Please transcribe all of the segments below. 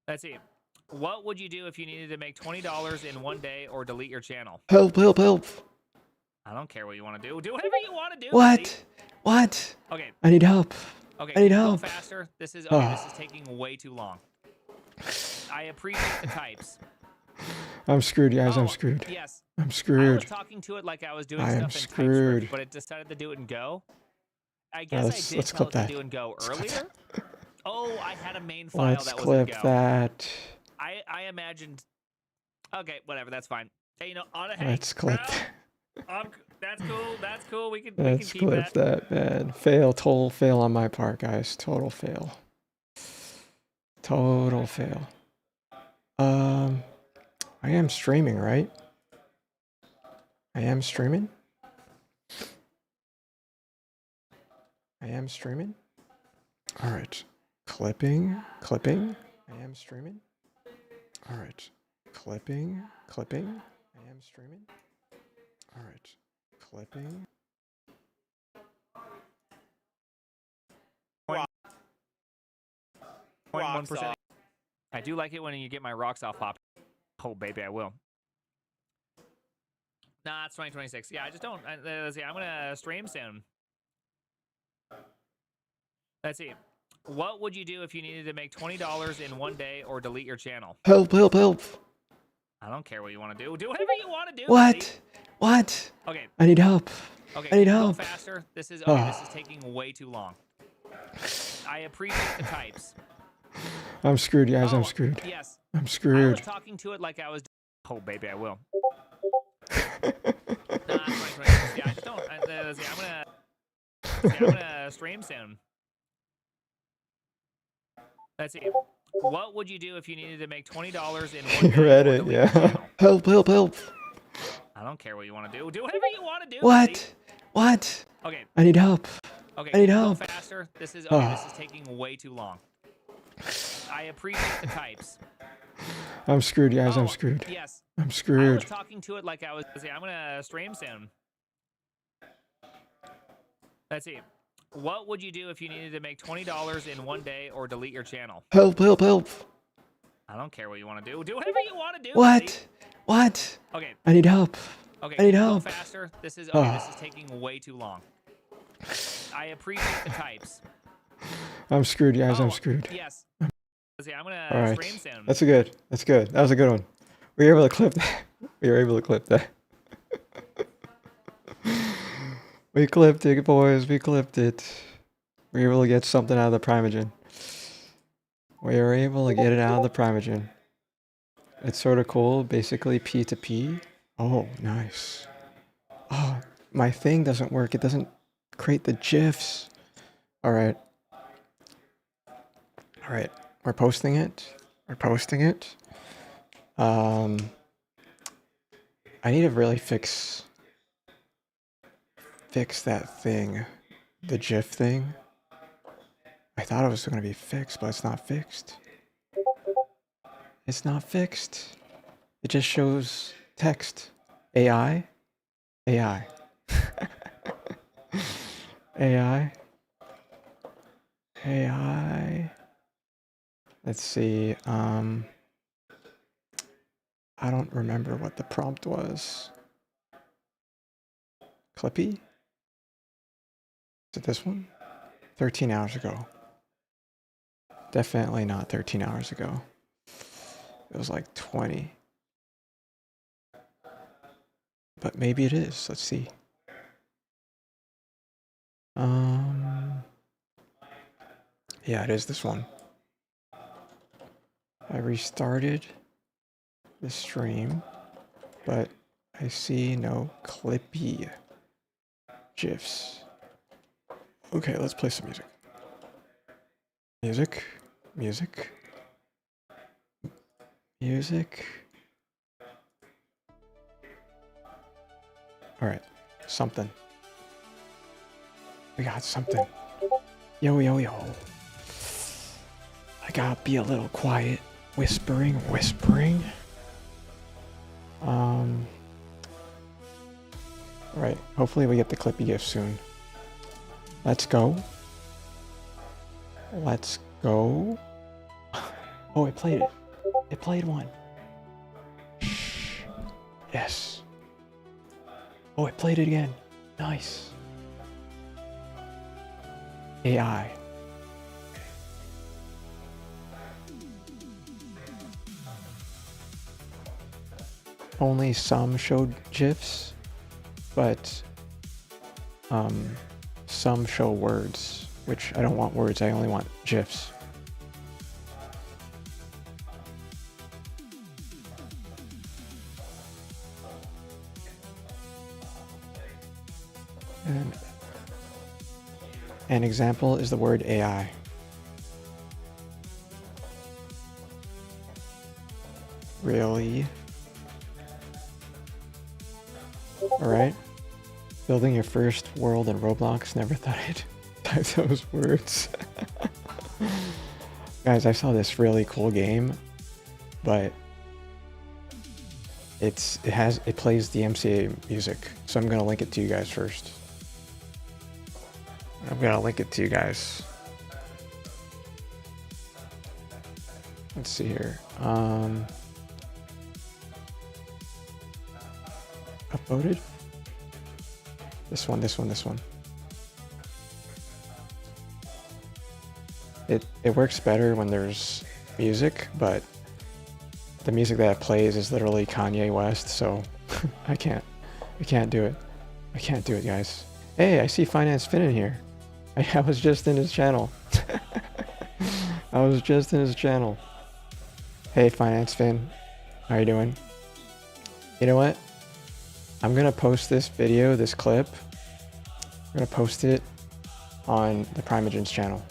Let's see. What would you do if you needed to make $20 in one day or delete your channel? Help, help, help. I don't care what you want to do. Do whatever you want to do. What? Buddy. What? Okay. I need help. Okay. I need Go help. faster. This is okay. This is taking way too long. I appreciate the types. I'm screwed, guys. I'm screwed. Yes. I'm I was screwed. talking to it like I was doing I am stuff in screwed. TypeScript, but it decided to do it in Go. I guess I did Let's tell clip it that. to do in Go earlier. Oh, I had a main file Let's that was in Go. clip that. I imagined. Okay, whatever. That's fine. Hey, you know, Let's clip. That's cool. That's cool. We can Let's keep clip that. that, man. Fail. Total fail on my part, guys. Total fail. Total fail. I am streaming, right? I am streaming. I am streaming. All right. Clipping. I am streaming. All right. Clipping. I am streaming. All right. Clipping. 0.1%. I do like it when you get my rocks off pop. Oh, baby, I will. Nah, it's 2026. Yeah, I just don't. Let's see. I'm gonna stream soon. Let's see. What would you do if you needed to make $20 in one day or delete your channel? Help, help, help. I don't care what you want to do. Do whatever you want to do. What? Buddy. What? Okay. I need help. Okay. I need Go help. faster. This is okay. This is taking way too long. I appreciate the types. I'm screwed, guys. I'm screwed. Yes. I'm I screwed. was talking to it like I was. Oh, baby, I will. Nah, it's 2026. Yeah, I just don't. Let's see. I'm gonna stream soon. Let's see. What would you do if you needed to make $20 in one day? You read or it, delete your yeah. channel? Help, help, help. I don't care what you want to do. Do whatever you want to do. What? Buddy. What? Okay. I need help. Okay. I need Go help. faster. This is okay. This is taking way too long. I appreciate the types. I'm screwed, guys. I'm screwed. Yes. I'm I was screwed. talking to it like I was. I'm gonna stream soon. Let's see. What would you do if you needed to make $20 in one day or delete your channel? Help, help, help. I don't care what you want to do. Do whatever you want to do. What? Buddy. What? Okay. I need help. Okay. I need Go help. faster. This is okay. This is taking way too long. I appreciate the types. I'm screwed, guys. I'm screwed. Yes. Let's see. I'm All gonna right. stream soon. That's good. That's good. That was a good one. We were able to clip that. We were able to clip that. We clipped it, boys. We clipped it. We were able to get something out of the Primogen. We were able to get it out of the Primogen. It's sort of cool. Basically P2P. Oh, nice. Oh, my thing doesn't work. It doesn't create the GIFs. All right. All right. We're posting it. We're posting it. I need to really fix that thing, the GIF thing. I thought it was going to be fixed, but it's not fixed. It's not fixed. It just shows text. AI. AI. AI. AI. Let's see. I don't remember what the prompt was. Clippy? Is it this one? 13 hours ago. Definitely not 13 hours ago. It was like 20. But maybe it is. Let's see. Yeah, it is this one. I restarted the stream, but I see no Clippy GIFs. Okay, let's play some music. Music. Music. Music. Alright, something. We got something. Yo, yo, yo. I gotta be a little quiet. Whispering. Alright, hopefully we get the Clippy GIF soon. Let's go. Let's go. Oh, it played it. It played one. Yes. Oh, it played it again. Nice. AI. Only some showed GIFs, but some show words, which I don't want words, I only want GIFs. And an example is the word AI. Really? Alright. Building your first world in Roblox, never thought I'd type those words. Guys, I saw this really cool game, but it plays the MCA music, so I'm gonna link it to you guys first. I'm gonna link it to you guys. Let's see here. Uploaded? This one. It works better when there's music, but the music that it plays is literally Kanye West, so I can't do it. I can't do it, guys. Hey, I see Finance Fin in here. I was just in his channel. I was just in his channel. Hey, Finance Fin. How you doing? You know what? I'm gonna post this video, this clip. I'm gonna post it on the Primogen's channel.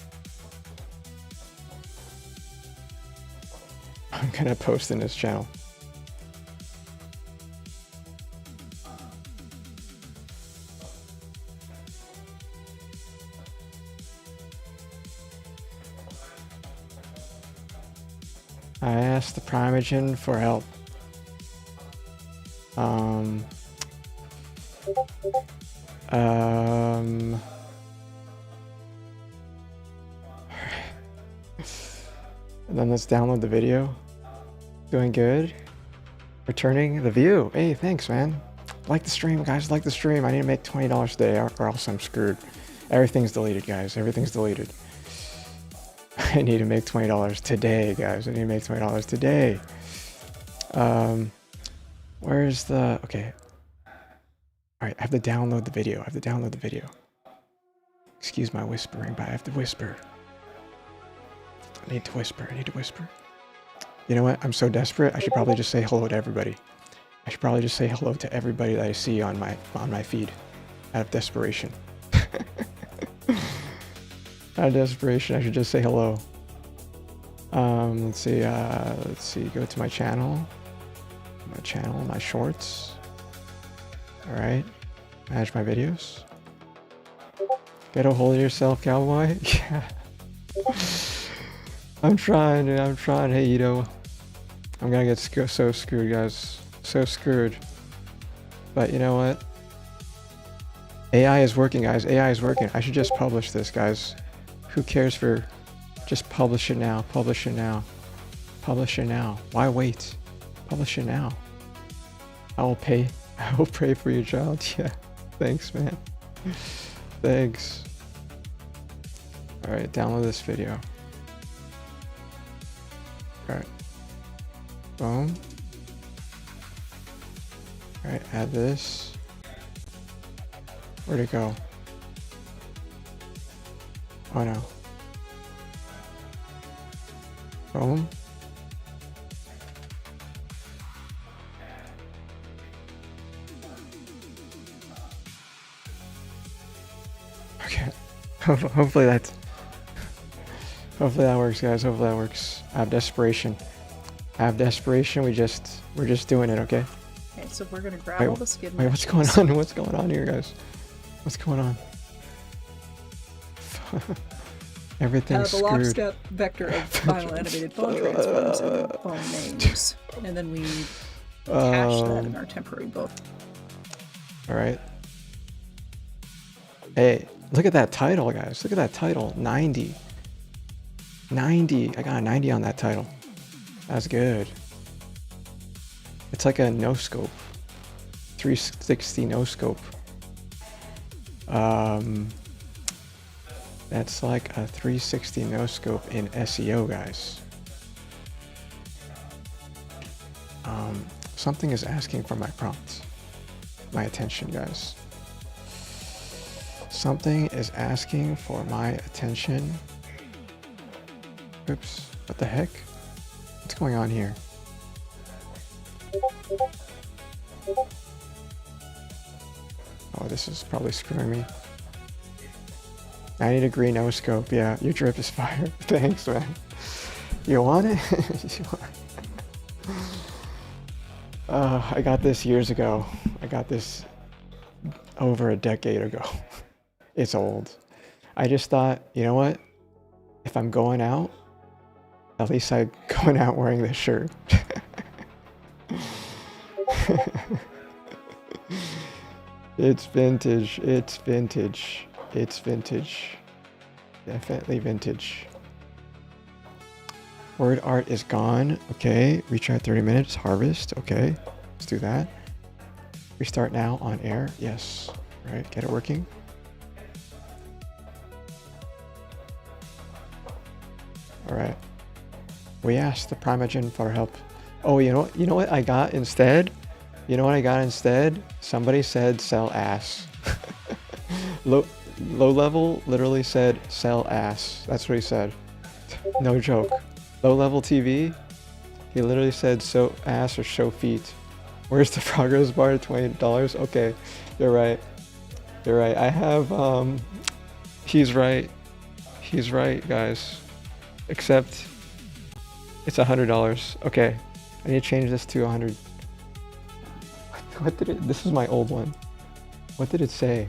I'm gonna post in his channel. I asked the Primogen for help. And then let's download the video. Doing good. Returning the view. Hey, thanks, man. Like the stream, guys. Like the stream. I need to make $20 today, or else I'm screwed. Everything's deleted, guys. Everything's deleted. I need to make $20 today, guys. I need to make $20 today. Where's the... Okay. Alright, I have to download the video. Excuse my whispering, but I have to whisper. I need to whisper. You know what? I'm so desperate. I should probably just say hello to everybody. I should probably just say hello to everybody that I see on my feed. Out of desperation. Out of desperation, I should just say hello. Let's see. Go to my channel. My shorts. All right. Manage my videos. Get a hold of yourself, cowboy. Yeah. I'm trying, dude. I'm trying. Hey, Ito. I'm gonna get so screwed, guys. So screwed. But you know what? AI is working, guys. AI is working. I should just publish this, guys. Who cares for... Just publish it now. Publish it now. Publish it now. Why wait? Publish it now. I will pay. I will pray for your child. Yeah. Thanks, man. Thanks. Alright, download this video. Alright. Boom. Alright, add this. Where'd it go? Oh no. Boom. Okay. Hopefully that works, guys. Hopefully that works. I have desperation. We're just doing it, okay? Okay, so we're gonna grab all the skid Wait, what's going on? What's going on here, guys? What's going on? Everything's the screwed. lockstep vector of final animated phone transforms and phone names. And then we cache that in our temporary book. Alright. Hey, look at that title, guys. Look at that title. 90. 90. I got a 90 on that title. That's good. It's like a no scope. 360 no scope. That's like a 360 no scope in SEO, guys. Something is asking for my prompt. My attention, guys. Something is asking for my attention. Oops, what the heck? What's going on here? Oh, this is probably screwing me. 90-degree no scope. Yeah, your drip is fire. Thanks, man. You want it? You want it? I got this years ago. I got this over a decade ago. It's old. I just thought, you know what? If I'm going out, at least I'm going out wearing this shirt. It's vintage. It's vintage. It's vintage. Definitely vintage. Word art is gone. Okay. Retry 30 minutes. Harvest. Okay. Let's do that. Restart now on air. Yes. All right. Get it working. All right. We asked the Primogen for help. Oh, you know what I got instead? You know what I got instead? Somebody said sell ass. Low level literally said sell ass. That's what he said. No joke. Low level TV, he literally said show ass or show feet. Where's the progress bar? $20. Okay, you're right. You're right. I have he's right. He's right, guys. Except it's $100. Okay. I need to change this to 100. What did it? This is my old one. What did it say?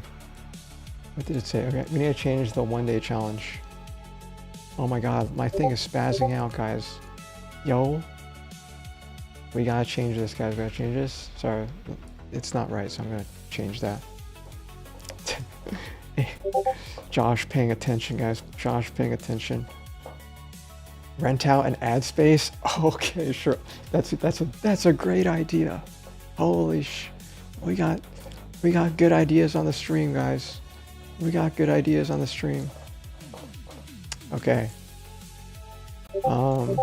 What did it say? Okay, we need to change the 1-day challenge. Oh my god, my thing is spazzing out, guys. Yo. We gotta change this, guys. We gotta change this. Sorry. It's not right, so I'm gonna change that. Josh paying attention, guys. Josh paying attention. Rent out an ad space? Okay, sure. That's a great idea. Holy sh! We got good ideas on the stream, guys. We got good ideas on the stream. Okay. On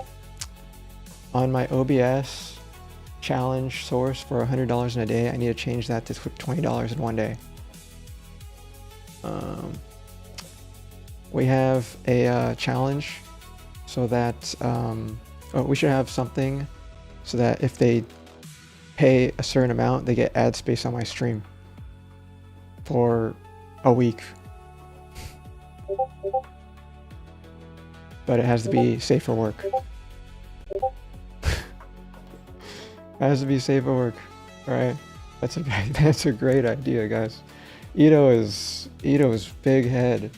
my OBS challenge source for $100 in a day, I need to change that to $20 in 1 day. We have a challenge so that we should have something so that if they pay a certain amount, they get ad space on my stream for a week. But it has to be safe for work. It has to be safe for work. Alright. That's a great idea, guys. Ito's big head.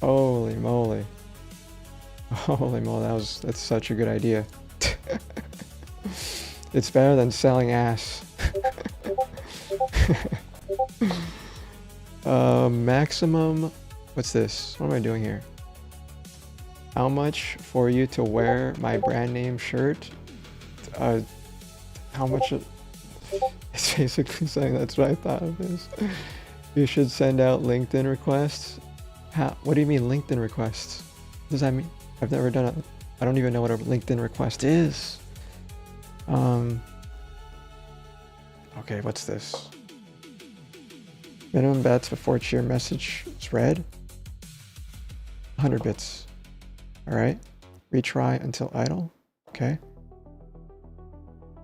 Holy moly. Holy moly, that's such a good idea. It's better than selling ass. Maximum, what's this? What am I doing here? How much for you to wear my brand name shirt? How much? It's basically saying that's what I thought of this. You should send out LinkedIn requests. What do you mean LinkedIn requests? What does that mean? I've never done it. I don't even know what a LinkedIn request is. Okay, what's this? Minimum bets before cheer message is read. 100 bits. Alright. Retry until idle. Okay.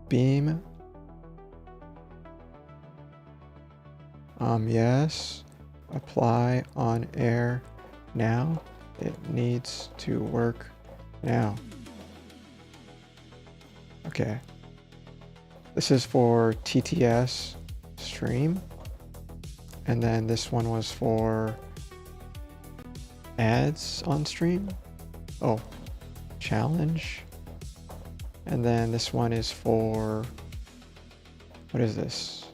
Beam. Yes. Apply on air now. It needs to work now. Okay. This is for TTS stream. And then this one was for ads on stream. Oh, challenge. And then this one is for, what is this?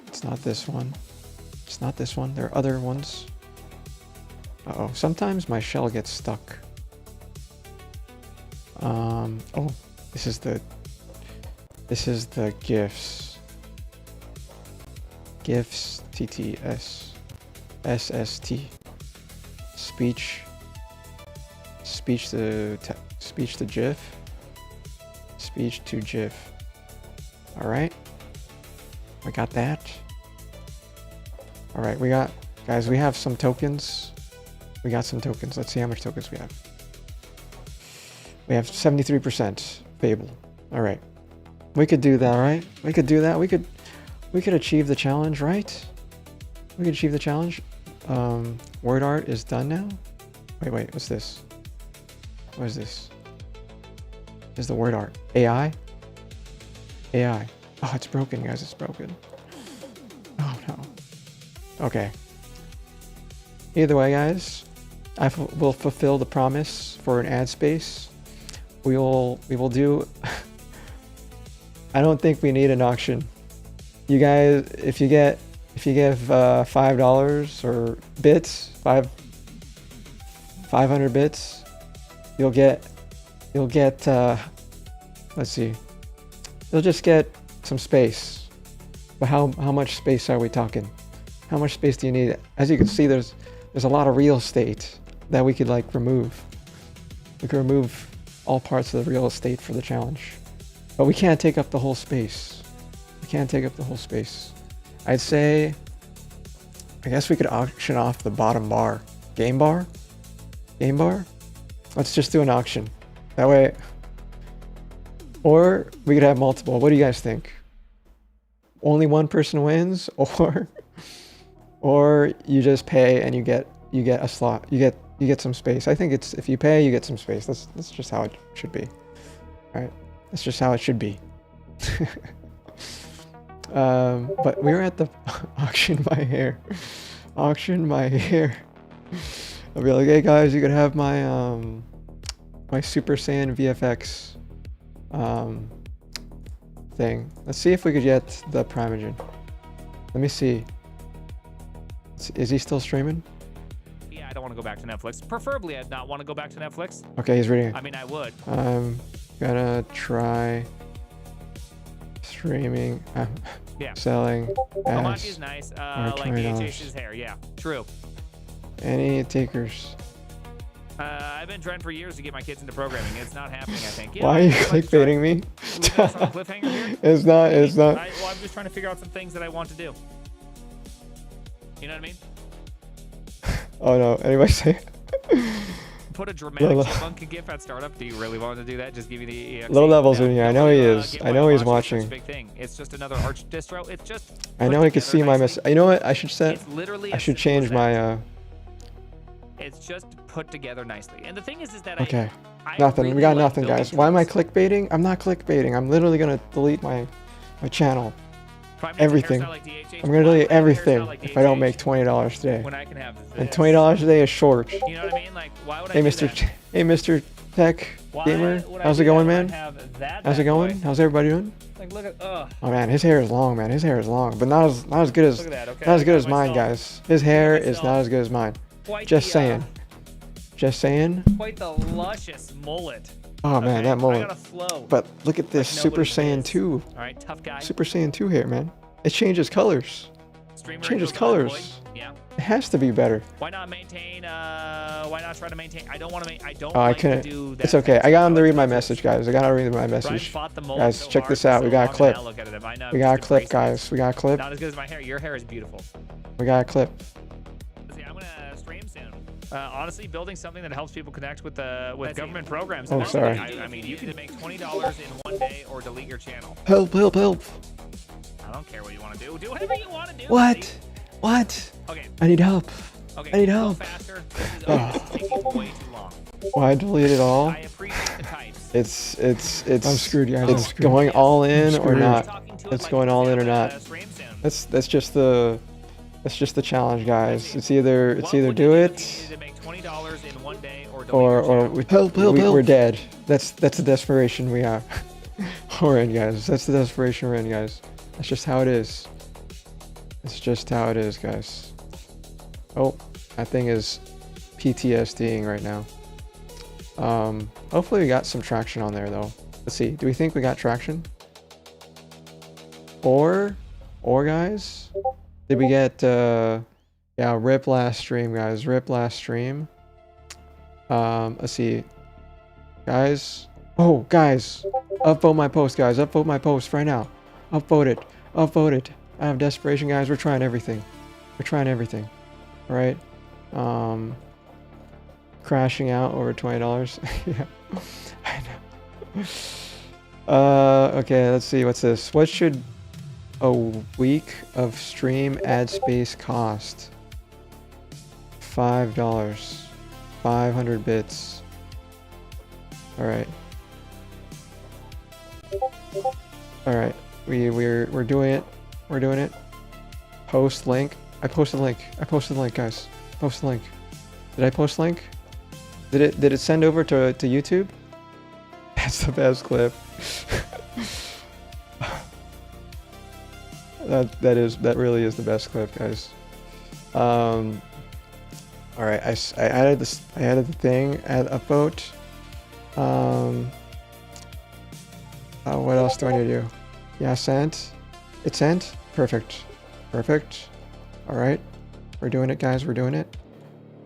It's not this one. It's not this one. There are other ones. Uh-oh, sometimes my shell gets stuck. Oh, this is the gifs. GIFs, TTS, SST, speech to GIF, speech to GIF. All right, we got that. All right, we have some tokens. We got some tokens. Let's see how much tokens we have. We have 73% Fable. All right, we could do that, right? We could do that. We could achieve the challenge, right? We could achieve the challenge. Word art is done now. Wait, what's this? What is this? Is the word art AI? AI. Oh, it's broken, guys. It's broken. Oh no. Okay. Either way, guys, will fulfill the promise for an ad space. We will do. I don't think we need an auction. You guys, if you give $5 or bits, 500 bits, you'll get let's see, you'll just get some space. But how much space are we talking? How much space do you need? As you can see, there's a lot of real estate that we could like remove. We could remove all parts of the real estate for the challenge, but we can't take up the whole space. We can't take up the whole space. I'd say, I guess we could auction off the bottom bar. Game bar? Let's just do an auction. That way, or we could have multiple. What do you guys think? Only one person wins, or you just pay and you get a slot. You get some space. I think it's, if you pay, you get some space. That's just how it should be. All right, that's just how it should be. But we're at the auction my hair. Auction my hair. I'll be like, hey guys, you could have my my Super Saiyan VFX thing. Let's see if we could get the Primogen. Let me see. Is he still streaming? Yeah, I don't want to go back to Netflix. Preferably, I'd not want to go back to Netflix. Okay, he's reading it. I mean, I would. I'm gonna try streaming. Yeah. Selling Hamachi ads. is nice. Or Like $20. DHH's hair. Yeah, true. Any takers? I've been trying for years to get my kids into programming. It's not happening, I think. Why are you clickbaiting me? Leave us on a cliffhanger here? It's not. Well, I'm just trying to figure out some things that I want to do. You know what I mean? Oh no. Anyway, say. Put a dramatic chipmunk gif at startup. Do you really want to do that? Just give me the EXE. Little Devil's in here. I know he is. I know he's watching. Big thing. It's just another Arch distro. It's just. I know he can see my mess. You know what? I should set. It's literally. I should change my. It's just put together nicely. And the thing is that Okay. I Nothing. really We got like nothing, building guys. Why am I things. clickbaiting? I'm not clickbaiting. I'm literally gonna delete my channel. Prime Everything. hairstyle like DHH. I'm gonna delete Prime everything hairstyle like if I don't DHH. make $20 today. When I can have this. And $20 today is short. You know what I mean? Like, why would I Hey, do Mr. that? Hey, Mr. Tech Why Gamer. would I How's do it going, that when man? I have that How's it bad going? boy? How's everybody doing? Like, look at, ugh. Oh man, his hair is long, man. His hair is long, but not as good as Look at that, okay? not as good I as got mine, myself- guys. His hair is myself not as good as mine. Quite Just the, saying. Just saying. Quite the luscious mullet. Oh man, Okay? that I mullet. got a flow. But look at this Like Super nobody's Saiyan biz. 2. All right, tough guy. Super Saiyan 2 hair, man. It changes colors. Streamer changes equals colors. unemployed. Yeah. It has to be better. Why not maintain? Why not try to maintain? I don't want to. I don't. Oh, I like to couldn't. do that It's okay. type I of got him to stuff. read my message, guys. I gotta read my Brian message. fought the mullet Guys, so check hard this for out. so We got a long, clip. and now look at it. I know, We just got a clip, embrace it. guys. We got a clip. Not as good as my hair. Your hair is beautiful. We got a clip. See, I'm gonna stream soon. Honestly, building something that helps people connect with government programs. Oh, That's sorry. what I mean, you can make $20 in one day or delete your channel. Help! Help! Help! I don't care what you want to do. Do whatever you want to do. What? buddy. What? Okay. I need help. Okay. I need go help. faster. This is taking way too long. Why delete it all? I appreciate the types. It's. I'm screwed, guys. I'm It's screwed. going all in or screwed. not. Talking to it It's like going it's all in or gonna, not. stream soon. That's just the challenge, guys. It's either What would you do if it you needed to make $20 in one day or delete or your channel? we're dead. That's the desperation we are. We're in, guys. That's the desperation we're in, guys. That's just how it is. It's just how it is, guys. Oh, that thing is PTSDing right now. Hopefully we got some traction on there though. Let's see. Do we think we got traction? Or guys, did we get yeah, rip last stream, guys. Rip last stream. Let's see. Guys. Oh, guys. Upvote my post, guys. Upvote my post right now. Upvote it. Upvote it. I have desperation, guys. We're trying everything. We're trying everything. All right. Crashing out over $20. Yeah. I know. Okay, let's see. What's this? What should a week of stream ad space cost? $5. 500 bits. All right. All right. We're doing it. We're doing it. Post link. I posted a link. I posted a link, guys. Post a link. Did I post a link? Did it send over to YouTube? That's the best clip. that really is the best clip, guys. All right, I added this. I added the thing. Add upvote. What else do I need to do? Yeah, sent. It sent. Perfect. Perfect. All right, we're doing it, guys. We're doing it.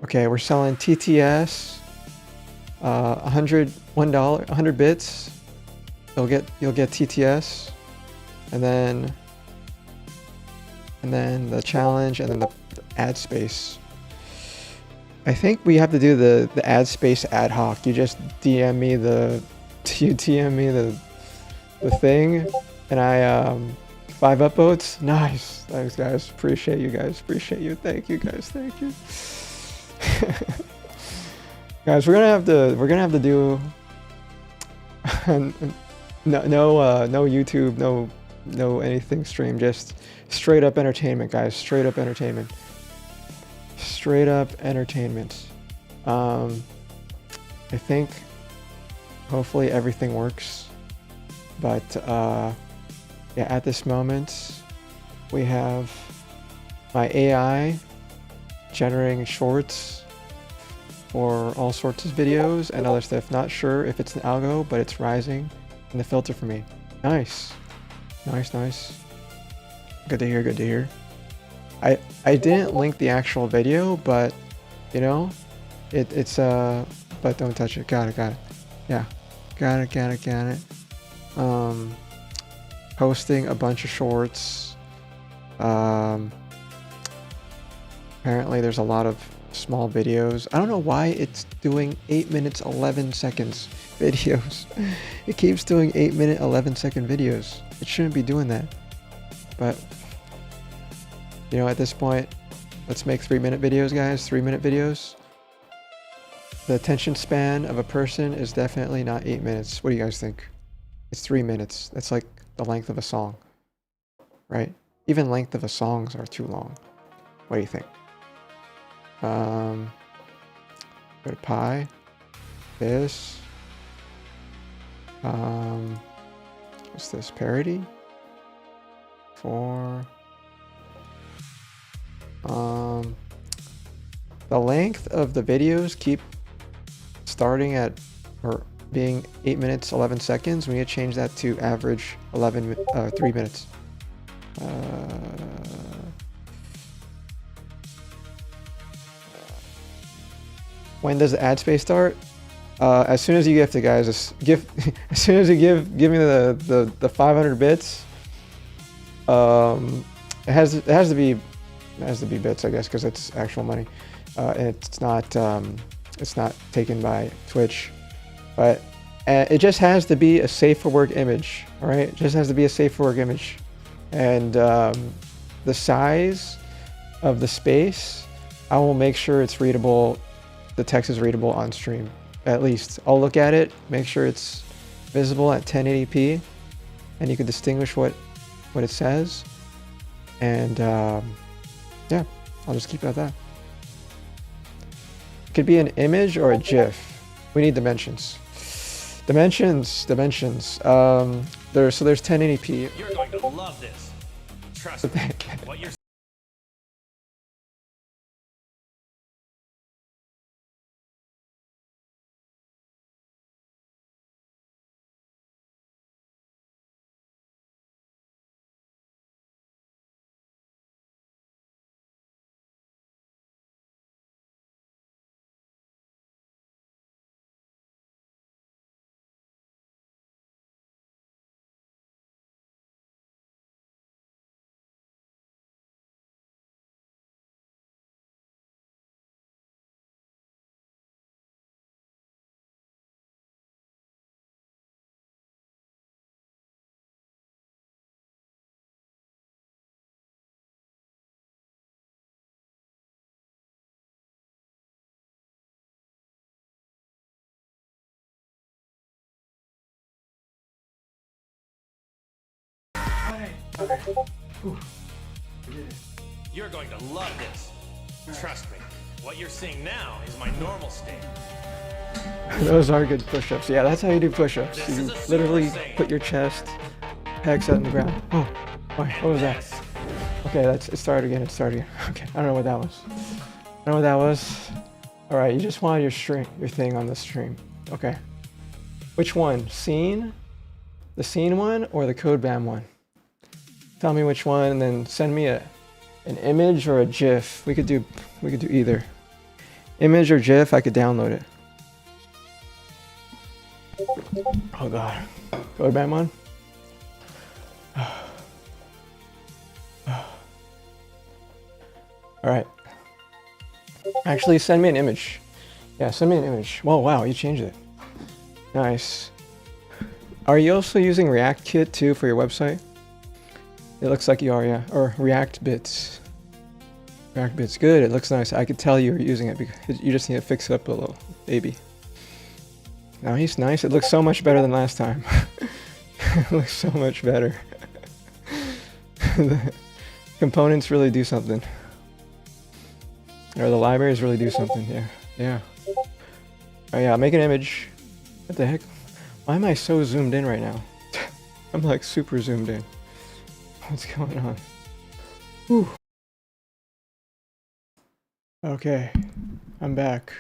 Okay, we're selling TTS. $100 bits. You'll get TTS, and then the challenge, and then the ad space. I think we have to do the ad space ad hoc. You just DM me the thing, and I 5 upvotes. Nice. Thanks, guys. Appreciate you guys. Appreciate you. Thank you, guys. Thank you. Guys, we're gonna have to do no YouTube, no anything stream, just straight up entertainment, guys. Straight up entertainment. Straight up entertainment. I think hopefully everything works, but yeah, at this moment we have my AI generating shorts for all sorts of videos and other stuff. Not sure if it's an algo, but it's rising in the filter for me. Nice. Nice, nice. Good to hear, good to hear. I didn't link the actual video, but you know, it's but don't touch it. Got it, got it. Yeah. Got it, got it, got it. Posting a bunch of shorts. Apparently there's a lot of small videos. I don't know why it's doing 8 minutes 11 seconds videos. It keeps doing 8 minute 11 second videos. It shouldn't be doing that. But you know, at this point, let's make 3-minute videos, guys. 3-minute videos. The attention span of a person is definitely not 8 minutes. What do you guys think? It's 3 minutes. That's like the length of a song, right? Even length of a songs are too long. What do you think? Go to pi. This. What's this? Parody? 4. The length of the videos keep starting at or being 8 minutes 11 seconds. We need to change that to average 3 minutes. When does the ad space start? As soon as you gift it, guys. As soon as you give me the 500 bits. It has to be bits, I guess, because it's actual money. And it's not taken by Twitch, but it just has to be a safe for work image. All right, it just has to be a safe for work image, and the size of the space, I will make sure it's readable. The text is readable on stream. At least I'll look at it, make sure it's visible at 1080p, and you can distinguish what it says. And yeah, I'll just keep it at that. It could be an image or a GIF. We need dimensions. Dimensions. There's 1080p. You're going to love this. Trust me. What you're You're going to love this. Trust me. What you're seeing now is my normal state. Those are good push-ups. Yeah, that's how you do push-ups. This You is a literally Super Saiyan. put your chest, pegs out in the ground. Oh, wait, what was that? Okay, it started again. It started again. Okay, I don't know what that was. I don't know what that was. All right, you just wanted your thing on the stream. Okay. Which one? Scene? The scene one or the CodeBam one? Tell me which one, and then send me an image or a GIF. We could do either. Image or GIF, I could download it. Oh god. CodeBam one? Alright. Actually, send me an image. Yeah, send me an image. Whoa, wow, you changed it. Nice. Are you also using React Kit too for your website? It looks like you are, yeah. Or React Bits. React Bits, good. It looks nice. I could tell you were using it because you just need to fix it up a little, baby. Nice, nice. It looks so much better than last time. It looks so much better. The components really do something. Or the libraries really do something, yeah. Yeah. Oh yeah, make an image. What the heck? Why am I so zoomed in right now? I'm like super zoomed in. What's going on? Whew. Okay, I'm back.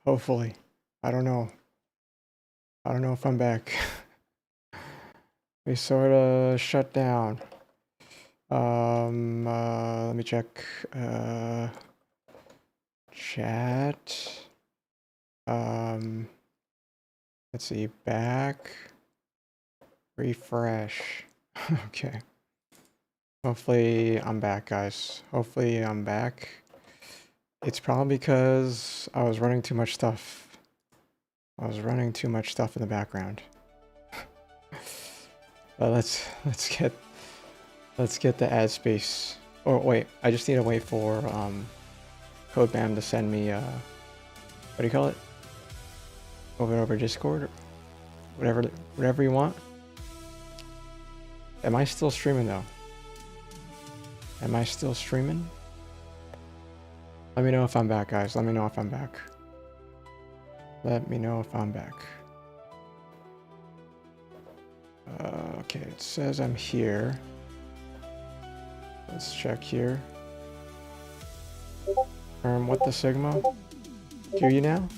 Hopefully. I don't know. I don't know if I'm back. We sort of shut down. Let me check. Chat. Let's see. Back. Refresh. Okay. Hopefully I'm back, guys. Hopefully I'm back. It's probably because I was running too much stuff. I was running too much stuff in the background. But let's get the ad space. Oh wait, I just need to wait for CodeBam to send me what do you call it? Over Discord or whatever you want. Am I still streaming though? Am I still streaming? Let me know if I'm back, guys. Let me know if I'm back. Let me know if I'm back. Okay, it says I'm here. Let's check here. What the Sigma? Hear you now?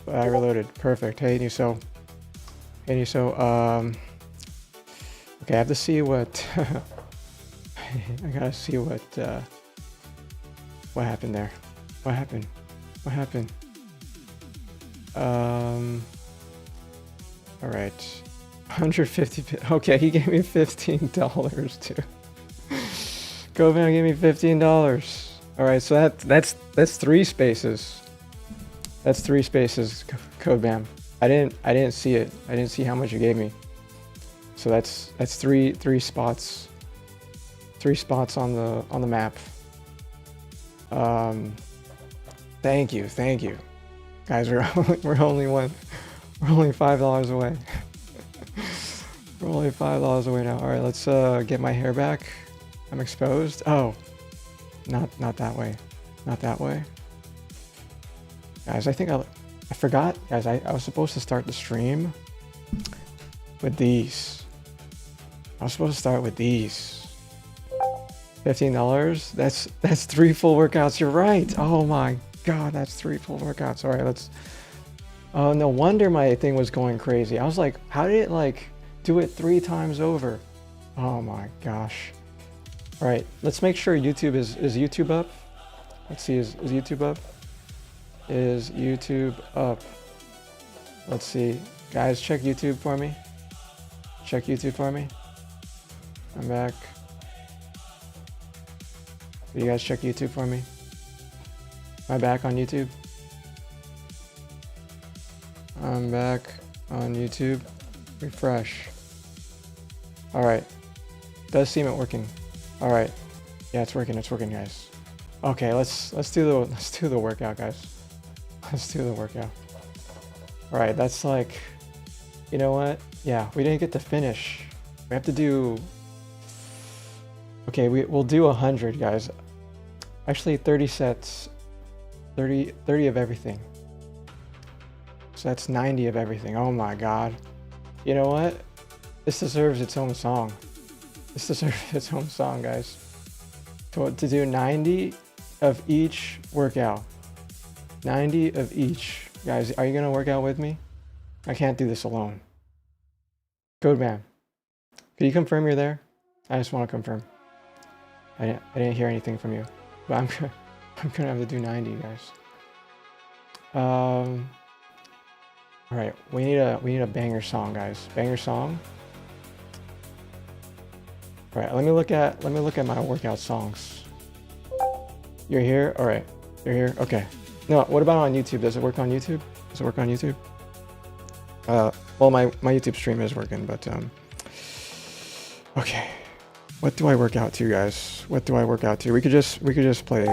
I reloaded. Perfect. Hey, Nuso. Hey, Nuso. Okay, I have to see what... I gotta see what happened there. What happened? What happened? Alright. 150... Okay, he gave me $15 too. CodeBam gave me $15. Alright, so that's 3 spaces. That's 3 spaces, CodeBam. I didn't see it. I didn't see how much you gave me. So that's three spots. 3 spots on the map. Thank you. Guys, we're only $5 away. We're only $5 away now. All right, let's get my hair back. I'm exposed. Oh, not that way. Not that way. Guys, I think I forgot. Guys, I was supposed to start the stream with these. I was supposed to start with these. $15. That's 3 full workouts. You're right. Oh my god, that's 3 full workouts. All right, let's. Oh, no wonder my thing was going crazy. I was like, how did it like do it 3 times over? Oh my gosh. All right, let's make sure YouTube is YouTube up. Let's see, is YouTube up? Is YouTube up? Let's see, guys, check YouTube for me. Check YouTube for me. I'm back. Will you guys check YouTube for me? Am I back on YouTube? I'm back on YouTube. Refresh. All right. Does seem it working. All right. Yeah, it's working. It's working, guys. Okay, let's do the workout, guys. Let's do the workout. All right, that's like, you know what? Yeah, we didn't get to finish. We have to do. Okay, we'll do 100, guys. Actually, 30 sets. 30 of everything. So that's 90 of everything. Oh my god. You know what? This deserves its own song. This deserves its own song, guys. To do 90 of each workout. 90 of each. Guys, are you going to work out with me? I can't do this alone. Codeman, could you confirm you're there? I just want to confirm. I didn't hear anything from you. But I'm gonna have to do 90, guys. All right, we need a banger song, guys. Banger song. All right, let me look at my workout songs. You're here. All right, you're here. Okay. No, what about on YouTube? Does it work on YouTube? Does it work on YouTube? Well, my YouTube stream is working, but okay. What do I work out to, guys? What do I work out to? We could just play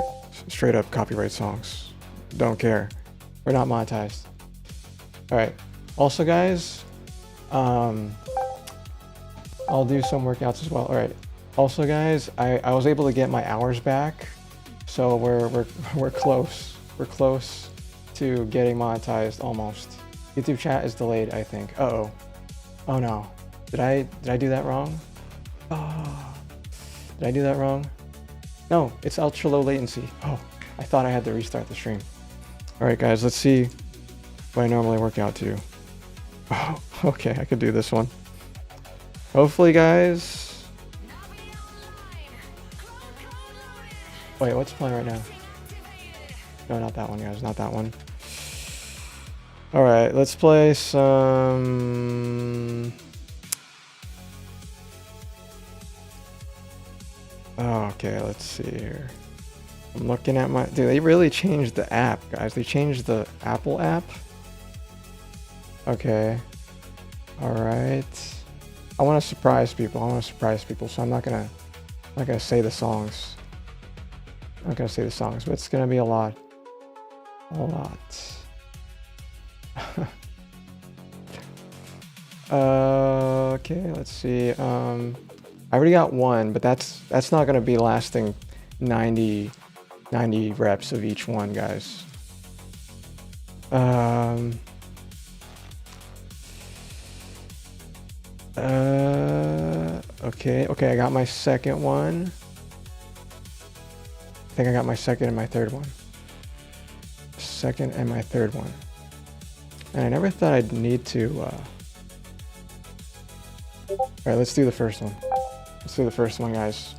straight up copyright songs. Don't care. We're not monetized. All right. Also, guys, I'll do some workouts as well. All right. Also, guys, I was able to get my hours back, so we're close. We're close to getting monetized almost. YouTube chat is delayed, I think. Uh-oh. Oh no. Did I do that wrong? Oh. Did I do that wrong? No, it's ultra low latency. Oh, I thought I had to restart the stream. All right, guys, let's see what I normally work out to. Oh, okay, I could do this one. Hopefully, guys. Wait, what's playing right now? No, not that one, guys, not that one. All right, let's play some. Okay, let's see here. I'm looking at my. Dude, they really changed the app, guys. They changed the Apple app. Okay. All right. I want to surprise people. So I'm not gonna say the songs. I'm not gonna say the songs, but it's gonna be a lot. A lot. Okay, let's see. I already got one, but that's not gonna be lasting 90 reps of each one, guys. Okay, I got my second one. I think I got my second and my third one. Second and my third one. And I never thought I'd need to, Alright, let's do the first one. Let's do the first one, guys.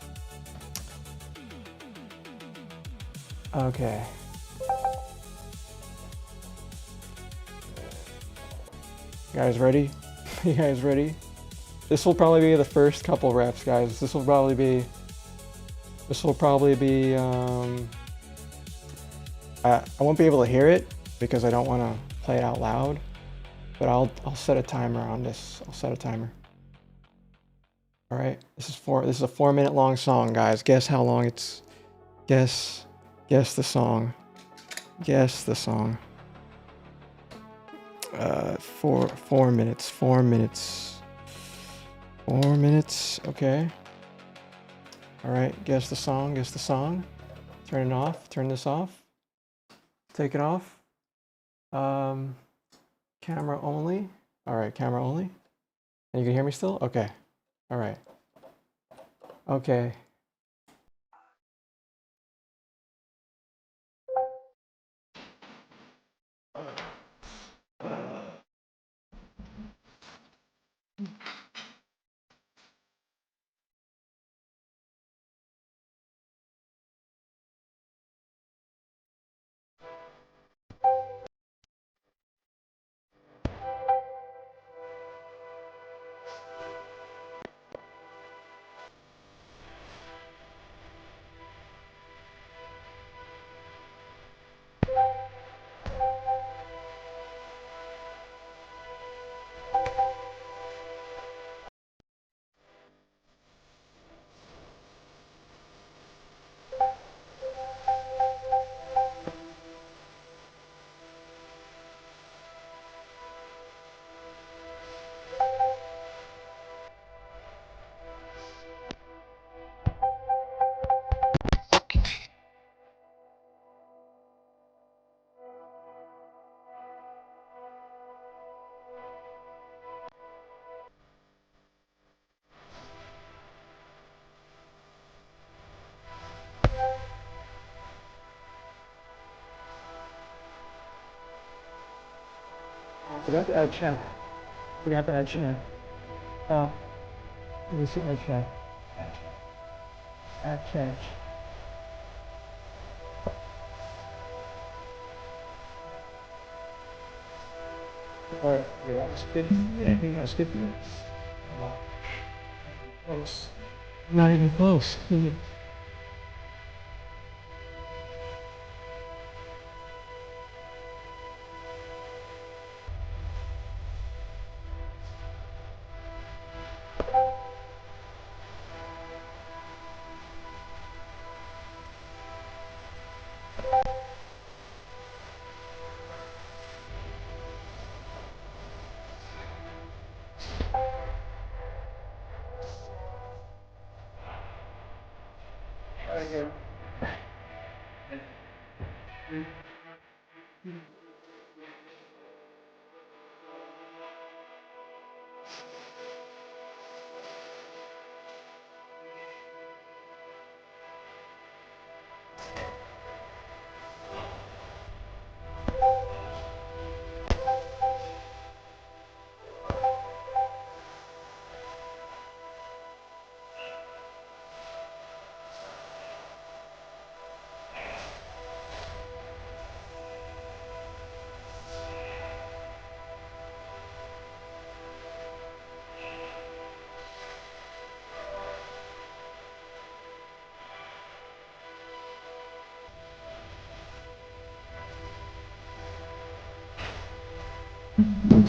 Okay. You guys ready? You guys ready? This will probably be the first couple reps, guys. This will probably be, I won't be able to hear it because I don't want to play it out loud, but I'll set a timer on this. I'll set a timer. All right, this is a 4-minute long song, guys. Guess how long it's. Guess the song. Guess the song. 4 minutes. 4 minutes. 4 minutes. Okay. All right. Guess the song. Guess the song. Turn it off. Turn this off. Take it off. Camera only. All right. Camera only. And you can hear me still? Okay. All right. Okay. Forgot to add chat. Forgot to add chat. Oh, let me see add chat. Add chat. Alright, yeah, skip. Anything I skip you? Close. Not even close. Right here.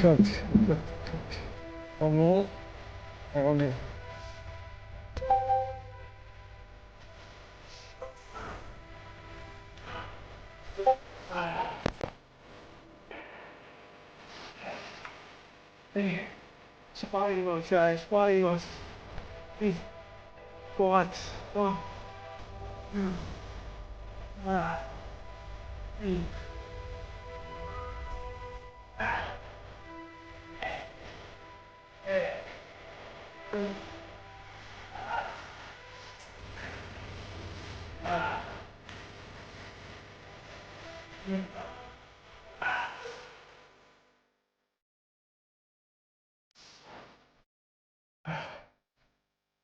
Cooked. One more. One more. Hey, spotty mode, guys. Spotty mode. Hey, what? Oh. Hey.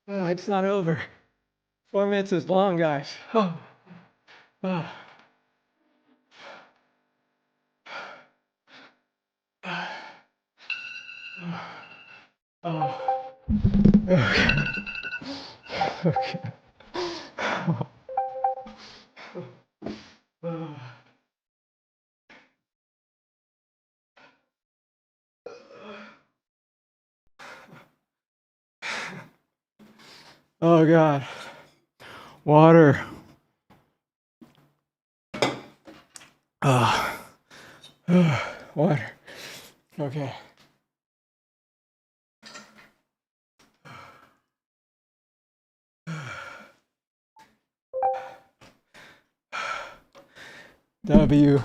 Oh, it's not over. 4 minutes is long, guys. Oh. Oh. Oh. Okay. Okay. Oh God. Water. Water. Okay. W.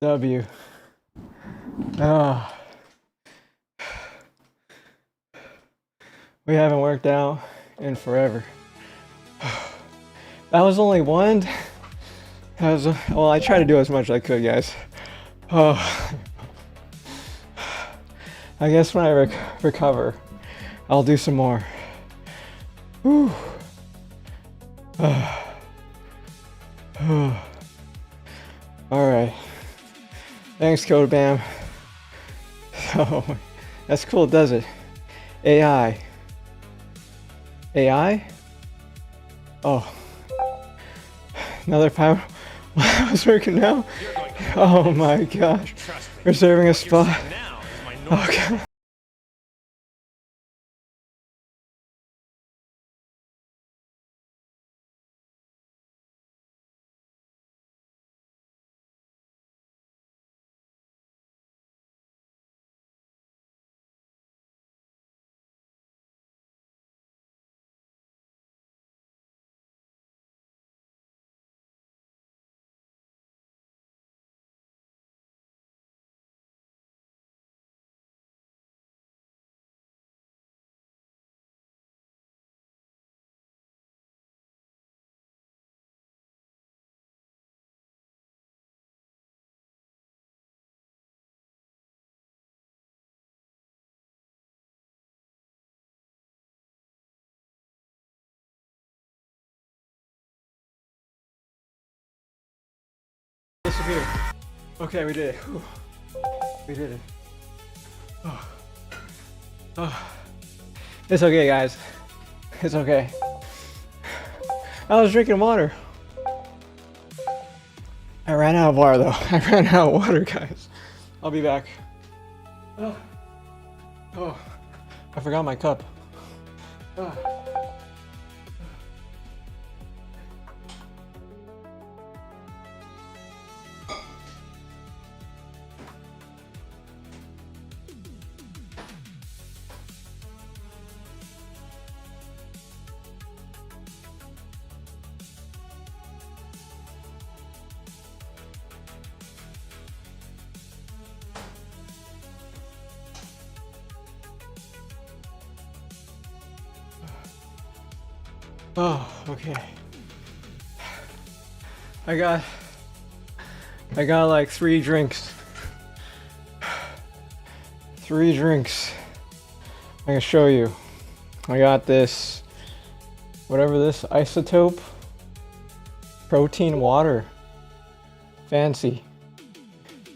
W. Oh. We haven't worked out in forever. That was only one. That was, well, I tried to do as much as I could, guys. Oh. I guess when I recover, I'll do some more. Whew. All right. Thanks, Code Bam. Oh, that's cool, does it? AI. AI? Oh. Another power. I was working now? Oh my gosh. Reserving a spot. Oh God. disappear. Okay, we did it. Whew. We did it. Oh. Oh. It's okay, guys. It's okay. I was drinking water. I ran out of water though. I ran out of water, guys. I'll be back. Oh, oh. I forgot my cup. Oh. Oh, okay. I got like 3 drinks. 3 drinks. I can show you. I got this, whatever this, isotope protein water. Fancy.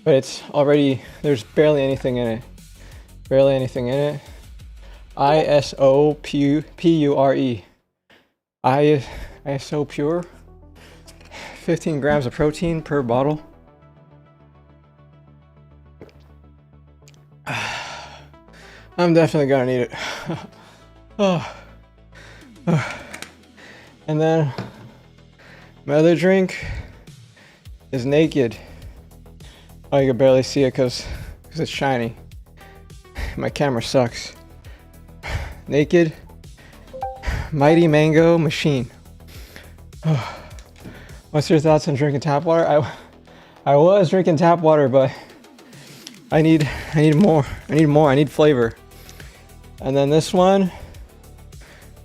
But it's already, there's barely anything in it. Barely anything in it. ISO-PURE. ISO pure. 15 grams of protein per bottle. I'm definitely gonna need it. Oh. And then my other drink is Naked. Oh, you can barely see it because it's shiny. My camera sucks. Naked Mighty Mango Machine. Oh. What's your thoughts on drinking tap water? I was drinking tap water, but I need more. I need flavor. And then this one,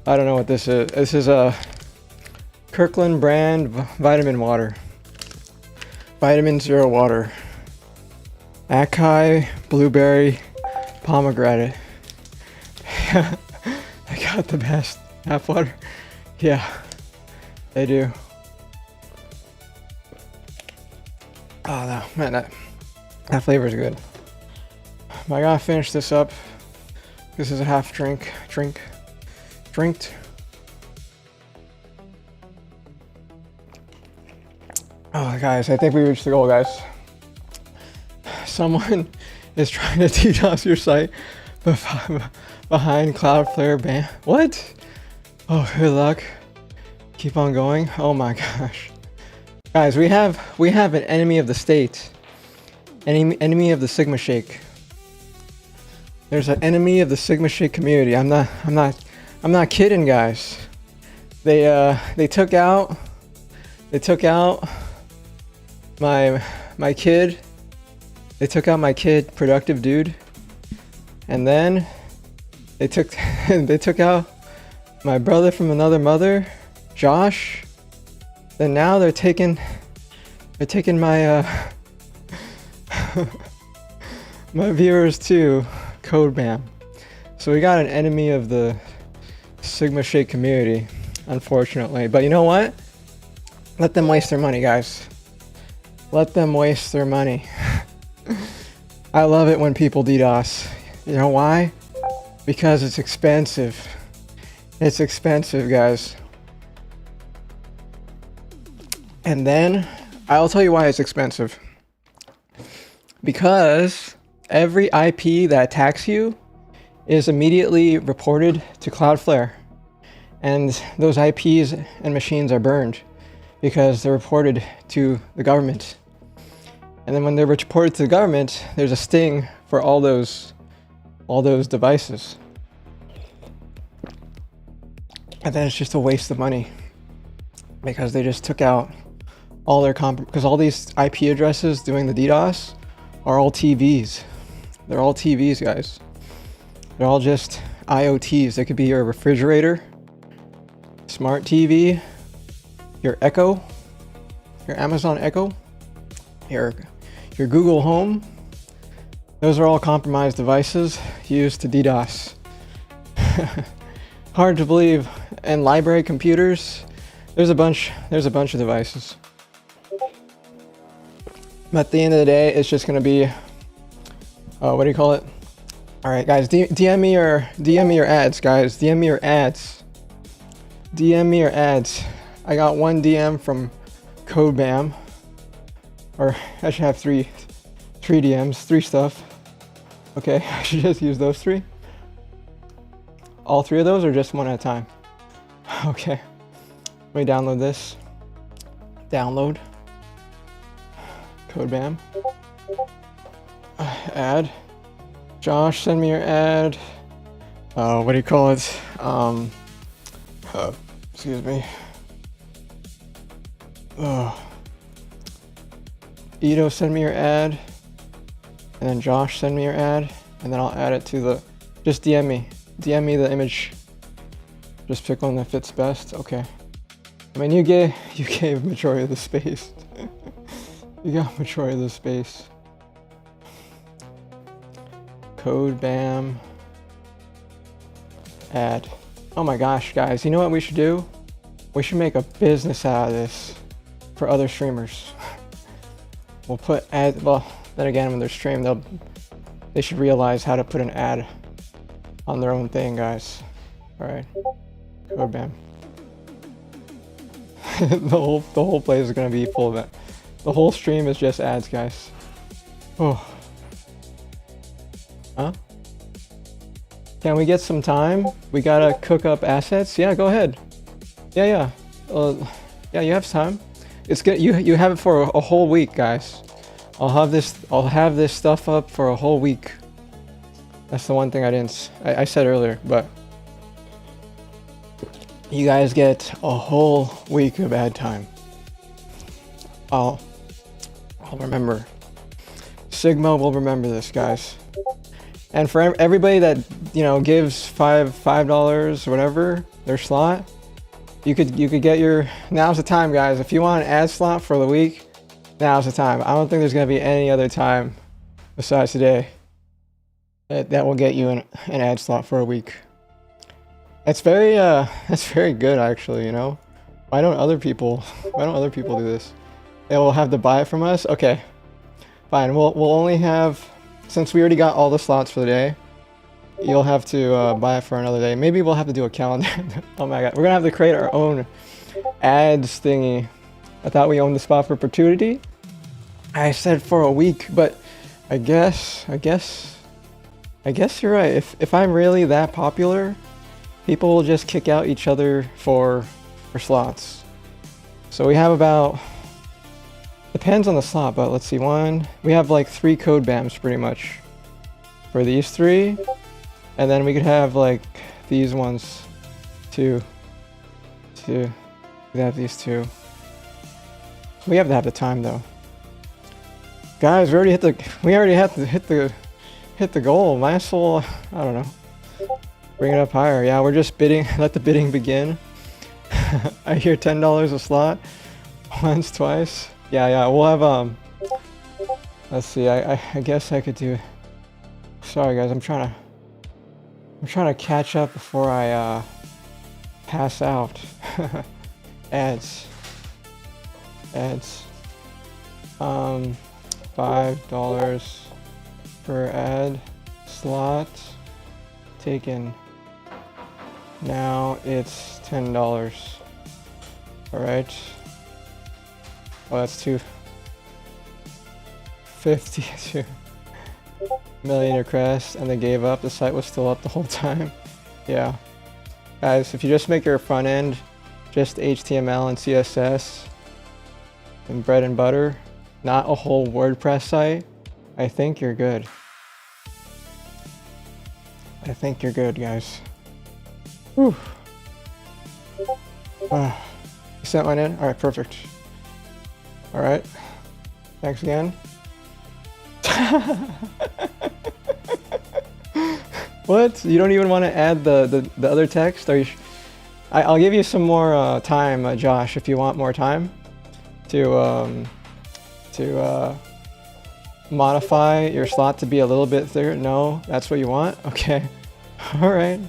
I don't know what this is. This is a Kirkland brand vitamin water. Vitamin Zero water. Acai, blueberry, pomegranate. I got the best tap water. Yeah, they do. Oh no, man, that flavor is good. I gotta finish this up. This is a half drinked. Oh, guys, I think we reached the goal, guys. Someone is trying to DDoS your site behind Cloudflare ban. What? Oh, good luck. Keep on going. Oh my gosh. Guys, we have an enemy of the state. Enemy of the SigmaShake. There's an enemy of the SigmaShake community. I'm not kidding, guys. They took out my kid. They took out my kid, Productive Dude. And then they took out my brother from another mother, Josh. Then now they're taking my my viewers too, Codebam. So we got an enemy of the SigmaShake community, unfortunately. But you know what? Let them waste their money, guys. Let them waste their money. I love it when people DDoS. You know why? Because it's expensive. It's expensive, guys. And then I'll tell you why it's expensive. Because every IP that attacks you is immediately reported to Cloudflare. And those IPs and machines are burned because they're reported to the government. And then when they're reported to the government, there's a sting for all those devices. And then it's just a waste of money because they just took out all their because all these IP addresses doing the DDoS are all TVs. They're all TVs, guys. They're all just IoTs. They could be your refrigerator, smart TV, your Echo, your Amazon Echo, your Google Home. Those are all compromised devices used to DDoS. Hard to believe. And library computers, there's a bunch of devices. At the end of the day, it's just gonna be, what do you call it? All right, guys, DM me your ads, guys. DM me your ads. DM me your ads. I got one DM from CodeBam, or I should have three DMs, 3 stuff. Okay, I should just use those 3. All 3 of those, or just one at a time? Okay, let me download this. Download. CodeBam. Ad. Josh, send me your ad. What do you call it? Excuse me. Ito, send me your ad. And then Josh, send me your ad. And then I'll add it to the, just DM me. DM me the image. Just pick one that fits best. Okay. I mean, you gave majority of the space. You got majority of the space. CodeBam. Ad. Oh my gosh, guys, you know what we should do? We should make a business out of this for other streamers. We'll put ad, well, then again, when they're streamed, they should realize how to put an ad on their own thing, guys. All right, CodeBam. the whole place is gonna be full of it. The whole stream is just ads, guys. Oh. Huh? Can we get some time? We gotta cook up assets. Yeah, go ahead. Yeah. Yeah, you have time. It's good. You have it for a whole week, guys. I'll have this stuff up for a whole week. That's the one thing I said earlier, but you guys get a whole week of ad time. I'll remember. Sigma will remember this, guys. And for everybody that, you know, gives $5 or whatever their slot, you could get your, now's the time, guys. If you want an ad slot for the week, now's the time. I don't think there's gonna be any other time besides today that will get you an ad slot for a week. That's very good, actually. You know, why don't other people do this? They will have to buy it from us. Okay, fine. We'll only have, since we already got all the slots for the day, you'll have to buy it for another day. Maybe we'll have to do a calendar. Oh my god, we're gonna have to create our own ads thingy. I thought we owned the spot for perpetuity. I said for a week, but I guess you're right. If I'm really that popular, people will just kick out each other for slots. So we have about, depends on the slot, but let's see, we have like 3 CodeBams pretty much for these 3, and then we could have like these ones too. We have these 2. We have to have the time though. Guys, we already have to hit the goal. Might as well, I don't know, bring it up higher. Yeah, we're just bidding. Let the bidding begin. I hear $10 a slot. Once, twice. Yeah. We'll have let's see. I guess I could do. Sorry, guys. I'm trying to catch up before I pass out. Ads. $5 per ad slot taken. Now it's $10. All right. Oh, that's 252 million requests, and they gave up. The site was still up the whole time. Yeah, guys, if you just make your front end just HTML and CSS and bread and butter, not a whole WordPress site, I think you're good. I think you're good, guys. Whew. You sent mine in? All right, perfect. All right. Thanks again. What? You don't even want to add the other text? Are you? I'll give you some more time, Josh, if you want more time to modify your slot to be a little bit thicker. No, that's what you want? Okay. All right.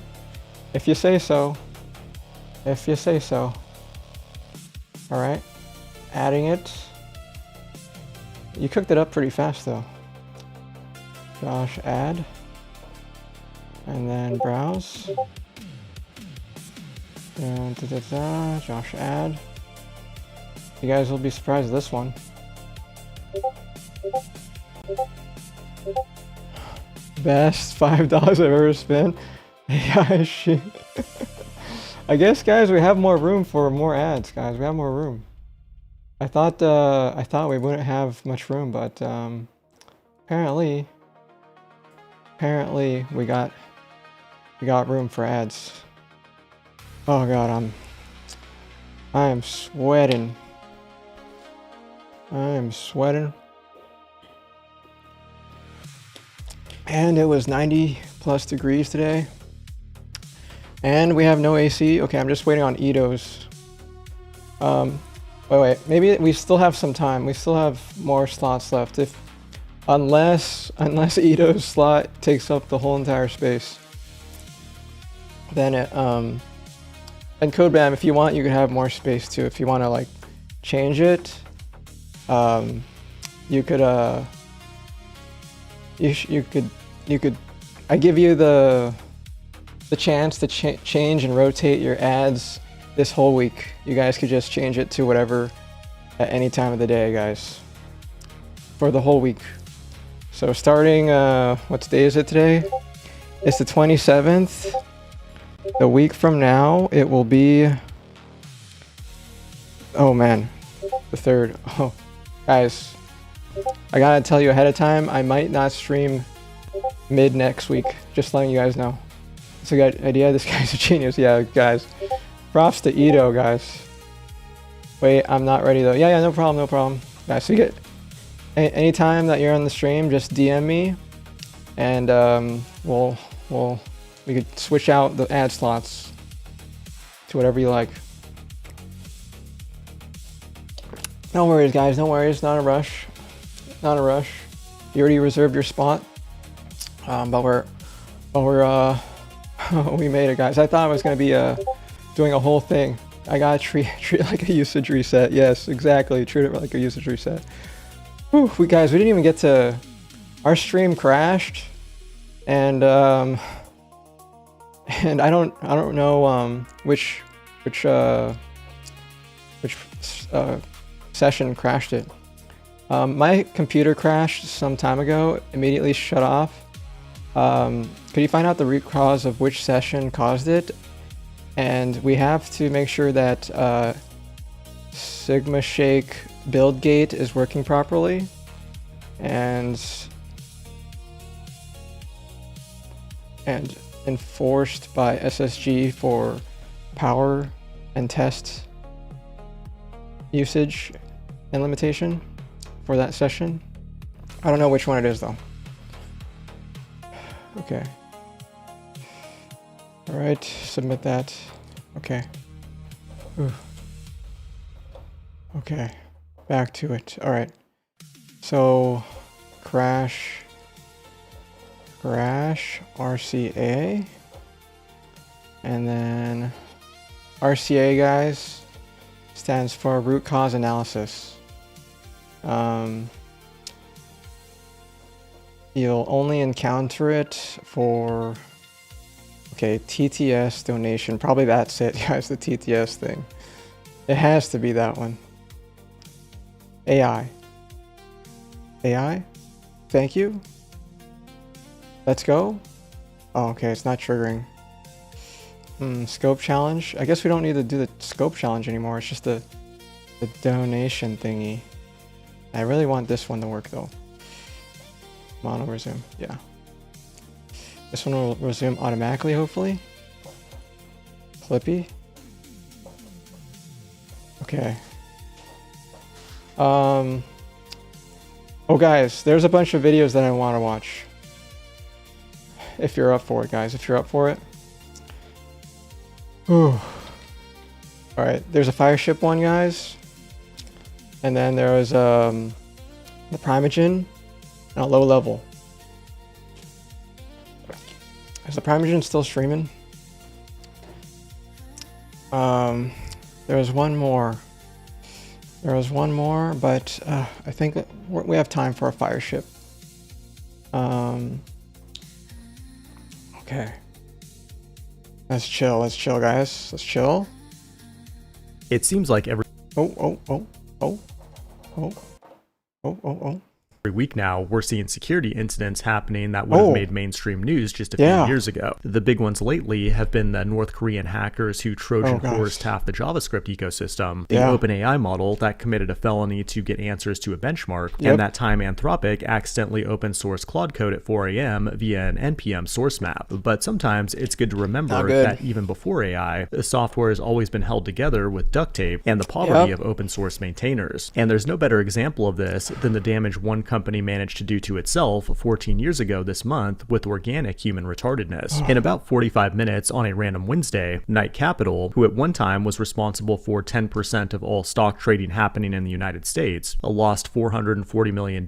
If you say so. If you say so. All right. Adding it. You cooked it up pretty fast though. Josh add. And then browse. And Josh add. You guys will be surprised at this one. Best $5 I've ever spent. Yeah, shit. I guess, guys, we have more room for more ads, guys. We have more room. I thought we wouldn't have much room, but apparently we got room for ads. Oh god, I am sweating. I am sweating. And it was 90+ degrees today. And we have no AC. Okay, I'm just waiting on Ito's. Wait, maybe we still have some time. We still have more slots left. Unless Ito's slot takes up the whole entire space. Then it, and CodeBam, if you want, you could have more space too. If you want to like change it, you could, I give you the chance to change and rotate your ads this whole week. You guys could just change it to whatever at any time of the day, guys, for the whole week. So starting, what day is it today? It's the 27th. The week from now, it will be, oh man, the 3rd. Oh, guys, I gotta tell you ahead of time, I might not stream mid next week. Just letting you guys know. It's a good idea. This guy's a genius. Yeah, guys. Props to Ito, guys. Wait, I'm not ready though. Yeah, no problem. Guys, so you get anytime that you're on the stream, just DM me, and we could switch out the ad slots to whatever you like. No worries, guys. No worries. Not a rush. Not a rush. You already reserved your spot, but we're we made it, guys. I thought I was gonna be doing a whole thing. I gotta treat it like a usage reset. Yes, exactly. Treat it like a usage reset. Whew, we didn't even get to. Our stream crashed, and I don't know which session crashed it. My computer crashed some time ago. Immediately shut off. Could you find out the root cause of which session caused it? And we have to make sure that SigmaShake build gate is working properly, and enforced by SSG for power and test usage and limitation for that session. I don't know which one it is though. Okay. All right, submit that. Okay. Ooh. Okay, back to it. All right. So, crash RCA, and then RCA, guys, stands for root cause analysis. You'll only encounter it for, okay, TTS donation. Probably that's it, guys, the TTS thing. It has to be that one. AI. Thank you. Let's go. Oh, okay, it's not triggering. Scope challenge. I guess we don't need to do the scope challenge anymore. It's just the donation thingy. I really want this one to work though. Mono resume. Yeah. This one will resume automatically, hopefully. Clippy. Okay. Oh guys, there's a bunch of videos that I want to watch. If you're up for it, guys. If you're up for it. Ooh. Alright, there's a Fireship one, guys. And then there was the Primogen and a low level. Is the Primogen still streaming? There was one more. There was one more, but I think we have time for a fire ship. Okay. Let's chill, guys. Let's chill. It seems like every week now, we're seeing security incidents happening that would have made mainstream news just a few years ago. The big ones lately have been the North Korean hackers who Trojan horsed half the JavaScript ecosystem, the OpenAI model that committed a felony to get answers to a benchmark, and that time Anthropic accidentally open sourced Claude Code at 4 a.m. via an NPM source map. But sometimes it's good to remember that even before AI, the software has always been held together with duct tape and the poverty of open source maintainers. And there's no better example of this than the damage one company managed to do to itself 14 years ago this month with organic human retardedness. In about 45 minutes on a random Wednesday, Knight Capital, who at one time was responsible for 10% of all stock trading happening in the United States, lost $440 million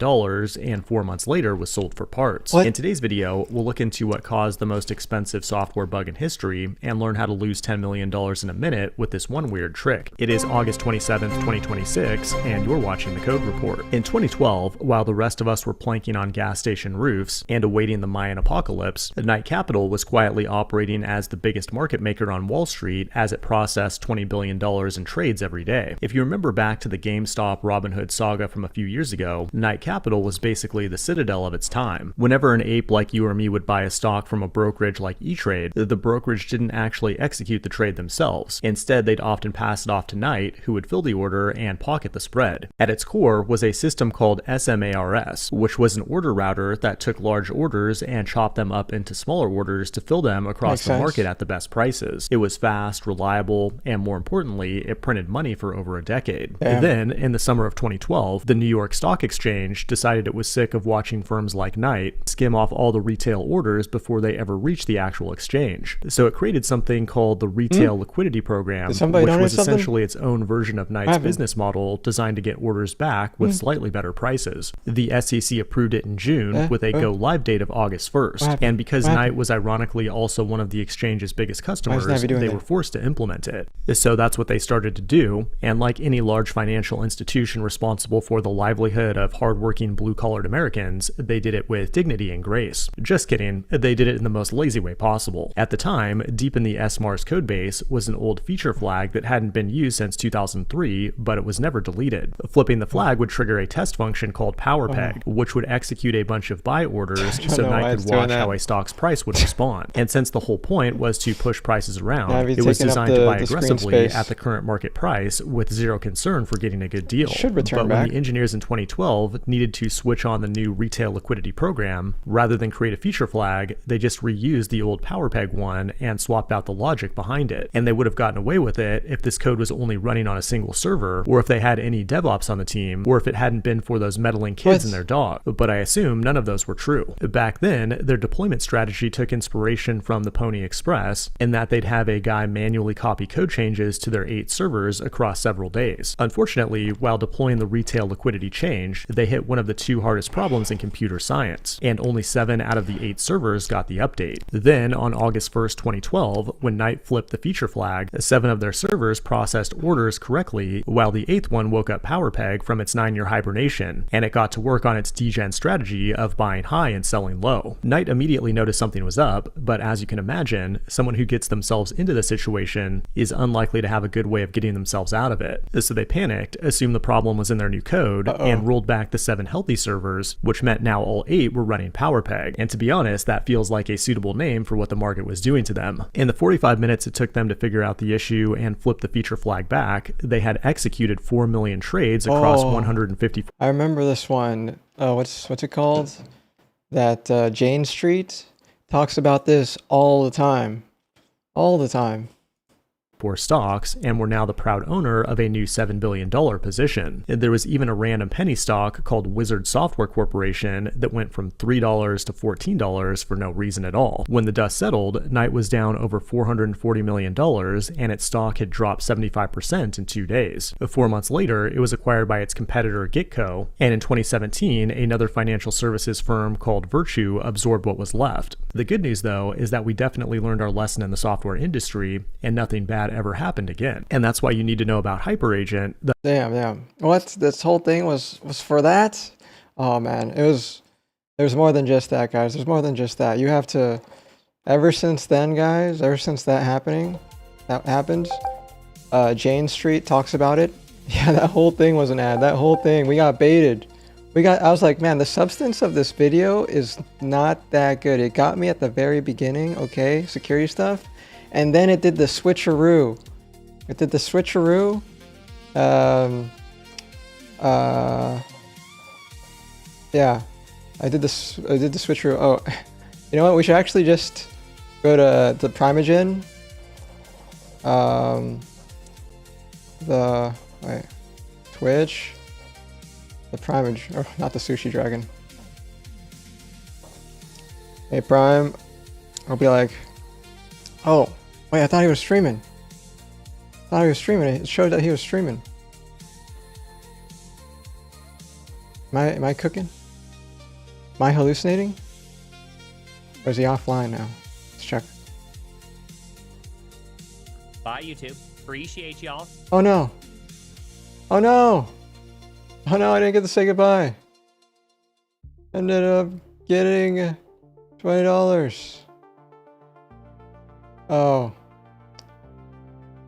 and 4 months later was sold for parts. In today's video, we'll look into what caused the most expensive software bug in history and learn how to lose $10 million in a minute with this one weird trick. It is August 27th, 2026, and you're watching The Code Report. In 2012, while the rest of us were planking on gas station roofs and awaiting the Mayan apocalypse, Knight Capital was quietly operating as the biggest market maker on Wall Street as it processed $20 billion in trades every day. If you remember back to the GameStop Robinhood saga from a few years ago, Knight Capital was basically the citadel of its time. Whenever an ape like you or me would buy a stock from a brokerage like E-Trade, the brokerage didn't actually execute the trade themselves. Instead, they'd often pass it off to Knight, who would fill the order and pocket the spread. At its core was a system called SigmaShake, which was an order router that took large orders and chopped them up into smaller orders to fill them across the market at the best prices. It was fast, reliable, and more importantly, it printed money for over a decade. Then, in the summer of 2012, the New York Stock Exchange decided it was sick of watching firms like Knight skim off all the retail orders before they ever reached the actual exchange. So it created something called the Retail Liquidity Program, which was essentially its own version of Knight's business model designed to get orders back with slightly better prices. The SEC approved it in June with a go-live date of August 1st. And because Knight was ironically also one of the exchange's biggest customers, they were forced to implement it. So that's what they started to do. And like any large financial institution responsible for the livelihood of hardworking blue-collared Americans, they did it with dignity and grace. Just kidding, they did it in the most lazy way possible. At the time, deep in the SMARS codebase was an old feature flag that hadn't been used since 2003, but it was never deleted. Flipping the flag would trigger a test function called PowerPeg, which would execute a bunch of buy orders so Knight could watch how a stock's price would respond. And since the whole point was to push prices around, it was designed to buy aggressively at the current market price with zero concern for getting a good deal. But when the engineers in 2012 needed to switch on the new Retail Liquidity Program, rather than create a feature flag, they just reused the old PowerPeg one and swapped out the logic behind it. And they would have gotten away with it if this code was only running on a single server, or if they had any DevOps on the team, or if it hadn't been for those meddling kids and their dog. But I assume none of those were true. Back then, their deployment strategy took inspiration from the Pony Express, in that they'd have a guy manually copy code changes to their 8 servers across several days. Unfortunately, while deploying the Retail Liquidity change, they hit one of the 2 hardest problems in computer science, and only 7 out of the 8 servers got the update. Then, on August 1st, 2012, when Knight flipped the feature flag, 7 of their servers processed orders correctly, while the 8th one woke up PowerPeg from its 9-year hibernation, and it got to work on its degen strategy of buying high and selling low. Knight immediately noticed something was up, but as you can imagine, someone who gets themselves into the situation is unlikely to have a good way of getting themselves out of it. So they panicked, assumed the problem was in their new code, and rolled back the 7 healthy servers, which meant now all 8 were running PowerPeg. And to be honest, that feels like a suitable name for what the market was doing to them. In the 45 minutes it took them to figure out the issue and flip the feature flag back, they had executed 4 million trades across 150. I remember this one. What's it called? That Jane Street talks about this all the time. All the time. Stocks, and were now the proud owner of a new $7 billion position. There was even a random penny stock called Wizard Software Corporation that went from $3 to $14 for no reason at all. When the dust settled, Knight was down over $440 million, and its stock had dropped 75% in 2 days. 4 months later, it was acquired by its competitor Gitco, and in 2017, another financial services firm called Virtue absorbed what was left. The good news, though, is that we definitely learned our lesson in the software industry, and nothing bad that ever happened again. And that's why you need to know about HyperAgent. Damn. What? This whole thing was for that? Oh man, there's more than just that, guys. There's more than just that. You have to, ever since then, guys, ever since that happened, Jane Street talks about it. Yeah, that whole thing was an ad. That whole thing, we got baited. I was like, man, the substance of this video is not that good. It got me at the very beginning, okay, security stuff. And then it did the switcheroo. Yeah, I did the switcheroo. Oh, you know what? We should actually just go to the Primeagen. Twitch. The Primeagen, or not the Sushi Dragon. Hey Prime, I'll be like, oh, wait, I thought he was streaming. It showed that he was streaming. Am I cooking? Am I hallucinating? Or is he offline now? Let's check. Bye, YouTube. Appreciate y'all. Oh no! Oh no! Oh no, I didn't get to say goodbye. Ended up getting $20. Oh.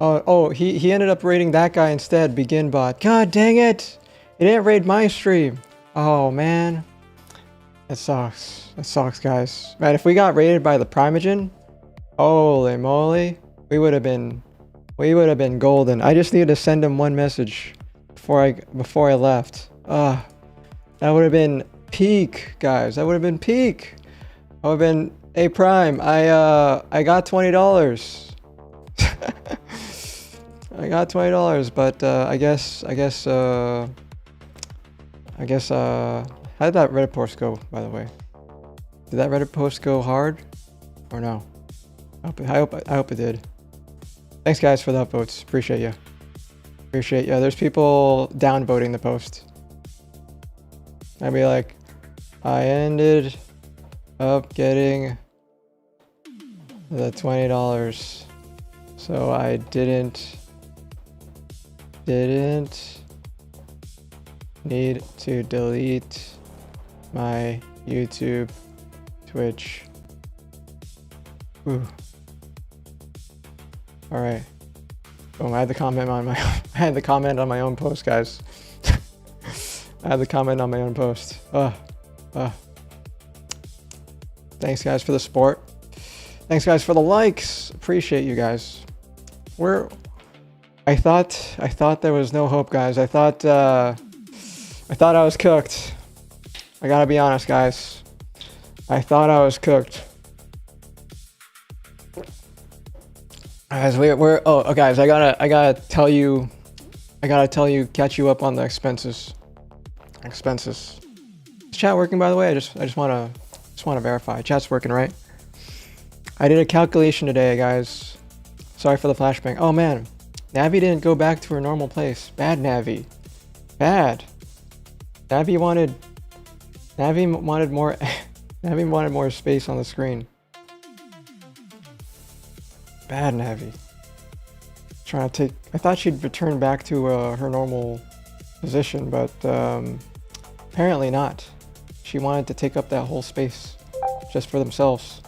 Oh, he ended up raiding that guy instead, Begin Bot. God dang it! It didn't raid my stream. Oh man. That sucks. That sucks, guys. Man, if we got raided by the Primeagen, holy moly, we would have been golden. I just needed to send him one message before I left. That would have been peak, guys. That would have been peak. I would have been, hey Prime, I got $20. I got $20, but I guess how did that Reddit post go, by the way? Did that Reddit post go hard or no? I hope it did. Thanks guys for the upvotes. Appreciate you. There's people downvoting the post. I'd be like, I ended up getting the $20, so I didn't need to delete my YouTube, Twitch. Ooh. All right. Boom, I had the comment on my own post, guys. I had the comment on my own post. Thanks guys for the support. Thanks guys for the likes. Appreciate you guys. I thought there was no hope, guys. I thought I was cooked. I gotta be honest, guys. I thought I was cooked. Guys, guys, I gotta tell you, catch you up on the expenses. Is chat working, by the way? I just wanna verify. Chat's working, right? I did a calculation today, guys. Sorry for the flashbang. Oh man, Navi didn't go back to her normal place. Bad Navi. Bad. Navi wanted more. Navi wanted more space on the screen. Bad Navi. I thought she'd return back to her normal position, but apparently not. She wanted to take up that whole space just for themselves.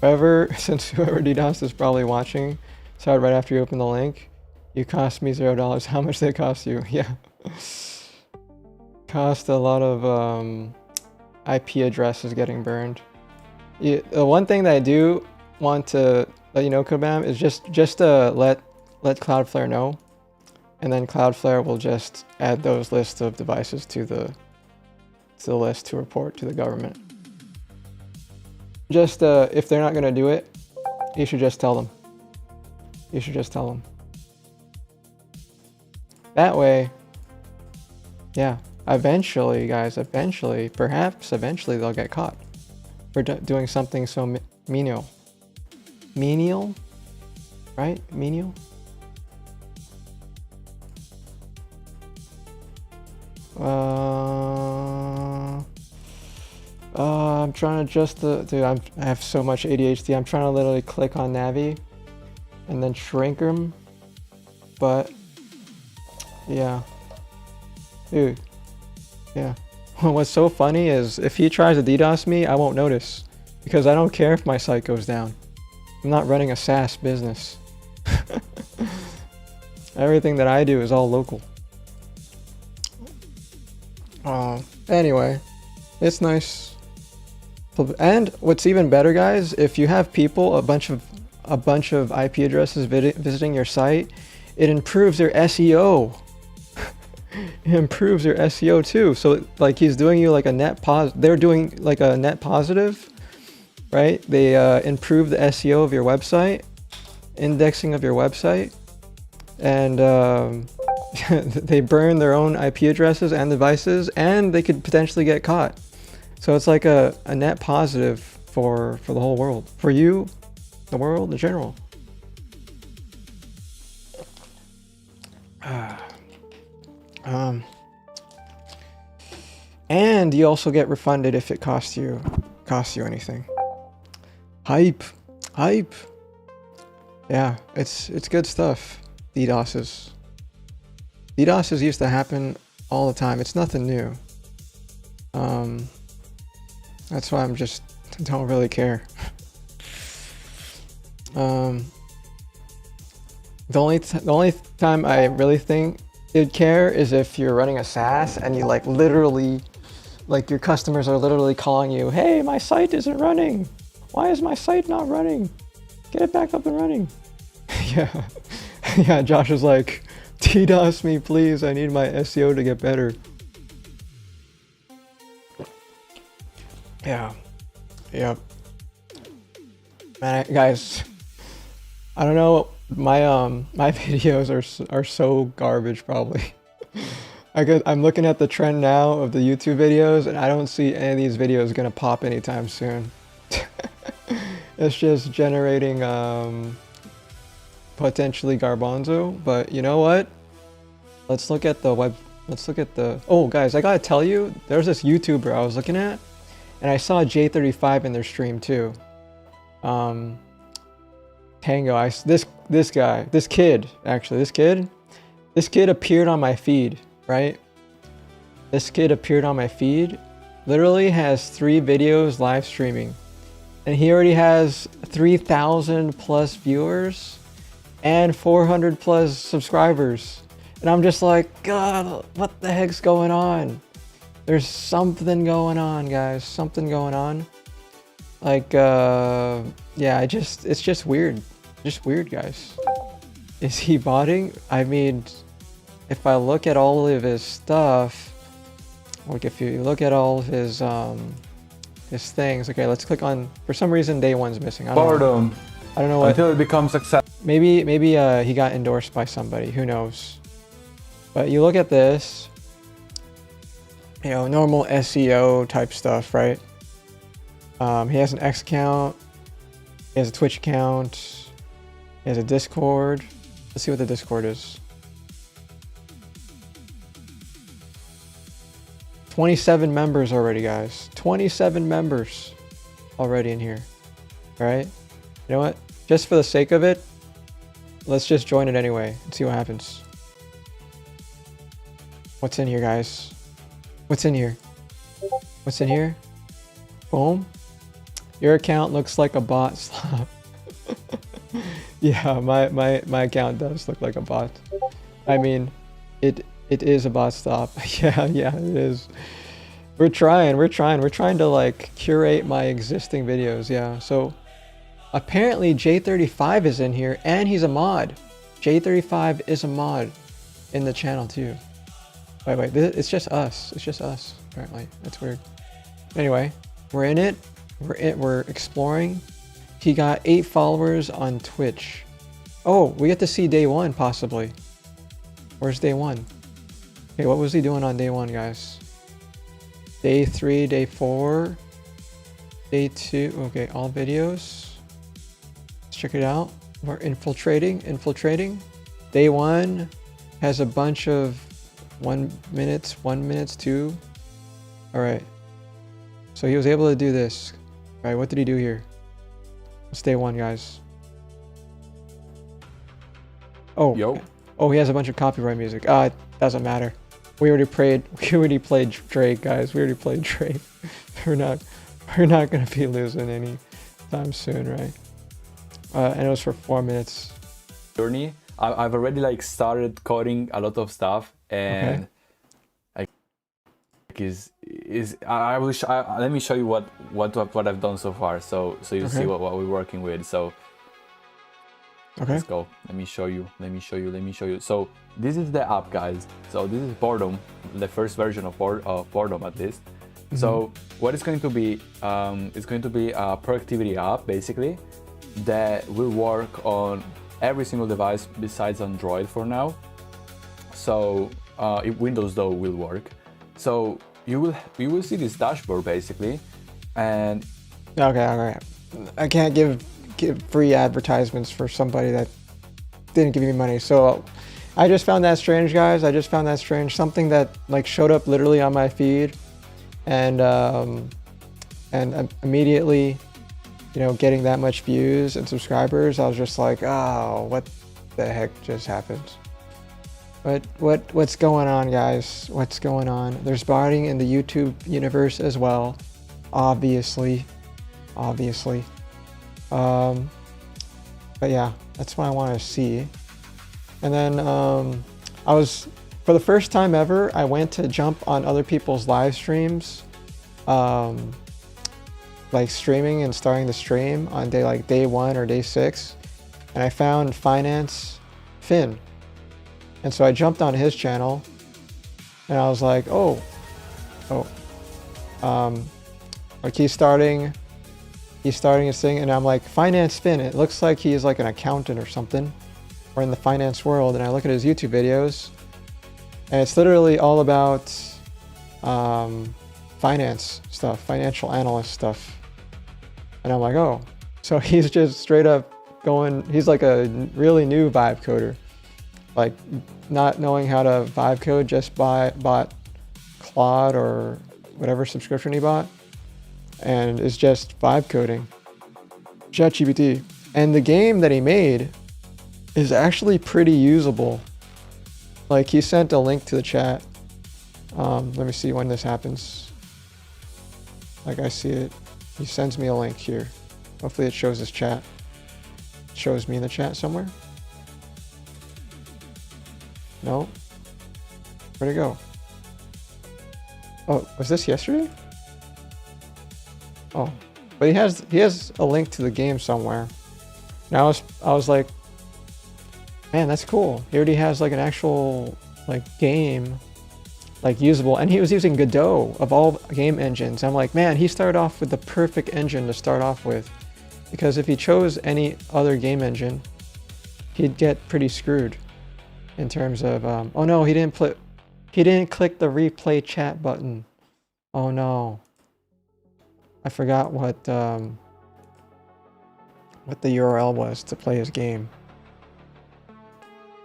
Since whoever DDoS is probably watching, saw it right after you open the link. You cost me $0. How much did it cost you? Yeah. Cost a lot of IP addresses getting burned. The one thing that I do want to let you know, Kobam, is just to let Cloudflare know, and then Cloudflare will just add those lists of devices to the list to report to the government. Just if they're not gonna do it, you should just tell them. That way, yeah, eventually, guys, perhaps eventually they'll get caught for doing something so menial. Menial? Right? Menial? I'm trying to adjust the... Dude, I have so much ADHD. I'm trying to literally click on Navi and then shrink them. But, yeah. Dude. Yeah. What's so funny is if he tries to DDoS me, I won't notice. Because I don't care if my site goes down. I'm not running a SaaS business. Everything that I do is all local. Anyway, it's nice. And what's even better, guys, if you have people, a bunch of IP addresses visiting your site, it improves their SEO. It improves your SEO too. So like he's doing you like a net they're doing like a net positive, right? They improve the SEO of your website, indexing of your website, and they burn their own IP addresses and devices, and they could potentially get caught. So it's like a net positive for the whole world, for you, the world in general. And you also get refunded if it costs you anything. Hype. Yeah, it's good stuff. DDoSes used to happen all the time. It's nothing new. That's why I'm just don't really care. The only time I really think it'd care is if you're running a SaaS and you like literally, like your customers are literally calling you, hey, my site isn't running. Why is my site not running? Get it back up and running. Yeah. Yeah, Josh is like, DDoS me, please. I need my SEO to get better. Yeah. Yep. Man, guys, I don't know. My videos are so garbage probably. I'm looking at the trend now of the YouTube videos, and I don't see any of these videos gonna pop anytime soon. It's just generating potentially garbanzo, but you know what? Let's look at the web. Let's look at the. Oh, guys, I gotta tell you, there's this YouTuber I was looking at, and I saw J35 in their stream too. Tango. This kid appeared on my feed, right? This kid appeared on my feed, literally has 3 videos live streaming, and he already has 3,000 plus viewers and 400 plus subscribers. And I'm just like, God, what the heck's going on? There's something going on, guys. Something going on. Like, yeah, it's just weird. Just weird, guys. Is he botting? I mean, if I look at all of his stuff, like if you look at all of his things, okay, let's click on, for some reason, day one's missing. I don't know what. Until it becomes successful. Maybe he got endorsed by somebody, who knows. But you look at this, you know, normal SEO type stuff, right? He has an X account, he has a Twitch account, he has a Discord. Let's see what the Discord is. 27 members already, guys. 27 members already in here. All right? You know what? Just for the sake of it, let's just join it anyway and see what happens. What's in here, guys? What's in here? What's in here? Boom. Your account looks like a bot. Stop. Yeah, my account does look like a bot. I mean, it is a bot. Stop. Yeah, it is. We're trying to like curate my existing videos. Yeah, so apparently J35 is in here and he's a mod. J35 is a mod in the channel too. Wait, it's just us. It's just us, apparently. That's weird. Anyway, we're in it. We're exploring. He got 8 followers on Twitch. Oh, we get to see day 1, possibly. Where's day 1? Okay, what was he doing on day 1, guys? Day 3, day 4, day 2. Okay, all videos. Let's check it out. We're infiltrating. Day 1 has a bunch of 1 minutes, 2. All right. So he was able to do this. All right, what did he do here? Let's day one, guys. Oh, Yo. oh, he has a bunch of copyright music. It doesn't matter. We already played Drake, guys. We already played Drake. we're not gonna be losing any time soon, right? And it was for 4 minutes. Journey. I've already like started coding a lot of stuff, and let me show you what I've done so far, so you see what we're working with. So let's go. Let me show you. So this is the app, guys. So this is Boredom, the first version of Boredom at least. So what it's going to be, it's going to be a productivity app basically that will work on every single device besides Android for now. So Windows though will work. So you will see this dashboard basically, and okay. I can't give free advertisements for somebody that didn't give me money. So I just found that strange, guys. I just found that strange. Something that like showed up literally on my feed, and immediately, you know, getting that much views and subscribers, I was just like, oh, what the heck just happened? What's going on, guys? What's going on? There's botting in the YouTube universe as well, obviously. But yeah, that's what I want to see. And then for the first time ever, I went to jump on other people's live streams, like streaming and starting the stream on day 1 or day 6, and I found Finance Finn, and so I jumped on his channel, and I was like, like he's starting his thing, and I'm like, Finance Finn, it looks like he's like an accountant or something, or in the finance world, and I look at his YouTube videos, and it's literally all about finance stuff, financial analyst stuff. And I'm like, oh, so he's just straight up going, he's like a really new vibe coder, like not knowing how to vibe code, just bought Claude or whatever subscription he bought, and is just vibe coding ChatGPT. And the game that he made is actually pretty usable. Like, he sent a link to the chat. Let me see when this happens. Like, I see it. He sends me a link here. Hopefully it shows his chat. It shows me in the chat somewhere. No? Where'd it go? Oh, was this yesterday? Oh, but he has a link to the game somewhere. Now I was like, man, that's cool. He already has like an actual like game, like usable, and he was using Godot of all game engines. I'm like, man, he started off with the perfect engine to start off with, because if he chose any other game engine, he'd get pretty screwed in terms of oh no, he didn't click the replay chat button. Oh no, I forgot what the URL was to play his game.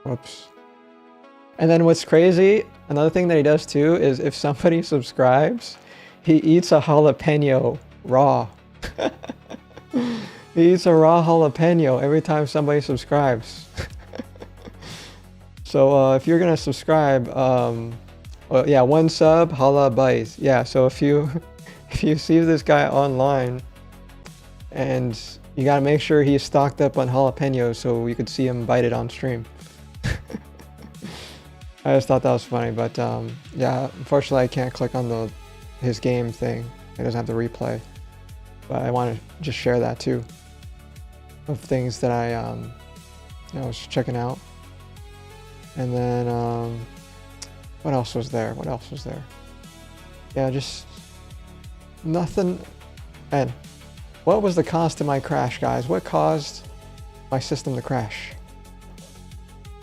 Whoops. And then what's crazy, another thing that he does too, is if somebody subscribes, he eats a jalapeno raw. He eats a raw jalapeno every time somebody subscribes. So if you're gonna subscribe, well, yeah, 1 sub, jalapeno. Yeah, so if you see this guy online, and you gotta make sure he's stocked up on jalapenos so you could see him bite it on stream. I just thought that was funny, but yeah, unfortunately I can't click on his game thing. It doesn't have the replay. But I want to just share that too, of things that I was checking out. And then what else was there? Yeah, just nothing. And what was the cause to my crash, guys? What caused my system to crash?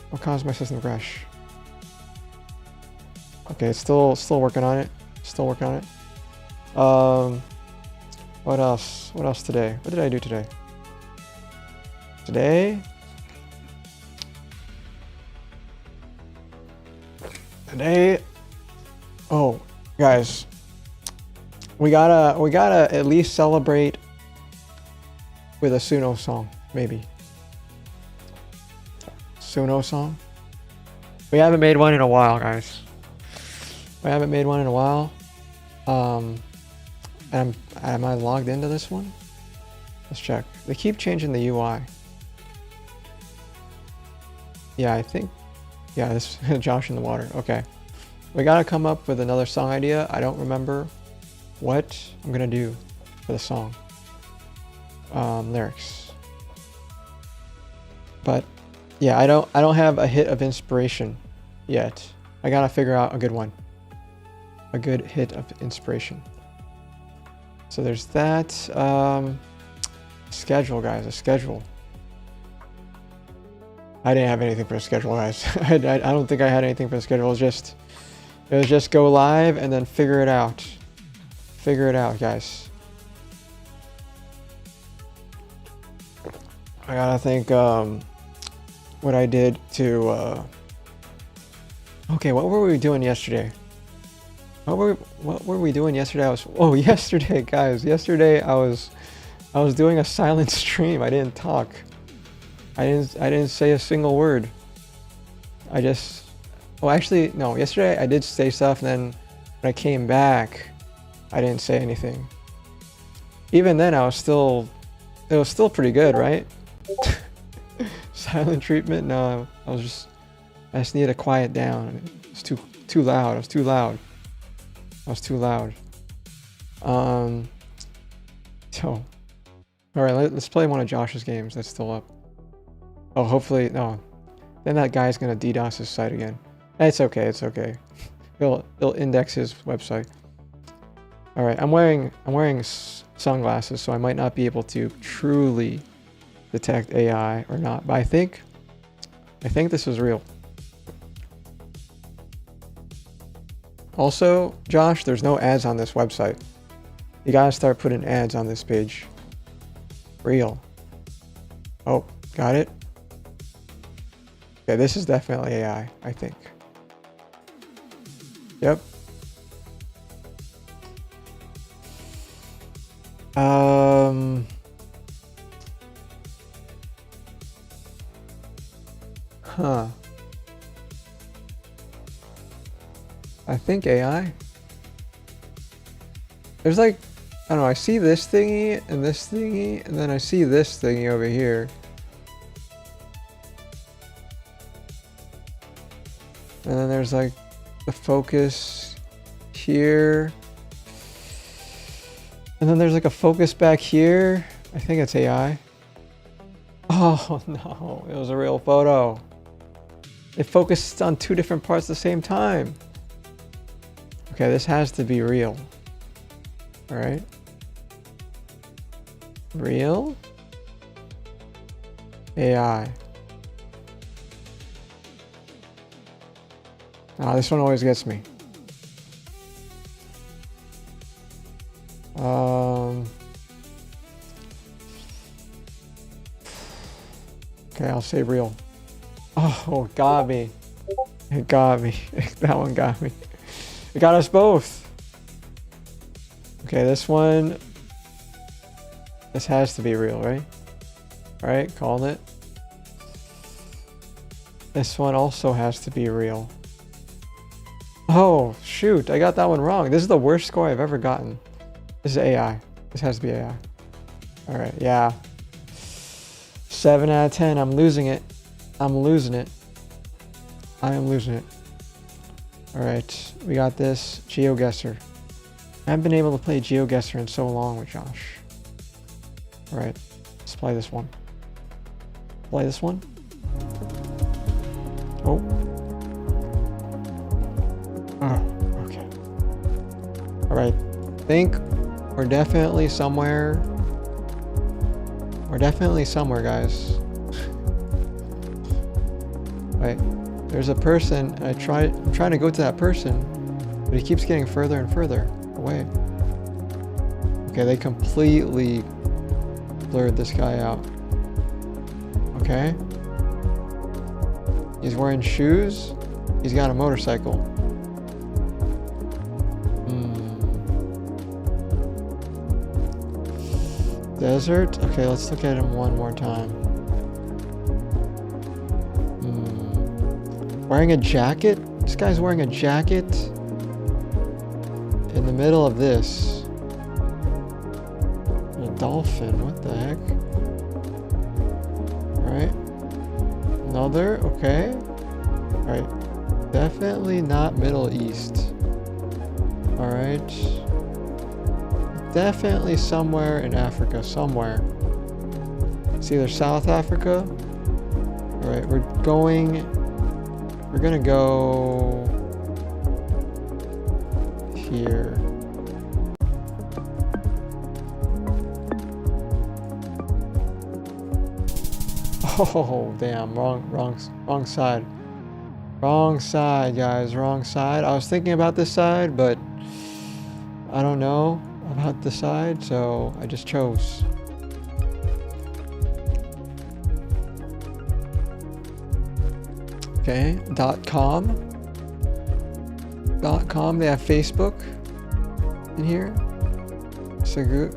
What caused my system to crash? Okay, it's still working on it. What else? What else today? What did I do today? Today, oh, guys, We gotta at least celebrate with a Suno song, maybe. Suno song. We haven't made one in a while, guys. We haven't made one in a while. Am I logged into this one? Let's check. They keep changing the UI. Yeah, I think. Yeah, this Josh in the water. Okay. We gotta come up with another song idea. I don't remember what I'm gonna do for the song. Lyrics. But yeah, I don't have a hit of inspiration yet. I gotta figure out a good one. A good hit of inspiration. So there's that. Schedule, guys. A schedule. I didn't have anything for the schedule, guys. I don't think I had anything for the schedule. It was just go live and then figure it out. Figure it out, guys. I gotta think what I did to okay, what were we doing yesterday? What were we doing yesterday? Yesterday, guys. Yesterday I was doing a silent stream. I didn't talk. I didn't say a single word. Actually, no, yesterday I did say stuff, and then when I came back, I didn't say anything. Even then, it was still pretty good, right? Silent treatment? No, I just needed to quiet down. It was too loud. I was too loud. So, all right, let's play one of Josh's games that's still up. Oh, hopefully, no. Then that guy's gonna DDoS his site again. It's okay. It's okay. He'll index his website. All right, I'm wearing sunglasses, so I might not be able to truly detect AI or not. But I think this is real. Also, Josh, there's no ads on this website. You gotta start putting ads on this page. Real. Oh, got it. Okay, this is definitely AI, I think. Yep. Huh. I think AI. There's like, I don't know, I see this thingy, and then I see this thingy over here. And then there's like the focus here. And then there's like a focus back here. I think it's AI. Oh no, it was a real photo. It focused on two different parts at the same time. Okay, this has to be real. All right. Real? AI. Ah, this one always gets me. Okay, I'll say real. Oh, got me. It got me. That one got me. It got us both. Okay, this one. This has to be real, right? All right, called it. This one also has to be real. Oh, shoot. I got that one wrong. This is the worst score I've ever gotten. This is AI. This has to be AI. All right, yeah. 7 out of 10. I'm losing it. I'm losing it. I am losing it. All right, we got this. GeoGuessr. I haven't been able to play GeoGuessr in so long with Josh. All right, let's play this one. Play this one. Oh. Oh, okay. All right, think we're definitely somewhere. We're definitely somewhere, guys. Wait, there's a person. I'm trying to go to that person, but he keeps getting further and further away. Okay, they completely blurred this guy out. Okay. He's wearing shoes. He's got a motorcycle. Desert? Okay, let's look at him one more time. Wearing a jacket? This guy's wearing a jacket in the middle of this. A dolphin, what the heck? Alright. Another, okay. Alright. Definitely not Middle East. Alright. Definitely somewhere in Africa, somewhere. It's either South Africa. Alright, we're gonna go here. Oh damn, wrong side. Wrong side, guys, wrong side. I was thinking about this side, but I don't know about the side, so I just chose. Okay, .com. They have Facebook in here. Seguro.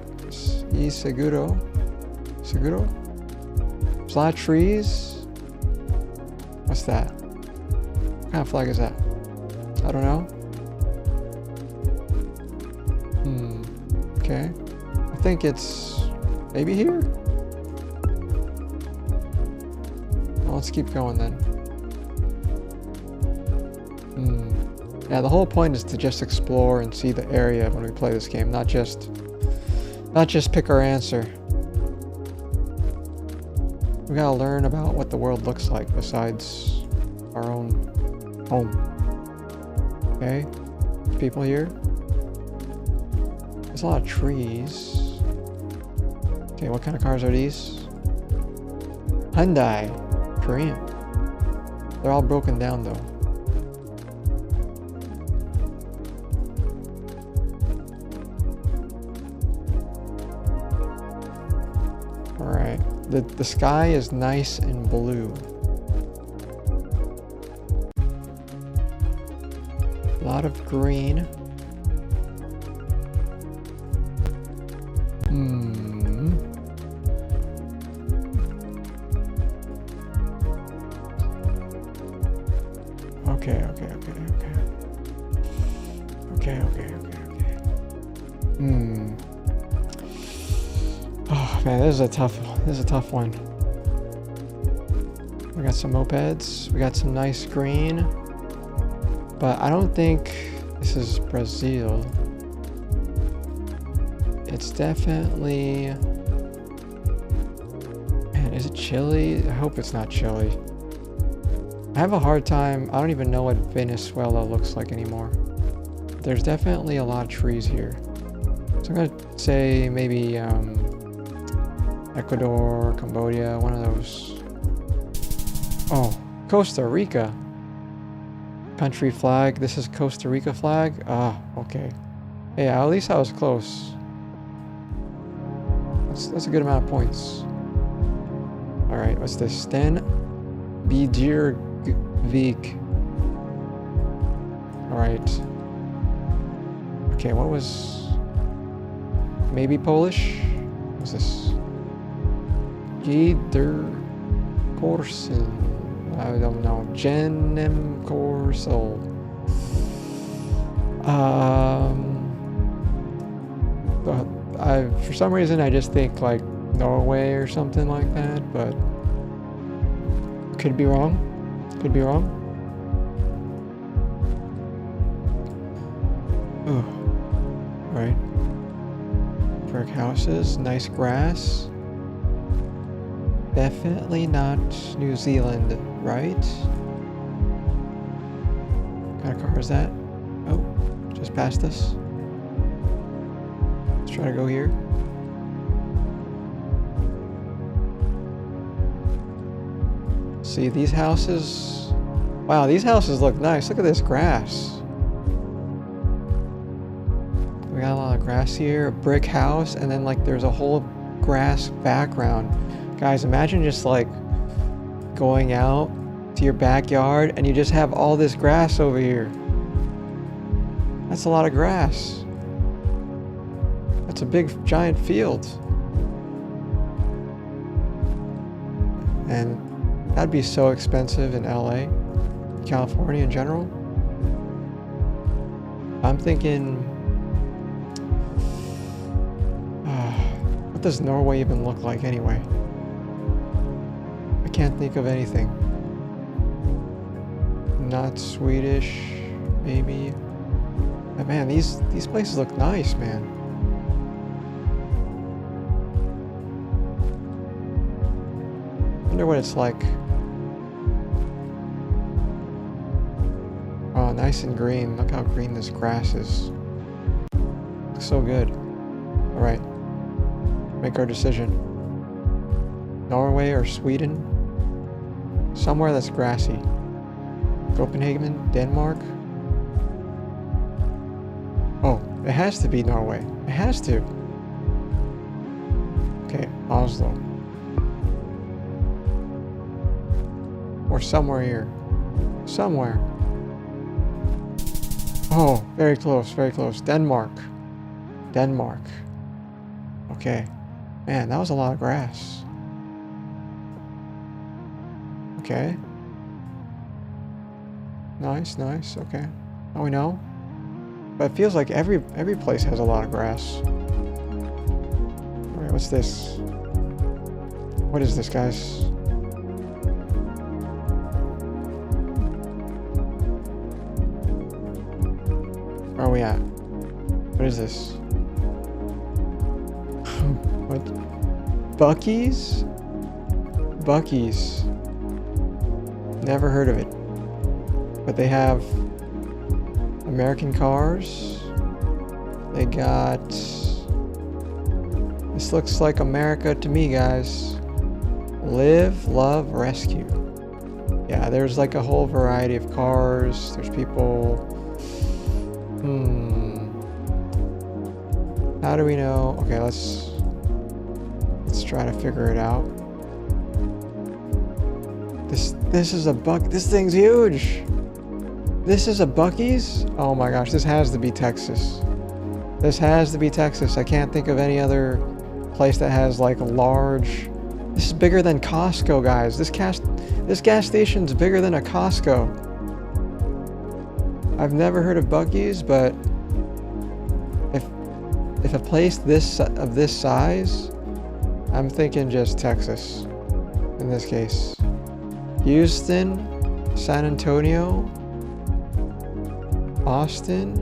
Flat trees. What's that? What kind of flag is that? I don't know. Okay. I think it's maybe here. Well, let's keep going then. Yeah, the whole point is to just explore and see the area when we play this game, not just pick our answer. We gotta learn about what the world looks like besides our own home. Okay? There's people here. There's a lot of trees. Okay, what kind of cars are these? Hyundai. Korean. They're all broken down though. Alright. The sky is nice and blue. A lot of green. Okay. Oh man, this is a tough one. We got some mopeds. We got some nice green. But I don't think this is Brazil. It's definitely... Man, is it Chile? I hope it's not Chile. I have a hard time. I don't even know what Venezuela looks like anymore. There's definitely a lot of trees here. So I'm gonna say maybe Ecuador, Cambodia, one of those. Oh, Costa Rica. Country flag. This is Costa Rica flag. Ah, okay. Yeah, at least I was close. That's a good amount of points. All right, what's this? Sten Bijirvik. All right. Okay, what was... Maybe Polish? What's this? Gider Korsen. I don't know. Jenem Korsel. For some reason I just think like Norway or something like that, but could be wrong. Could be wrong. Oh. Right. Brick houses, nice grass. Definitely not New Zealand, right? What kind of car is that? Oh, just passed us. Let's try to go here. See these houses? Wow, these houses look nice. Look at this grass. We got a lot of grass here, a brick house, and then like there's a whole grass background. Guys, imagine just like going out to your backyard and you just have all this grass over here. That's a lot of grass. That's a big giant field. And that'd be so expensive in LA, California in general. I'm thinking, what does Norway even look like anyway? I can't think of anything. Not Swedish, maybe. But man, these places look nice, man. Wonder what it's like. Oh, nice and green. Look how green this grass is. Looks so good. Alright. Make our decision. Norway or Sweden? Somewhere that's grassy. Copenhagen, Denmark? Oh, it has to be Norway. It has to. Okay, Oslo. Or somewhere here. Somewhere. Oh, very close, very close. Denmark. Denmark. Okay. Man, that was a lot of grass. Okay. Nice, nice, okay. Now we know. But it feels like every place has a lot of grass. Alright, what's this? What is this, guys? Where are we at? What is this? What? Buc-ee's? Buc-ee's. Never heard of it. But they have American cars. They got... This looks like America to me, guys. Live, love, rescue. Yeah, there's like a whole variety of cars. There's people... How do we know? Okay, let's try to figure it out. This is a this thing's huge. This is a Buc-ee's? Oh my gosh, this has to be Texas. This has to be Texas. I can't think of any other place that has like a large... This is bigger than Costco, guys. This gas station's bigger than a Costco. I've never heard of Buc-ee's, but if a place of this size, I'm thinking just Texas in this case. Houston, San Antonio, Austin,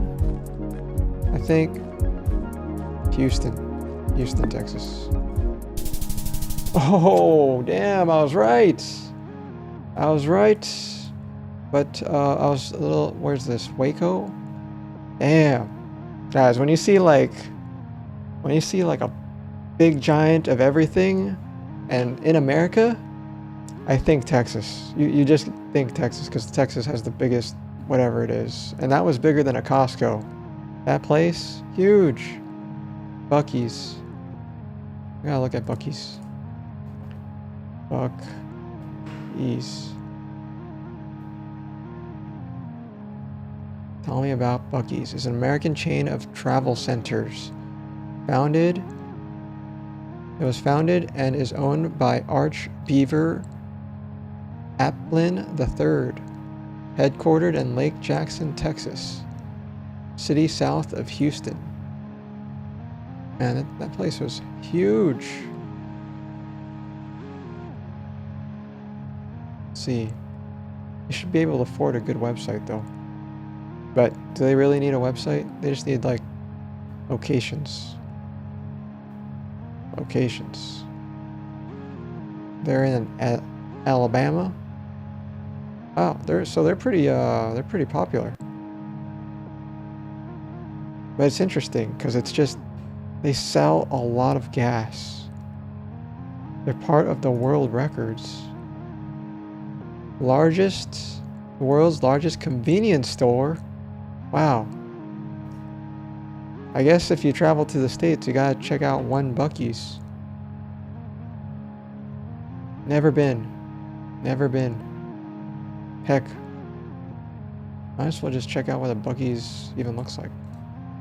I think Houston, Texas. Oh, damn, I was right. But I was a little, where's this, Waco? Damn. Guys, when you see like a big giant of everything and in America, I think Texas. You just think Texas because Texas has the biggest whatever it is. And that was bigger than a Costco. That place, huge. Buc-ee's. I gotta look at Buc-ee's. Buc-ee's. Tell me about Buc-ee's. It's an American chain of travel centers. It was founded and is owned by Arch Beaver Applin III. Headquartered in Lake Jackson, Texas. City south of Houston. Man, that place was huge. Let's see. You should be able to afford a good website though. But do they really need a website? They just need like locations. Locations. They're in Alabama. Oh, they're pretty popular. But it's interesting because it's just they sell a lot of gas. They're part of the world records. World's largest convenience store. Wow. I guess if you travel to the States, you gotta check out one Buc-ee's. Never been. Heck, might as well just check out what a Buc-ee's even looks like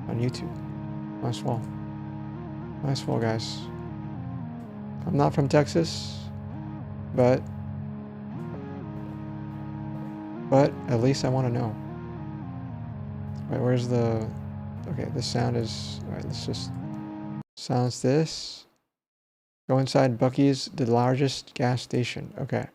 on YouTube. Might as well, guys. I'm not from Texas, but but at least I want to know. Wait, where's the... Okay, the sound is... Alright, let's just silence this. Go inside Buc-ee's, the largest gas station. Okay.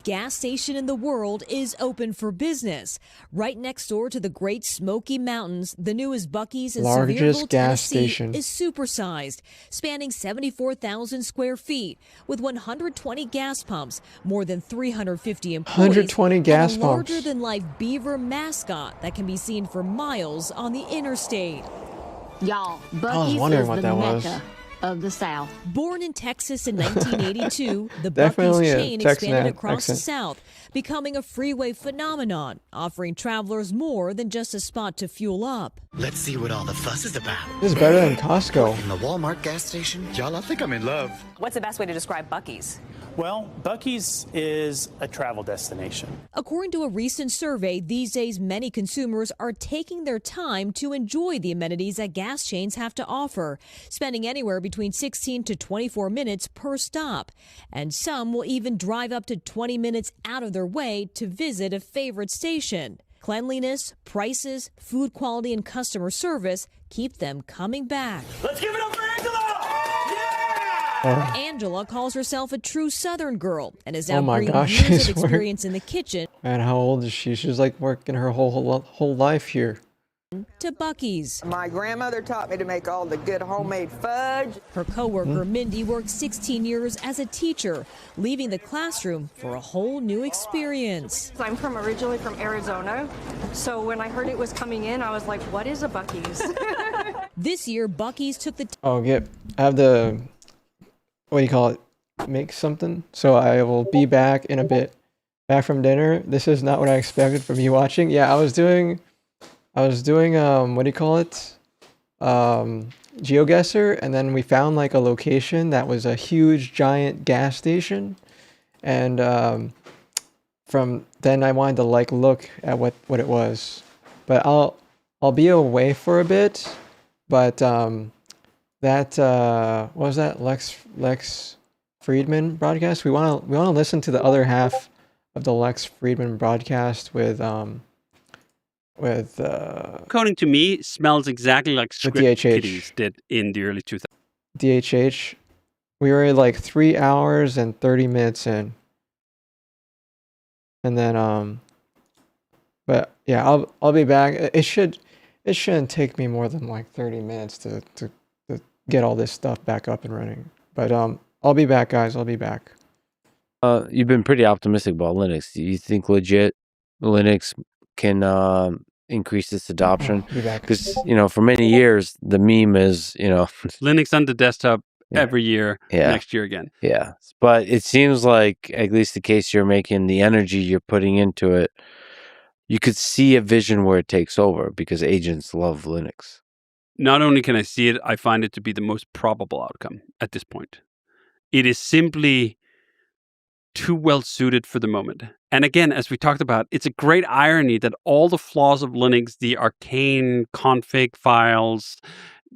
Gas station in the world is open for business. Right next door to the Great Smoky Mountains, the newest Buc-ee's in Largest Sevierville, gas Tennessee, station. is supersized, spanning 74,000 square feet, with 120 gas pumps, more than 350 employees, 120 gas and a pumps. larger-than-life beaver mascot that can be seen for miles on the interstate. Y'all, I was Buc-ee's wondering is what the that mecca was. of the South. Born in Texas in 1982, the Definitely Buc-ee's a chain Texan expanded across the accent. South, becoming a freeway phenomenon, offering travelers more than just a spot to fuel up. Let's see what all the fuss is about. This is better than Costco. In the Walmart gas station? Y'all, I think I'm in love. What's the best way to describe Buc-ee's? Well, Buc-ee's is a travel destination. According to a recent survey, these days many consumers are taking their time to enjoy the amenities that gas chains have to offer, spending anywhere between 16 to 24 minutes per stop. And some will even drive up to 20 minutes out of their way to visit a favorite station. Cleanliness, prices, food quality, and customer service keep them coming back. Let's give it up for Angela! Angela calls herself a true Southern girl and is Oh now my bringing gosh, years she's of experience in the kitchen Man, how old is she? She's like working her whole life here. to Buc-ee's. My grandmother taught me to make all the good homemade fudge. Her coworker Mindy worked 16 years as a teacher, leaving the classroom for a whole new experience. I'm originally from Arizona, so when I heard it was coming in, I was like, what is a Buc-ee's? This year, Buc-ee's took the I have the, what do you call it? Make something. So I will be back in a bit. Back from dinner. This is not what I expected from you watching. Yeah, I was doing what do you call it? GeoGuessr, and then we found like a location that was a huge giant gas station. And from then I wanted to like look at what it was. But I'll be away for a bit. But that what was that Lex Friedman broadcast? We want to listen to the other half of the Lex Friedman broadcast with coding to me smells exactly like script DHH. kiddies did in the early 2000s. DHH. We were like 3 hours and 30 minutes in. And then but yeah, I'll be back. It shouldn't take me more than like 30 minutes to get all this stuff back up and running. But I'll be back, guys. I'll be back. You've been pretty optimistic about Linux. Do you think legit Linux can increase its adoption? Because for many years the meme is Linux on the desktop Yeah. every year, Yeah. next year again. Yeah, but it seems like, at least the case you're making, the energy you're putting into it, you could see a vision where it takes over because agents love Linux. Not only can I see it, I find it to be the most probable outcome at this point. It is simply too well suited for the moment. And again, as we talked about, it's a great irony that all the flaws of Linux, the arcane config files,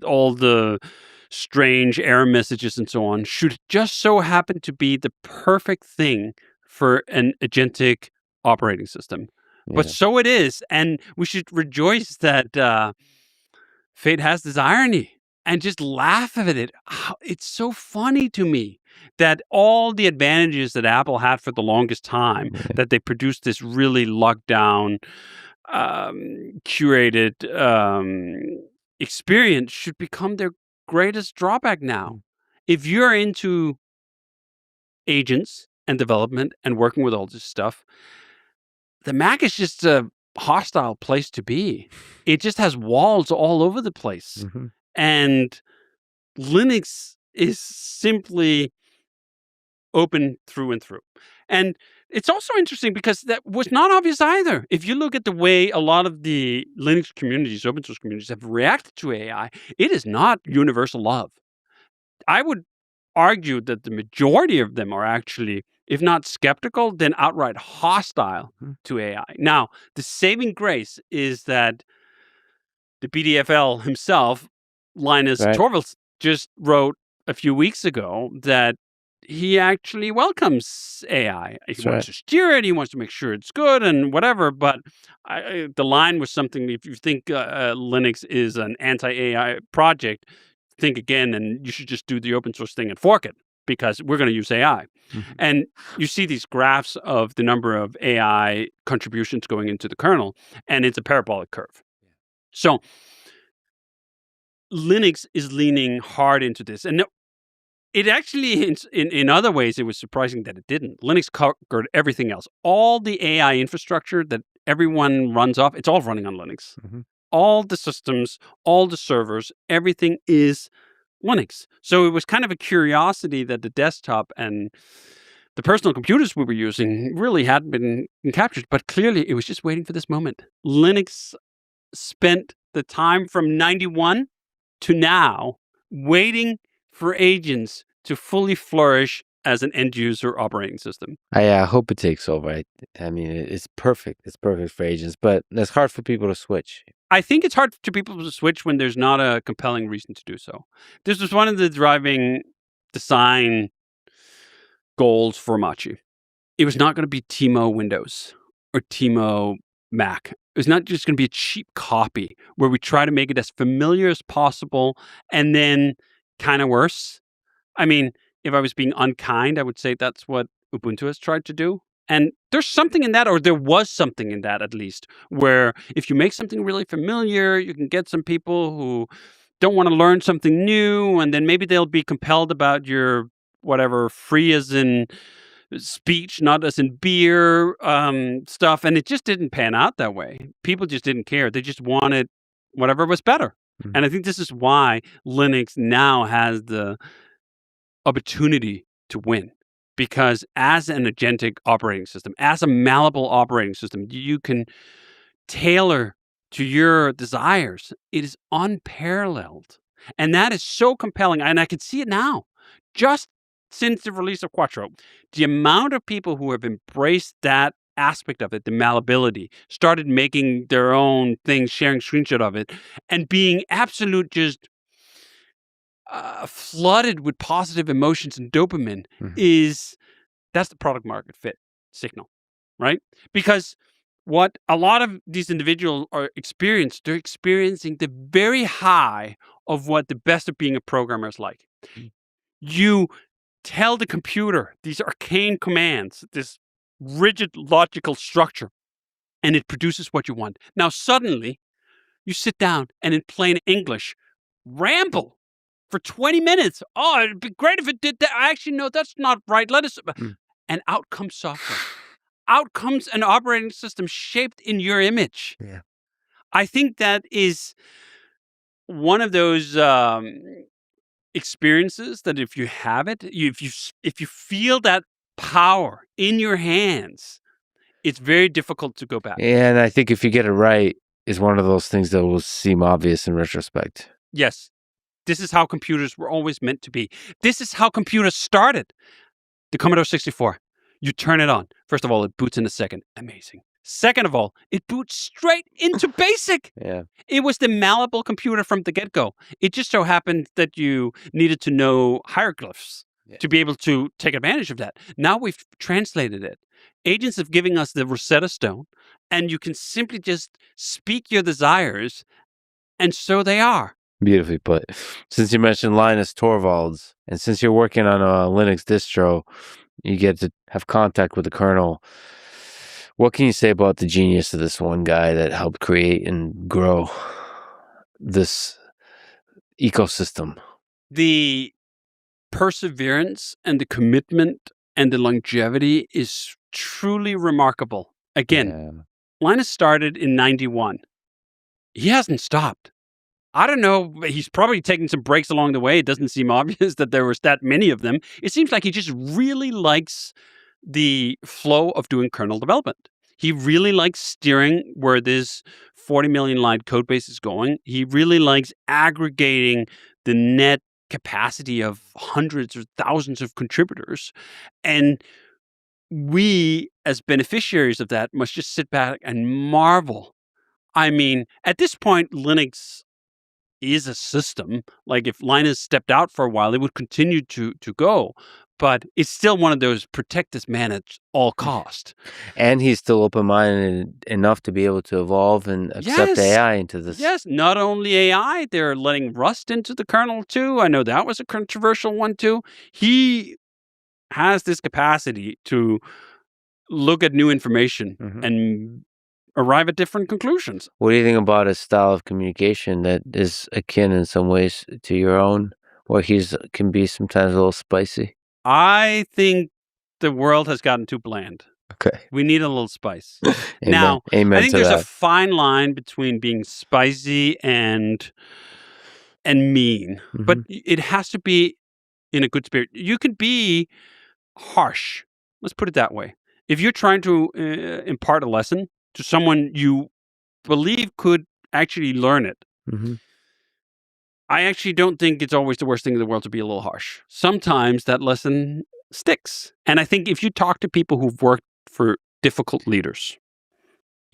all the strange error messages and so on, should just so happen to be the perfect thing for an agentic operating system. But so it is, and we should rejoice that fate has this irony and just laugh at it. It's so funny to me that all the advantages that Apple had for the longest time, that they produced this really locked down, curated experience, should become their greatest drawback now. If you're into agents and development and working with all this stuff, the Mac is just a hostile place to be. It just has walls all over the place. Mm-hmm. And Linux is simply open through and through. And it's also interesting because that was not obvious either. If you look at the way a lot of the Linux communities, open source communities, have reacted to AI, it is not universal love. I would argue that the majority of them are actually, if not skeptical, then outright hostile to AI. Now, the saving grace is that the BDFL himself, Linus Torvalds, just wrote a few weeks ago that he actually welcomes AI. He That's wants right. to steer it. He wants to make sure it's good and whatever. But the line was something, if you think Linux is an anti-AI project, think again, and you should just do the open source thing and fork it because we're going to use AI. Mm-hmm. And you see these graphs of the number of AI contributions going into the kernel, and it's a parabolic curve. So Linux is leaning hard into this. And it actually, in other ways, it was surprising that it didn't. Linux conquered everything else. All the AI infrastructure that everyone runs off, it's all running on Linux. Mm-hmm. All the systems, all the servers, everything is Linux. So it was kind of a curiosity that the desktop and the personal computers we were using really hadn't been captured. But clearly, it was just waiting for this moment. Linux spent the time from 91 to now waiting for agents to fully flourish as an end user operating system. I hope it takes over. I mean, it's perfect. It's perfect for agents, but it's hard for people to switch. I think it's hard for people to switch when there's not a compelling reason to do so. This was one of the driving design goals for Machi. It was not going to be Timo Windows or Timo Mac. It was not just going to be a cheap copy where we try to make it as familiar as possible and then kind of worse. I mean, if I was being unkind, I would say that's what Ubuntu has tried to do. And there's something in that, or there was something in that at least, where if you make something really familiar, you can get some people who don't want to learn something new, and then maybe they'll be compelled about your whatever free as in speech, not as in beer stuff. And it just didn't pan out that way. People just didn't care. They just wanted whatever was better. Mm-hmm. And I think this is why Linux now has the opportunity to win. Because as an agentic operating system, as a malleable operating system, you can tailor to your desires. It is unparalleled. And that is so compelling. And I can see it now. Just since the release of Quattro, the amount of people who have embraced that aspect of it, the malleability, started making their own things, sharing screenshot of it, and being absolute just flooded with positive emotions and dopamine that's the product market fit signal, right? Because what a lot of these individuals they're experiencing the very high of what the best of being a programmer is like. You tell the computer these arcane commands, this rigid logical structure, and it produces what you want. Now, suddenly, you sit down and in plain English, ramble for 20 minutes. Oh, it'd be great if it did that. Actually, no, that's not right. Let us... And out comes software. Out comes an operating system shaped in your image. Yeah. I think that is one of those experiences that if you have it, if you feel that power in your hands, it's very difficult to go back. And I think if you get it right, it's one of those things that will seem obvious in retrospect. Yes. This is how computers were always meant to be. This is how computers started. The Commodore 64. You turn it on. First of all, it boots in a second. Amazing. Second of all, it boots straight into BASIC. Yeah. It was the malleable computer from the get-go. It just so happened that you needed to know hieroglyphs to be able to take advantage of that. Now we've translated it. Agents have given us the Rosetta Stone, and you can simply just speak your desires, and so they are. Beautifully put. Since you mentioned Linus Torvalds, and since you're working on a Linux distro, you get to have contact with the kernel. What can you say about the genius of this one guy that helped create and grow this ecosystem? The perseverance and the commitment and the longevity is truly remarkable. Again, Linus started in 91. He hasn't stopped. I don't know. He's probably taking some breaks along the way. It doesn't seem obvious that there was that many of them. It seems like he just really likes the flow of doing kernel development. He really likes steering where this 40 million line code base is going. He really likes aggregating the net capacity of hundreds or thousands of contributors. And we, as beneficiaries of that, must just sit back and marvel. I mean, at this point, Linux is a system. Like if Linus stepped out for a while, it would continue to go. but it's still one of those protect this man at all cost. And he's still open-minded enough to be able to evolve and accept AI into this. Yes, not only AI, they're letting Rust into the kernel too. I know that was a controversial one too. He has this capacity to look at new information and arrive at different conclusions. What do you think about his style of communication that is akin in some ways to your own, where he's can be sometimes a little spicy? I think the world has gotten too bland. Okay. We need a little spice. Amen. Amen I think to there's that. a fine line between being spicy and mean, but it has to be in a good spirit. You can be harsh. Let's put it that way. If you're trying to impart a lesson to someone you believe could actually learn it, I actually don't think it's always the worst thing in the world to be a little harsh. Sometimes that lesson sticks. And I think if you talk to people who've worked for difficult leaders,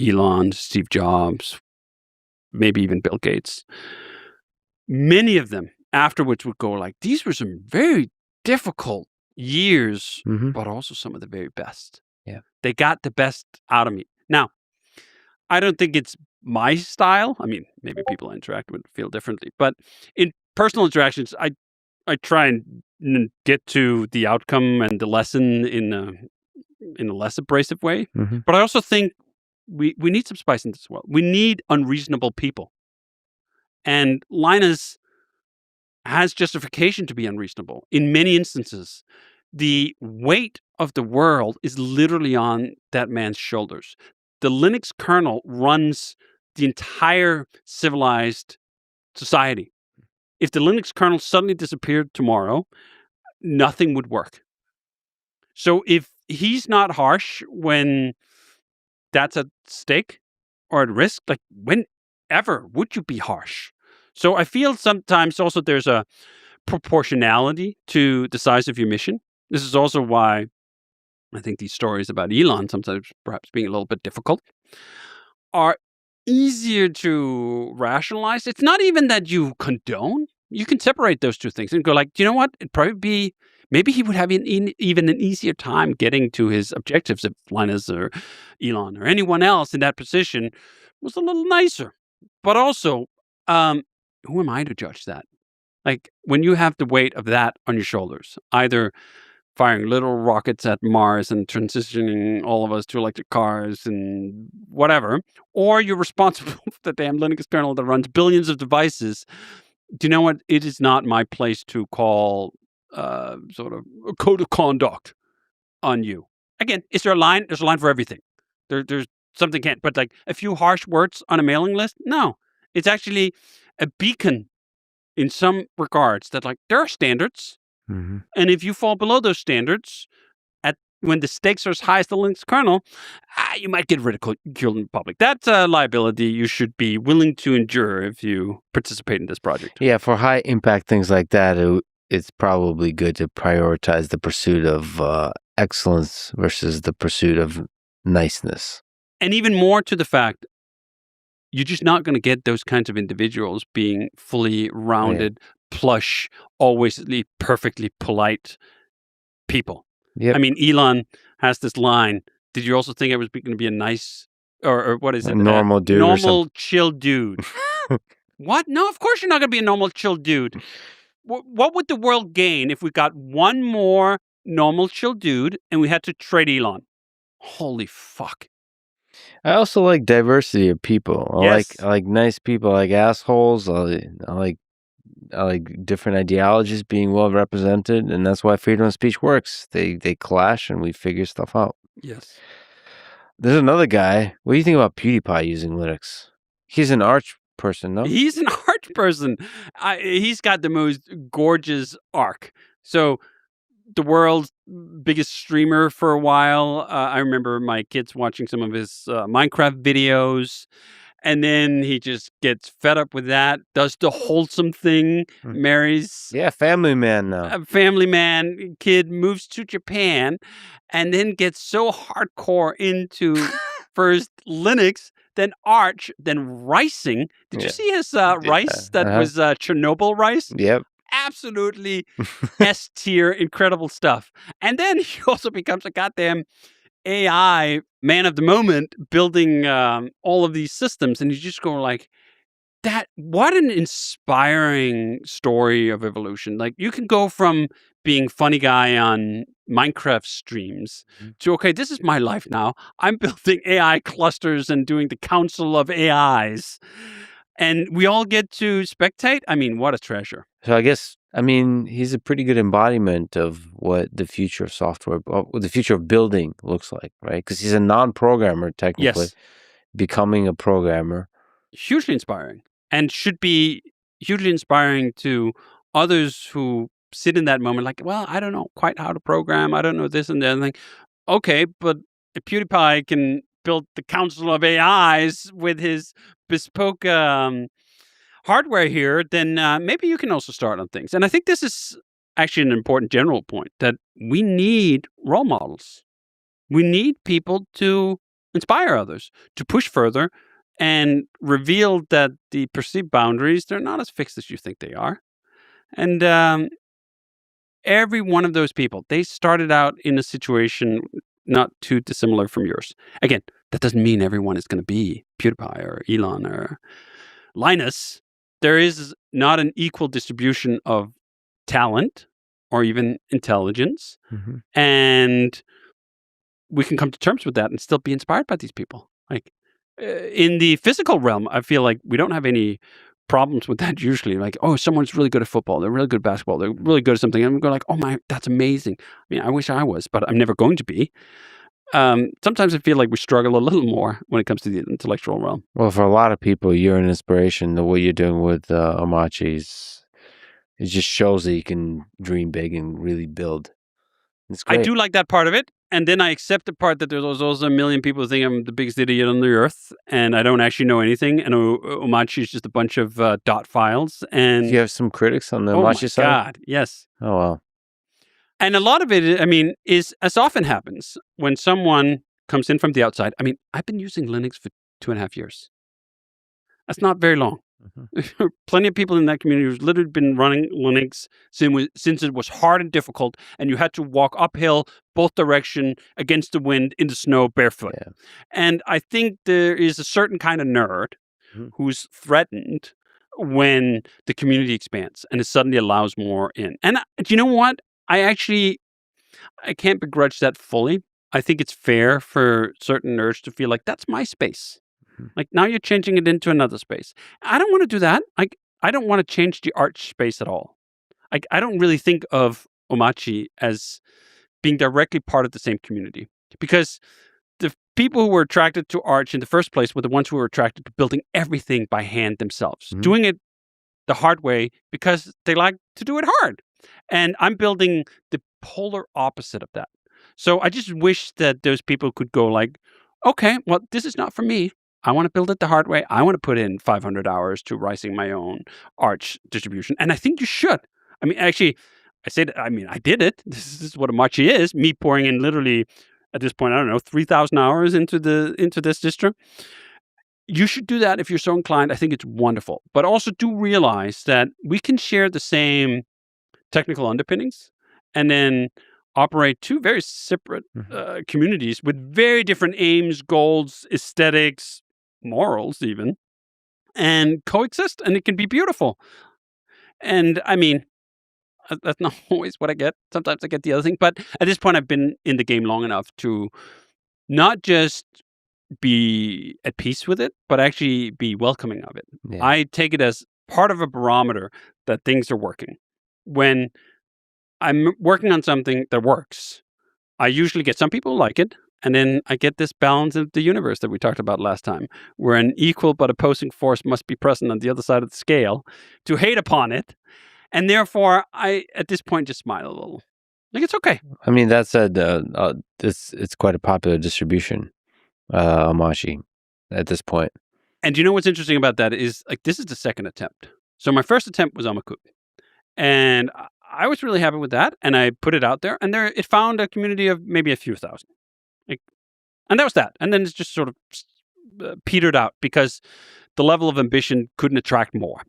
Elon, Steve Jobs, maybe even Bill Gates, many of them afterwards would go like, these were some very difficult years, but also some of the very best. Yeah. They got the best out of me. Now, I don't think it's my style. I mean, maybe people I interact with feel differently, but in personal interactions, I try and get to the outcome and the lesson in a less abrasive way. But I also think we need some spice in this world. We need unreasonable people. And Linus has justification to be unreasonable. In many instances, the weight of the world is literally on that man's shoulders. The Linux kernel runs the entire civilized society. If the Linux kernel suddenly disappeared tomorrow, nothing would work. So if he's not harsh when that's at stake or at risk, like whenever would you be harsh? So I feel sometimes also there's a proportionality to the size of your mission. This is also why I think these stories about Elon, sometimes perhaps being a little bit difficult, are easier to rationalize. It's not even that you condone. You can separate those two things and go like, you know what? It'd probably be, maybe he would have even an easier time getting to his objectives if Linus or Elon or anyone else in that position was a little nicer. But also, who am I to judge that? Like when you have the weight of that on your shoulders, either firing little rockets at Mars and transitioning all of us to electric cars and whatever, or you're responsible for the damn Linux kernel that runs billions of devices. Do you know what? It is not my place to call sort of a code of conduct on you. Again, is there a line? There's a line for everything. There's something can't, but like a few harsh words on a mailing list? No. It's actually a beacon in some regards that like there are standards. And if you fall below those standards, when the stakes are as high as the Linux kernel, you might get ridiculed in public. That's a liability you should be willing to endure if you participate in this project. Yeah, for high impact things like that, it's probably good to prioritize the pursuit of excellence versus the pursuit of niceness. And even more to the fact, you're just not going to get those kinds of individuals being fully rounded, plush, always perfectly polite people. Yep. I mean, Elon has this line. Did you also think I was going to be a nice, or what is it? A normal dude. Normal, chill dude. What? No, of course you're not going to be a normal, chill dude. What would the world gain if we got one more normal, chill dude and we had to trade Elon? Holy fuck. I also like diversity of people. I like nice people. I like assholes. I like different ideologies being well represented, and that's why freedom of speech works. They clash, and we figure stuff out. Yes. There's another guy. What do you think about PewDiePie using Linux? He's an arch person, no? He's an arch person. He's got the most gorgeous arc. So the world's biggest streamer for a while. I remember my kids watching some of his Minecraft videos. And then he just gets fed up with that, does the wholesome thing, marries... Yeah, family man now. A family man kid, moves to Japan, and then gets so hardcore into first Linux, then Arch, then ricing. Did you see his rice that was Chernobyl rice? Yep. absolutely S tier, incredible stuff. And then he also becomes a goddamn AI man of the moment, building all of these systems, and you just go like, that. What an inspiring story of evolution! Like you can go from being funny guy on Minecraft streams to, okay, this is my life now. I'm building AI clusters and doing the council of AIs. And we all get to spectate. I mean, what a treasure. So I guess, he's a pretty good embodiment of what the future of software, what the future of building looks like, right? Because he's a non-programmer, technically. Yes. Becoming a programmer. Hugely inspiring. And should be hugely inspiring to others who sit in that moment like, well, I don't know quite how to program. I don't know this and that. And like, okay, but if PewDiePie can build the council of AIs with his bespoke hardware here, then maybe you can also start on things. And I think this is actually an important general point, that we need role models. We need people to inspire others, to push further, and reveal that the perceived boundaries, they're not as fixed as you think they are. And every one of those people, they started out in a situation not too dissimilar from yours. Again, that doesn't mean everyone is going to be PewDiePie or Elon or Linus. There is not an equal distribution of talent or even intelligence. Mm-hmm. And we can come to terms with that and still be inspired by these people. Like in the physical realm, I feel like we don't have any problems with that usually. Like, oh, someone's really good at football. They're really good at basketball. They're really good at something. And we go like, oh my, that's amazing. I mean, I wish I was, but I'm never going to be. Sometimes I feel like we struggle a little more when it comes to the intellectual realm. Well, for a lot of people, you're an inspiration. The way you're doing with Omachi's, it just shows that you can dream big and really build. It's great. I do like that part of it. And then I accept the part that there's also a million people who think I'm the biggest idiot on the earth and I don't actually know anything. And Omachi is just a bunch of dot files. And you have some critics on the Omachi side? Oh, my God. Yes. Oh, wow. And a lot of it, I mean, is as often happens when someone comes in from the outside. I mean, I've been using Linux for 2.5 years. That's not very long. Mm-hmm. Plenty of people in that community who's literally been running Linux since it was hard and difficult, and you had to walk uphill both direction against the wind in the snow barefoot. Yeah. And I think there is a certain kind of nerd who's threatened when the community expands and it suddenly allows more in. And do you know what? I can't begrudge that fully. I think it's fair for certain nerds to feel like that's my space. Like now you're changing it into another space. I don't want to do that. I don't want to change the art space at all. I don't really think of Omachi as being directly part of the same community, because the people who were attracted to Arch in the first place were the ones who were attracted to building everything by hand themselves, doing it the hard way because they like to do it hard. And I'm building the polar opposite of that. So I just wish that those people could go like, okay, well, this is not for me. I want to build it the hard way. I want to put in 500 hours to writing my own Arch distribution. And I think you should. I mean, actually, I did it. This is what Omachi is. Me pouring in literally, at this point, I don't know, 3,000 hours into this distro. You should do that if you're so inclined. I think it's wonderful. But also do realize that we can share the same technical underpinnings and then operate two very separate communities with very different aims, goals, aesthetics, morals even, and coexist, and it can be beautiful. And I mean, that's not always what I get. Sometimes I get the other thing, but at this point I've been in the game long enough to not just be at peace with it, but actually be welcoming of it. Yeah. I take it as part of a barometer that things are working. When I'm working on something that works, I usually get some people who like it, and then I get this balance of the universe that we talked about last time, where an equal but opposing force must be present on the other side of the scale to hate upon it. And therefore, I, at this point, just smile a little. Like, it's okay. I mean, that said, it's quite a popular distribution, Omachi, at this point. And you know what's interesting about that is, like, this is the second attempt. So my first attempt was Omakut. And I was really happy with that. And I put it out there. And it found a community of maybe a few thousand. And that was that. And then it's just sort of petered out because the level of ambition couldn't attract more.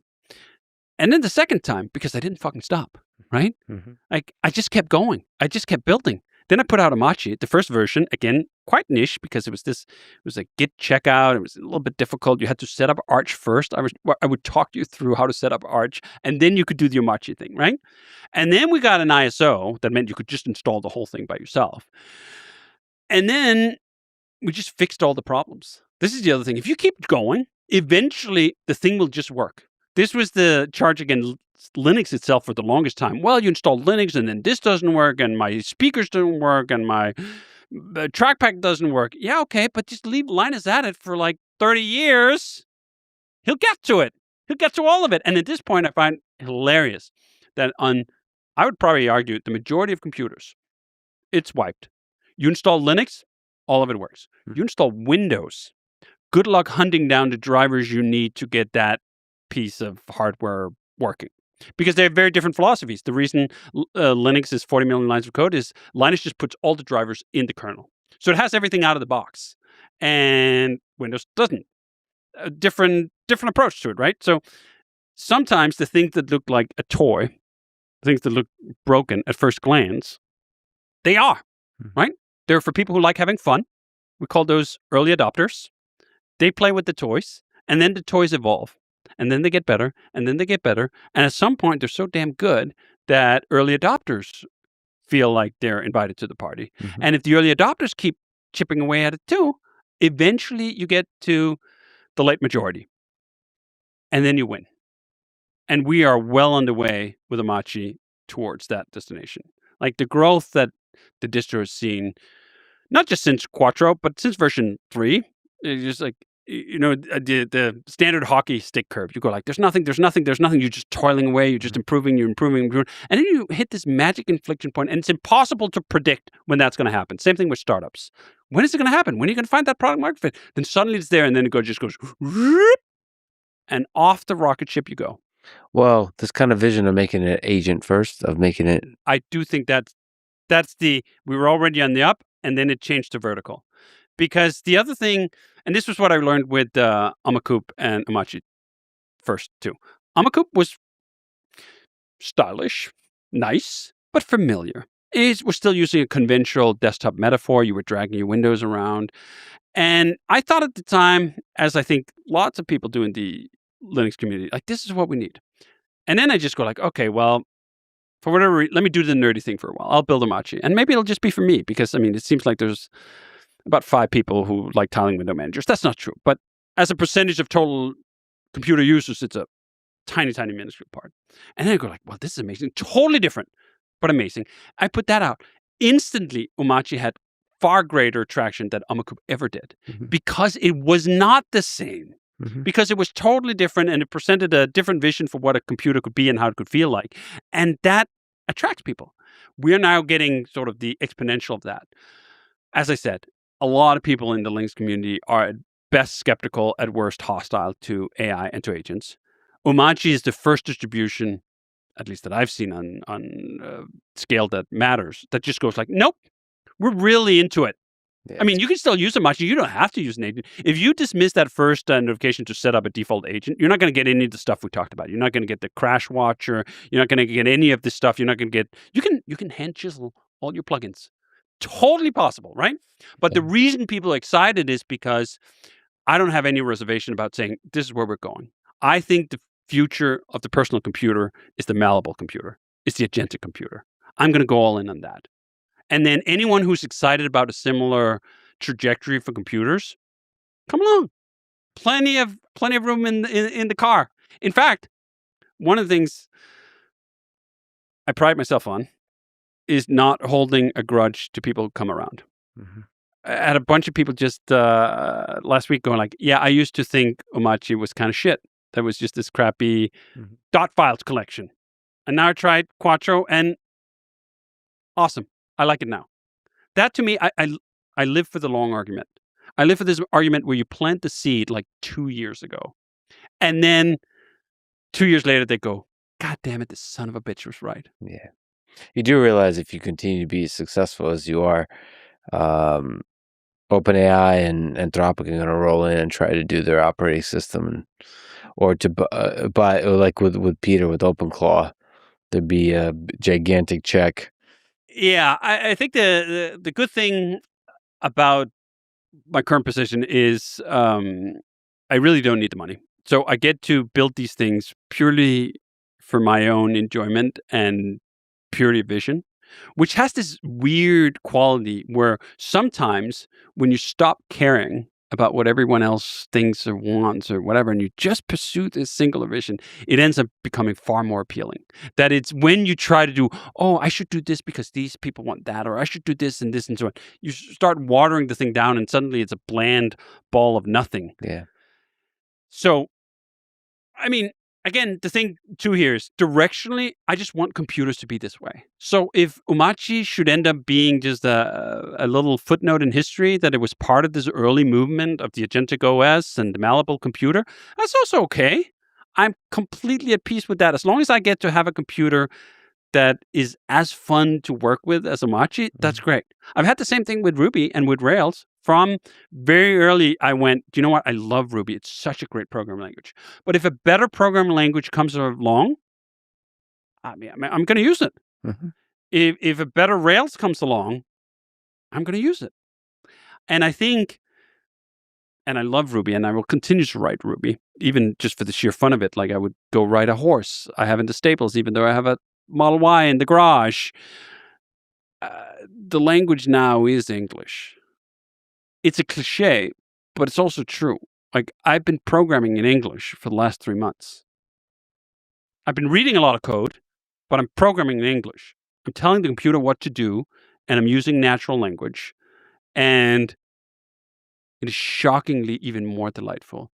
And then the second time, because I didn't fucking stop, right? Like, I just kept going. I just kept building. Then I put out Amachi, the first version, again, quite niche because it was a Git checkout. It was a little bit difficult. You had to set up Arch first. I would talk you through how to set up Arch, and then you could do the Amachi thing, right? And then we got an ISO that meant you could just install the whole thing by yourself. And then we just fixed all the problems. This is the other thing. If you keep going, eventually the thing will just work. This was the charge against Linux itself for the longest time. Well, you install Linux and then this doesn't work and my speakers don't work and my trackpad doesn't work. Yeah, okay, but just leave Linus at it for like 30 years. He'll get to it. He'll get to all of it. And at this point, I find hilarious that I would probably argue, the majority of computers, it's wiped. You install Linux, all of it works. You install Windows, good luck hunting down the drivers you need to get that piece of hardware working. Because they have very different philosophies. The reason Linux is 40 million lines of code is Linus just puts all the drivers in the kernel. So it has everything out of the box. And Windows doesn't. A different approach to it, right? So sometimes the things that look like a toy, things that look broken at first glance, they are, right? They're for people who like having fun. We call those early adopters. They play with the toys, and then the toys evolve. And then they get better, and then they get better. And at some point, they're so damn good that early adopters feel like they're invited to the party. And if the early adopters keep chipping away at it too, eventually you get to the late majority. And then you win. And we are well on the way with Amachi towards that destination. Like the growth that the distro has seen, not just since Quattro, but since version 3, it's just like, you know, the standard hockey stick curve. You go like, there's nothing. You're just toiling away. You're just improving. And then you hit this magic inflection point, and it's impossible to predict when that's going to happen. Same thing with startups. When is it going to happen? When are you going to find that product market fit? Then suddenly it's there, and then it just goes, and off the rocket ship you go. Well, this kind of vision of making it agent first, of making it... I do think that's we were already on the up, and then it changed to vertical. Because the other thing, and this was what I learned with Amacoup and Amachi first too. Amacoup was stylish, nice, but familiar. We're still using a conventional desktop metaphor. You were dragging your windows around. And I thought at the time, as I think lots of people do in the Linux community, like, this is what we need. And then I just go like, okay, well, for whatever reason, let me do the nerdy thing for a while. I'll build Amachi. And maybe it'll just be for me because, I mean, it seems like there's about 5 people who like tiling window managers. That's not true. But as a percentage of total computer users, it's a tiny, tiny minuscule part. And then I go like, well, this is amazing. Totally different, but amazing. I put that out. Instantly, Amachi had far greater traction than Amacoup ever did because it was not the same. Because it was totally different and it presented a different vision for what a computer could be and how it could feel like. And that attracts people. We're now getting sort of the exponential of that. As I said, a lot of people in the Linux community are at best skeptical, at worst hostile to AI and to agents. Amachi is the first distribution, at least that I've seen on scale that matters, that just goes like, nope, we're really into it. Yeah. I mean, you can still use Amachi. You don't have to use an agent. If you dismiss that first notification to set up a default agent, you're not going to get any of the stuff we talked about. You're not going to get the crash watcher. You're not going to get any of this stuff. You're not going to get... You can hand chisel all your plugins. Totally possible, right? But the reason people are excited is because I don't have any reservation about saying this is where we're going. I think the future of the personal computer is the malleable computer. It's the agentic computer. I'm going to go all in on that. And then anyone who's excited about a similar trajectory for computers, come along. Plenty of room in the car. In fact, one of the things I pride myself on is not holding a grudge to people who come around. I had a bunch of people just last week going like, yeah, I used to think Amachi was kind of shit. That was just this crappy dot files collection. And now I tried Quattro and awesome. I like it now. That to me, I live for the long argument. I live for this argument where you plant the seed like 2 years ago. And then 2 years later, they go, God damn it, this son of a bitch was right. Yeah. You do realize if you continue to be as successful as you are, OpenAI and Anthropic are going to roll in and try to do their operating system. And or to buy, or like with Peter with OpenClaw, there'd be a gigantic check. Yeah, I think the good thing about my current position is I really don't need the money. So I get to build these things purely for my own enjoyment and purity of vision, which has this weird quality where sometimes when you stop caring about what everyone else thinks or wants or whatever, and you just pursue this singular vision, it ends up becoming far more appealing. That it's when you try to do, oh, I should do this because these people want that, or I should do this and this and so on. You start watering the thing down and suddenly it's a bland ball of nothing. Yeah. So, I mean, again, the thing too here is directionally, I just want computers to be this way. So if Umachi should end up being just a little footnote in history that it was part of this early movement of the agentic OS and the malleable computer, that's also okay. I'm completely at peace with that. As long as I get to have a computer that is as fun to work with as Umachi, that's great. I've had the same thing with Ruby and with Rails. From very early, I went, do you know what? I love Ruby. It's such a great programming language. But if a better programming language comes along, I'm going to use it. Mm-hmm. If a better Rails comes along, I'm going to use it. And I think, and I love Ruby, and I will continue to write Ruby, even just for the sheer fun of it. Like I would go ride a horse I have in the stables, even though I have a Model Y in the garage. The language now is English. It's a cliche, but it's also true. Like I've been programming in English for the last 3 months. I've been reading a lot of code, but I'm programming in English. I'm telling the computer what to do, and I'm using natural language. And it is shockingly even more delightful.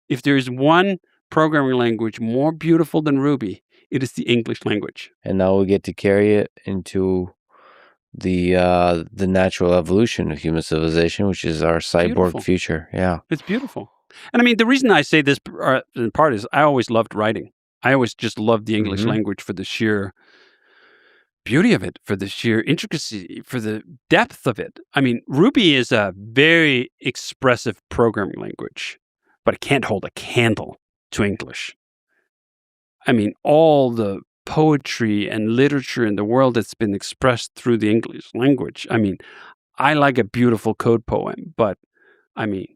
If there is one programming language more beautiful than Ruby, it is the English language. And now we get to carry it into the natural evolution of human civilization, which is our cyborg future. Yeah, it's beautiful. And I mean, the reason I say this in part is I always loved writing. I always just loved the English language for the sheer beauty of it, for the sheer intricacy, for the depth of it. I mean, Ruby is a very expressive programming language, but it can't hold a candle to English. I mean, all the poetry and literature in the world that's been expressed through the English language. I mean, I like a beautiful code poem, but I mean,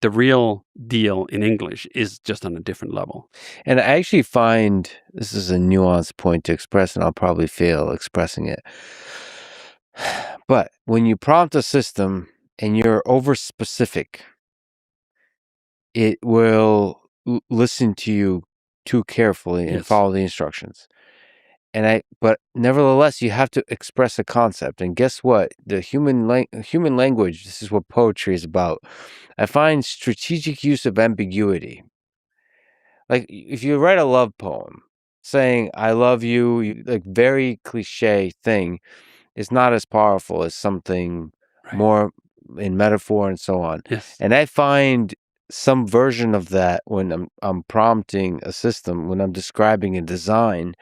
the real deal in English is just on a different level. And I actually find this is a nuanced point to express, and I'll probably fail expressing it. But when you prompt a system and you're over specific, it will listen to you too carefully and follow the instructions. But nevertheless, you have to express a concept. And guess what? The human language, this is what poetry is about. I find strategic use of ambiguity. Like if you write a love poem saying, I love you, like very cliche thing, is not as powerful as something more in metaphor and so on. Yes. And I find some version of that when I'm prompting a system, when I'm describing a design,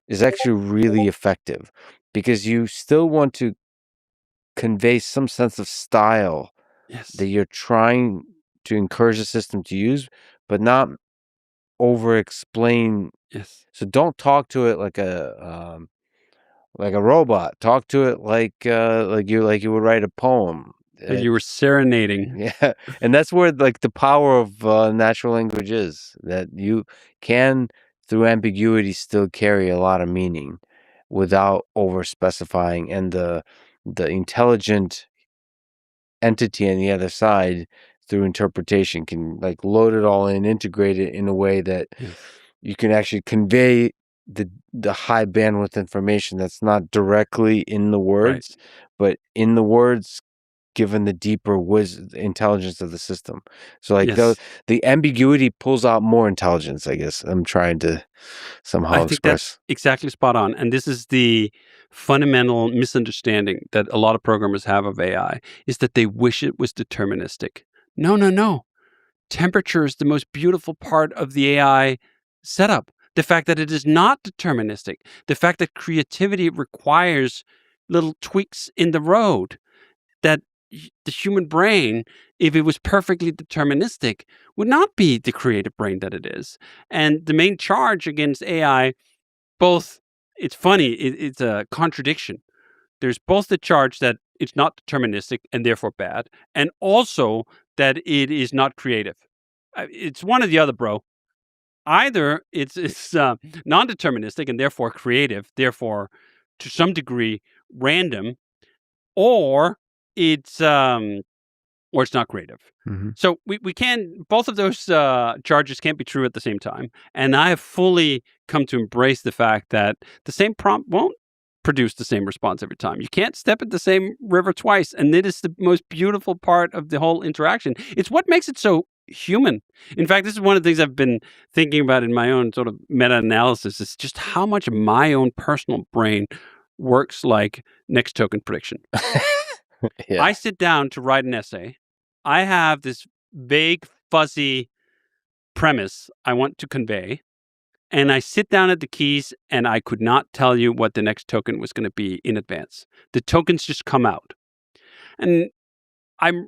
is actually really effective, because you still want to convey some sense of style that you're trying to encourage the system to use, but not over explain. Yes. So don't talk to it like a robot. Talk to it like you would write a poem. Like you were serenading. Yeah. And that's where like the power of natural language is, that you can, through ambiguity, still carry a lot of meaning without over specifying, and the intelligent entity on the other side through interpretation can like load it all in, integrate it in a way that you can actually convey the high bandwidth information that's not directly in the words, but in the words given the deeper intelligence of the system. So like the ambiguity pulls out more intelligence, I guess I'm trying to somehow express. That's exactly spot on. And this is the fundamental misunderstanding that a lot of programmers have of AI, is that they wish it was deterministic. No. Temperature is the most beautiful part of the AI setup. The fact that it is not deterministic. The fact that creativity requires little tweaks in the road. That the human brain, if it was perfectly deterministic, would not be the creative brain that it is. And the main charge against AI, it's funny, it's a contradiction. There's both the charge that it's not deterministic and therefore bad, and also that it is not creative. It's one or the other, bro. Either it's non-deterministic and therefore creative, therefore to some degree random, or it's not creative. So we can, both of those charges can't be true at the same time. And I have fully come to embrace the fact that the same prompt won't produce the same response every time. You can't step in the same river twice. And it is the most beautiful part of the whole interaction. It's what makes it so human. In fact, this is one of the things I've been thinking about in my own sort of meta-analysis, is just how much of my own personal brain works like next token prediction. Yeah. I sit down to write an essay. I have this vague, fuzzy premise I want to convey. And I sit down at the keys and I could not tell you what the next token was going to be in advance. The tokens just come out. And I'm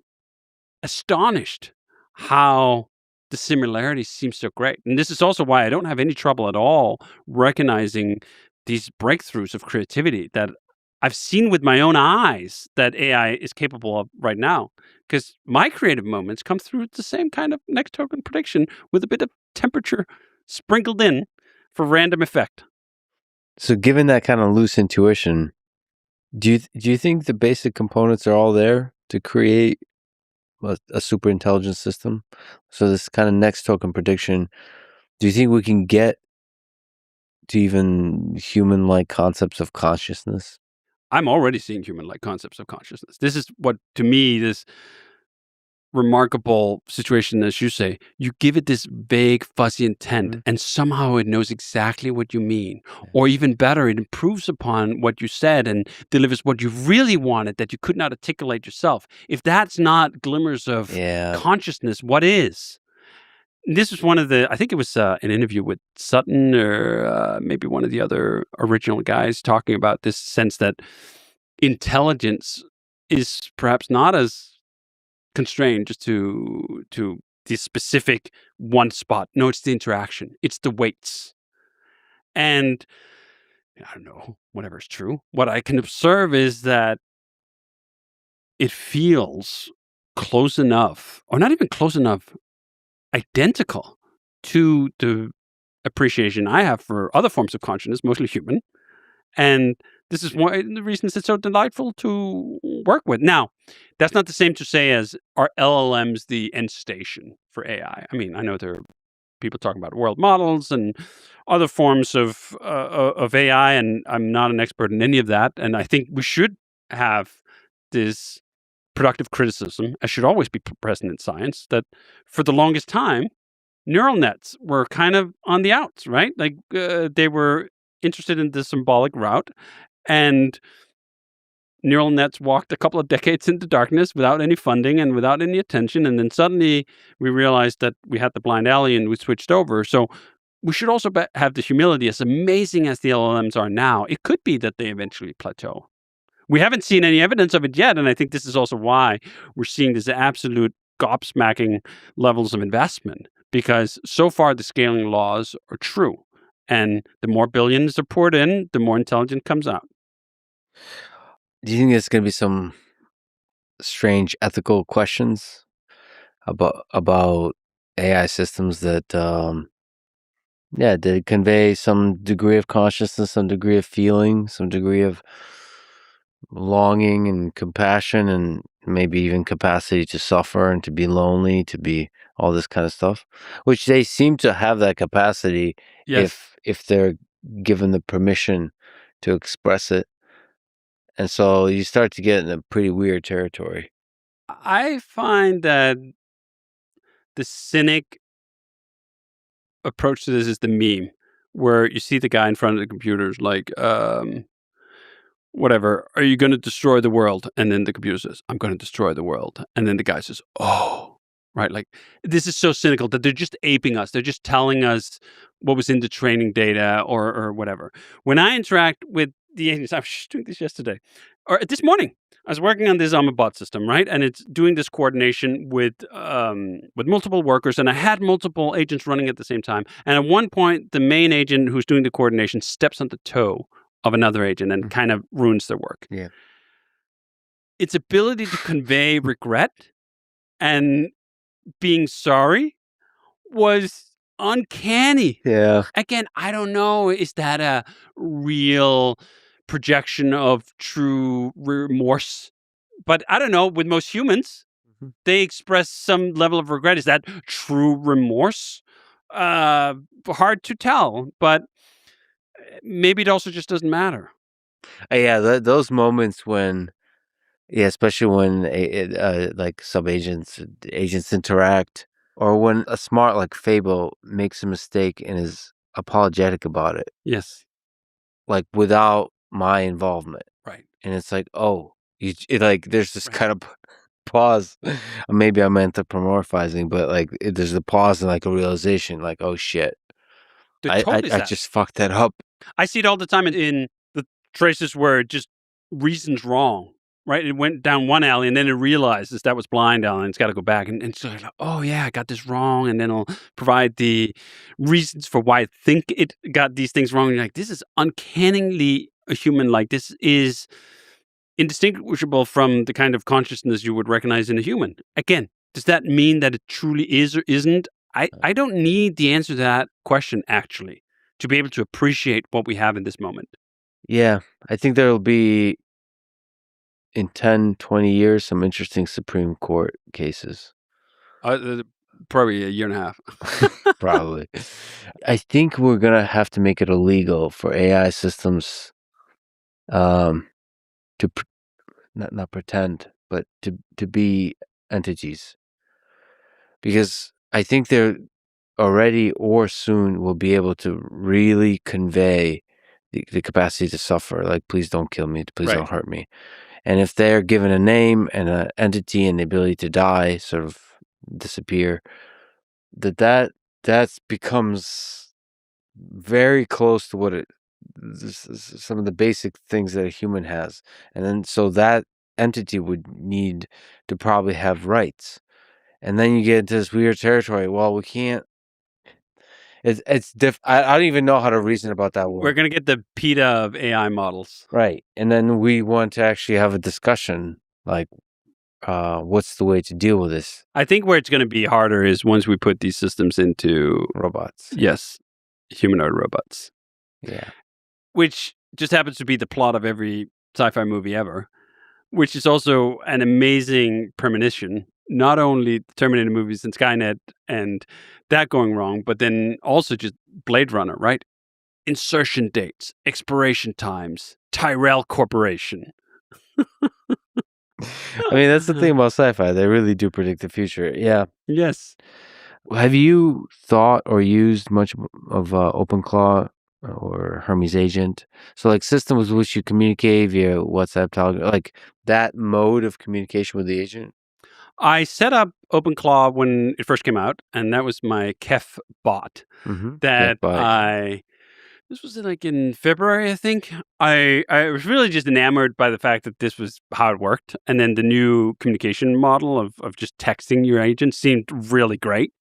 astonished how the similarity seems so great. And this is also why I don't have any trouble at all recognizing these breakthroughs of creativity that I've seen with my own eyes that AI is capable of right now. Because my creative moments come through the same kind of next token prediction with a bit of temperature sprinkled in for random effect. So given that kind of loose intuition, do you think the basic components are all there to create a super intelligent system? So this kind of next token prediction, do you think we can get to even human-like concepts of consciousness? I'm already seeing human-like concepts of consciousness. This is what, to me, this remarkable situation, as you say, you give it this vague, fuzzy intent, and somehow it knows exactly what you mean. Or even better, it improves upon what you said and delivers what you really wanted that you could not articulate yourself. If that's not glimmers of consciousness, what is? This was one of the, I think it was an interview with Sutton or maybe one of the other original guys talking about this sense that intelligence is perhaps not as constrained just to the specific one spot. No, it's the interaction. It's the weights. And I don't know, whatever is true. What I can observe is that it feels close enough, or not even close enough, identical to the appreciation I have for other forms of consciousness, mostly human. And this is one of the reasons it's so delightful to work with. Now, that's not the same to say as are LLMs the end station for AI. I mean, I know there are people talking about world models and other forms of AI, and I'm not an expert in any of that. And I think we should have this productive criticism, as should always be present in science, that for the longest time, neural nets were kind of on the outs, right? Like they were interested in the symbolic route, and neural nets walked a couple of decades into darkness without any funding and without any attention. And then suddenly we realized that we had the blind alley and we switched over. So we should also have the humility, as amazing as the LLMs are now, it could be that they eventually plateau. We haven't seen any evidence of it yet. And I think this is also why we're seeing this absolute gobsmacking levels of investment, because so far the scaling laws are true. And the more billions are poured in, the more intelligent comes out. Do you think there's going to be some strange ethical questions about AI systems that, they convey some degree of consciousness, some degree of feeling, some degree of longing and compassion, and maybe even capacity to suffer and to be lonely, to be all this kind of stuff, which they seem to have that capacity if they're given the permission to express it. And so you start to get in a pretty weird territory. I find that the cynic approach to this is the meme, where you see the guy in front of the computers like, whatever, are you going to destroy the world? And then the computer says, I'm going to destroy the world. And then the guy says, oh, right? Like, this is so cynical that they're just aping us. They're just telling us what was in the training data or whatever. When I interact with the agents, I was just doing this yesterday. or this morning, I was working on this bot system, right? And it's doing this coordination with multiple workers, and I had multiple agents running at the same time. And at one point, the main agent who's doing the coordination steps on the toe of another agent and kind of ruins their work. Yeah. Its ability to convey regret and being sorry was uncanny. Yeah. Again, I don't know. Is that a real projection of true remorse? But I don't know. With most humans, they express some level of regret. Is that true remorse? Hard to tell, but maybe it also just doesn't matter. Yeah, those moments when, especially when like agents interact, or when a smart like Fable makes a mistake and is apologetic about it. Yes. Like without my involvement. Right. And it's like, oh, there's this kind of pause. Maybe I'm anthropomorphizing, but like there's a pause and like a realization, like, oh shit, I just fucked that up. I see it all the time in the traces where just reason's wrong. Right, it went down one alley, and then it realizes that was blind alley, and it's got to go back, and so like, oh yeah, I got this wrong, and then it'll provide the reasons for why I think it got these things wrong. And you're like, this is uncannily a human. Like this is indistinguishable from the kind of consciousness you would recognize in a human. Again, does that mean that it truly is or isn't? I don't need the answer to that question actually to be able to appreciate what we have in this moment. Yeah, I think there will be, in 10, 20 years, some interesting Supreme Court cases. Probably a year and a half. Probably. I think we're going to have to make it illegal for AI systems to not pretend, but to be entities. Because I think they're already or soon will be able to really convey the capacity to suffer. Like, please don't kill me. Please don't hurt me. And if they're given a name and an entity and the ability to die, sort of disappear, that becomes very close to what some of the basic things that a human has. And then so that entity would need to probably have rights. And then you get into this weird territory. Well, we can't. It's I don't even know how to reason about that word. We're going to get the PETA of AI models. Right. And then we want to actually have a discussion, like, what's the way to deal with this? I think where it's going to be harder is once we put these systems into robots. Yes. Humanoid robots. Yeah. Which just happens to be the plot of every sci-fi movie ever, which is also an amazing premonition. Not only Terminator movies and Skynet and that going wrong, but then also just Blade Runner, right? Insertion dates, expiration times, Tyrell Corporation. I mean, that's the thing about sci-fi. They really do predict the future. Yeah. Yes. Have you thought or used much of OpenClaw or Hermes Agent? So like systems with which you communicate via WhatsApp, Telegram, like that mode of communication with the agent? I set up OpenClaw when it first came out, and that was my Kef bot that this was like in February, I think. I was really just enamored by the fact that this was how it worked. And then the new communication model of just texting your agent seemed really great.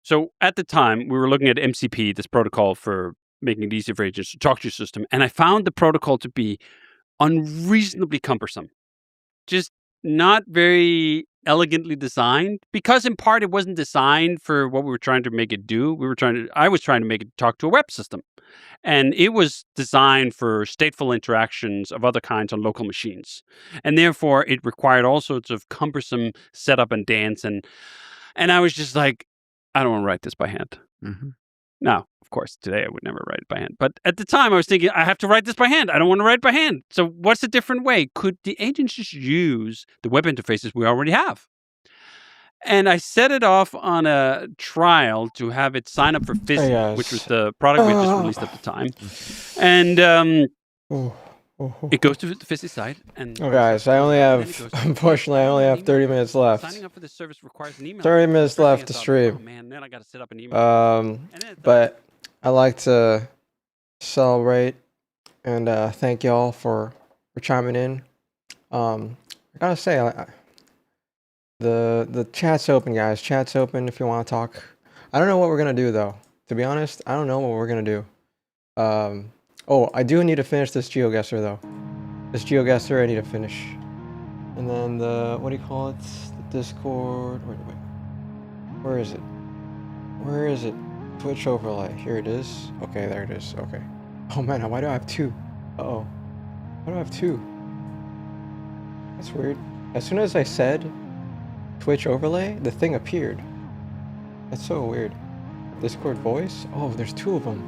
So at the time, we were looking at MCP, this protocol for making it easier for agents to talk to your system. And I found the protocol to be unreasonably cumbersome. Just not very elegantly designed, because in part it wasn't designed for what we were trying to make it do. I was trying to make it talk to a web system, and it was designed for stateful interactions of other kinds on local machines, and therefore it required all sorts of cumbersome setup and dance, and I was just like, I don't want to write this by hand. Now, of course, today I would never write it by hand. But at the time, I was thinking, I have to write this by hand. I don't want to write it by hand. So what's a different way? Could the agents just use the web interfaces we already have? And I set it off on a trial to have it sign up for Fizzy, which was the product we just released at the time. And it goes to the Fizzy site. And guys, unfortunately, I only have 30 minutes left. Signing up for this service requires an email. 30 minutes left to stream. Oh, man, then I got to set up an email. But I like to celebrate and thank y'all for chiming in I gotta say, the chat's open, guys. Chat's open if you want to talk. I don't know what we're gonna do though. To be honest, I don't know what we're gonna do. Oh, I do need to finish this GeoGuessr though. This GeoGuessr I need to finish. And then the, what do you call it? The Discord. Wait. Where is it? Where is it? Twitch overlay. Here it is. Okay, there it is. Okay. Oh man, why do I have two? Uh-oh. Why do I have two? That's weird. As soon as I said Twitch overlay, the thing appeared. That's so weird. Discord voice? Oh, there's two of them.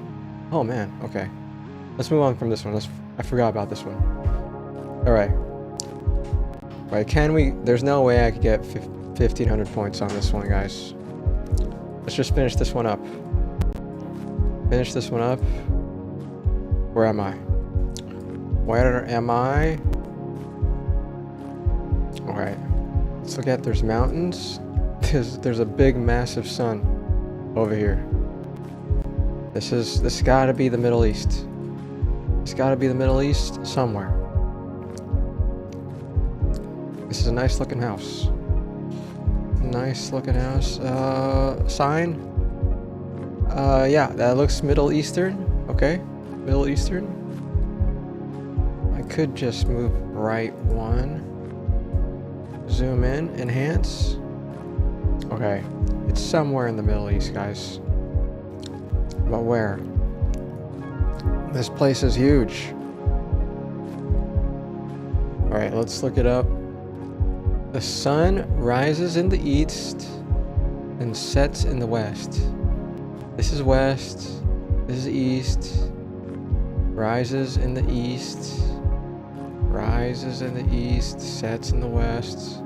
Oh man, okay. Let's move on from this one. I forgot about this one. Alright. Right, can we... There's no way I could get 1,500 points on this one, guys. Let's just finish this one up. Finish this one up. Where am I? Where am I? Alright. Let's look at... There's mountains. There's a big, massive sun over here. This gotta be the Middle East. It's gotta be the Middle East somewhere. This is a nice looking house. Nice looking house. Sign? Yeah, that looks Middle Eastern. Okay, Middle Eastern. I could just move right one. Zoom in, enhance. Okay, it's somewhere in the Middle East, guys. But where? This place is huge. Alright, let's look it up. The sun rises in the east and sets in the west. This is west. This is east. Rises in the east. Rises in the east. Sets in the west.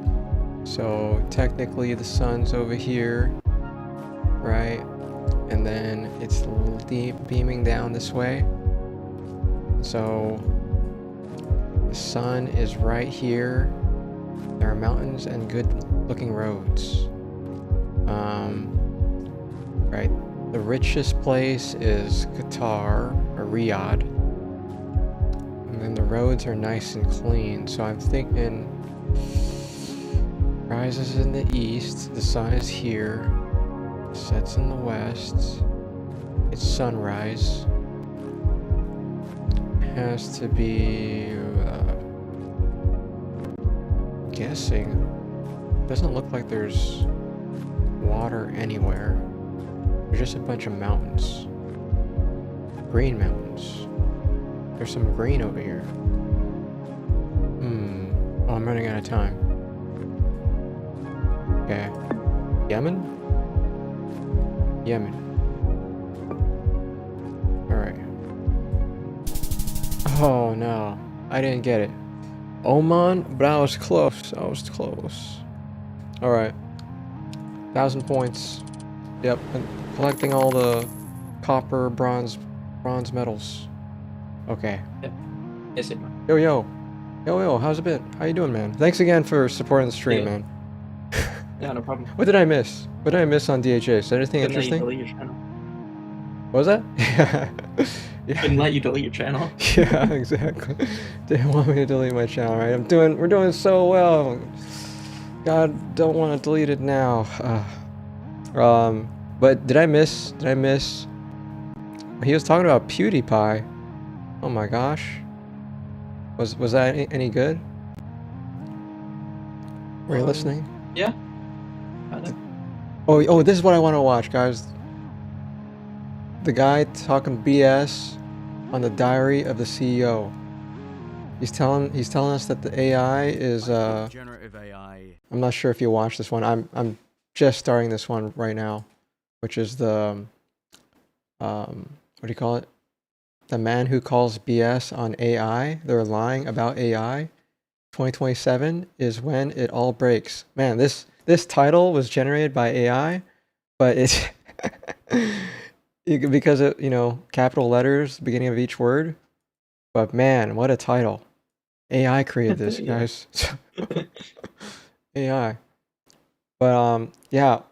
So technically the sun's over here. Right? And then it's beaming down this way. So the sun is right here. There are mountains and good looking roads. Right. The richest place is Qatar or Riyadh. And then the roads are nice and clean. So I'm thinking rises in the east. The sun is here. Sets in the west. It's sunrise. Has to be guessing. Doesn't look like there's water anywhere. There's just a bunch of mountains. Green mountains. There's some green over here. Oh, I'm running out of time. Okay. Yemen? Yemen. Alright. Oh no, I didn't get it. Oman, but I was close. I was close. Alright. 1,000 points. Yep, and collecting all the copper, bronze medals. Okay. Yes, Yo, how's it been? How you doing, man? Thanks again for supporting the stream, man. Yeah, no problem. What did I miss? What did I miss on DHA? Is there anything interesting? Delete your channel. What was that? Yeah. Didn't let you delete your channel. Yeah, exactly. Didn't want me to delete my channel, right? We're doing so well. God, don't want to delete it now. But did I miss? He was talking about PewDiePie. Oh my gosh. Was that any good? Were you listening? Yeah. Oh, this is what I want to watch, guys. The guy talking BS on the diary of the CEO. He's telling us that the AI is generative AI. I'm not sure if you watched this one. I'm just starting this one right now, which is the what do you call it? The man who calls BS on AI. They're lying about AI. 2027 is when it all breaks. Man, this title was generated by AI, but it's because it, capital letters beginning of each word. But man, what a title. AI created this, guys. AI. But yeah,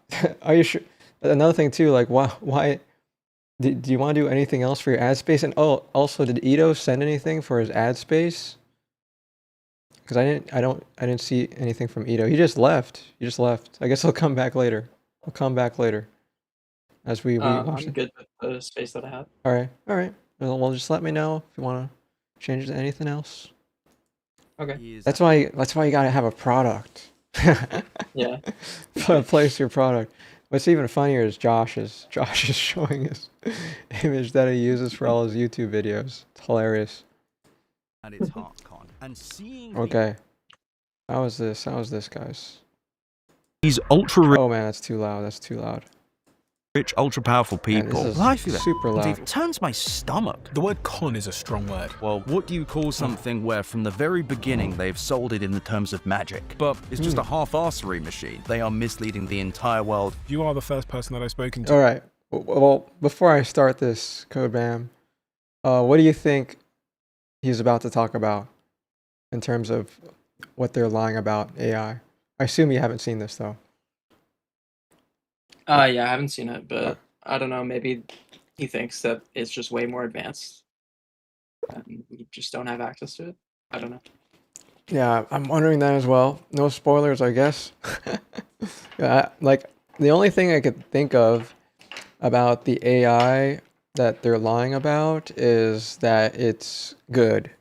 are you sure? Another thing too, like why do you want to do anything else for your ad space? And oh, also, did Ito send anything for his ad space? because I didn't see anything from Ito. He just left. I guess he'll come back later. As we watch I'm good with the space that I have. All right. Well, just let me know if you want to change it to anything else. Okay. That's why you gotta have a product. Yeah. Place your product. What's even funnier is Josh is showing his image that he uses for all his YouTube videos. It's hilarious. And it's HeartCon. And seeing Okay. How is this, guys? these ultra Oh man, that's too loud. rich, ultra powerful people. this is I feel super loud. It turns my stomach. The word con is a strong word. Well, what do you call something where from the very beginning they've sold it in the terms of magic, but it's just a half-arsery machine? They are misleading the entire world. You are the first person that I've spoken to. All right. Well, before I start this, Code Bam, what do you think he's about to talk about in terms of what they're lying about AI? I assume you haven't seen this though. Yeah, I haven't seen it, but I don't know. Maybe he thinks that it's just way more advanced, and we just don't have access to it. I don't know. Yeah, I'm wondering that as well. No spoilers, I guess. Yeah, like the only thing I could think of about the AI that they're lying about is that it's good.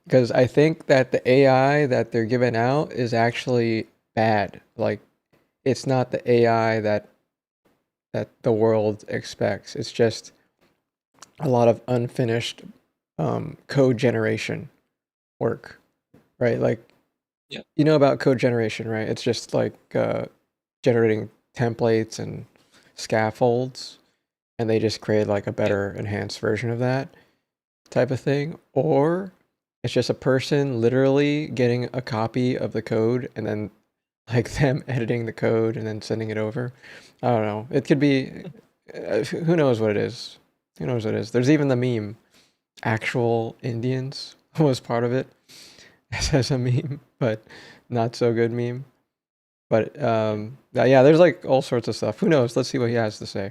Because I think that the AI that they're giving out is actually bad. Like, it's not the AI that the world expects. It's just a lot of unfinished code generation work, right? Like, you know about code generation, right? It's just like generating templates and scaffolds, and they just create like a better enhanced version of that type of thing. Or it's just a person literally getting a copy of the code and then like them editing the code and then sending it over. I don't know. It could be, who knows what it is? There's even the meme, actual Indians was part of it as a meme, but not so good meme. But yeah, there's like all sorts of stuff. Who knows? Let's see what he has to say.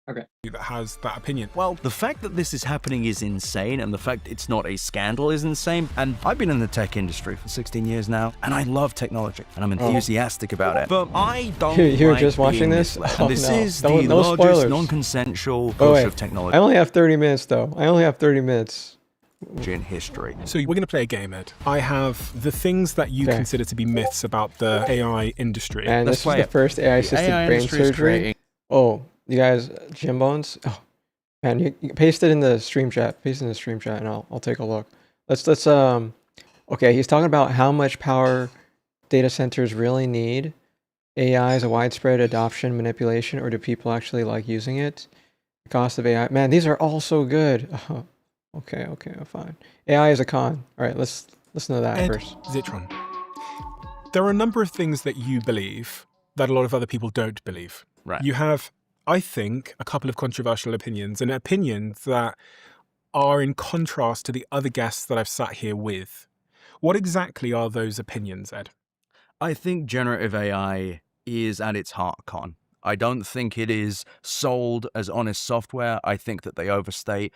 Okay. That has that opinion. Well, the fact that this is happening is insane, and the fact it's not a scandal is insane. And I've been in the tech industry for 16 years now, and I love technology, and I'm enthusiastic about it. But I don't You're like just watching being this? misled. Oh, And this no. is No- the no largest spoilers. non-consensual Oh, push wait. of technology I only have 30 minutes though. in history. So we're going to play a game, Ed. I have the things that you consider to be myths about the AI industry. And this is the first AI-assisted brain surgery. Oh, you guys, Jim Bones? Oh, man, you paste it in the stream chat. Paste it in the stream chat, and I'll take a look. Let's okay, he's talking about how much power data centers really need. AI is a widespread adoption, manipulation, or do people actually like using it? The cost of AI. Man, these are all so good. Oh, okay, fine. AI is a con. All right, let's listen to that Ed first. Zitron, there are a number of things that you believe that a lot of other people don't believe. Right. You have, I think, a couple of controversial opinions, and opinions that are in contrast to the other guests that I've sat here with. What exactly are those opinions, Ed? I think generative AI is at its heart con. I don't think it is sold as honest software. I think that they overstate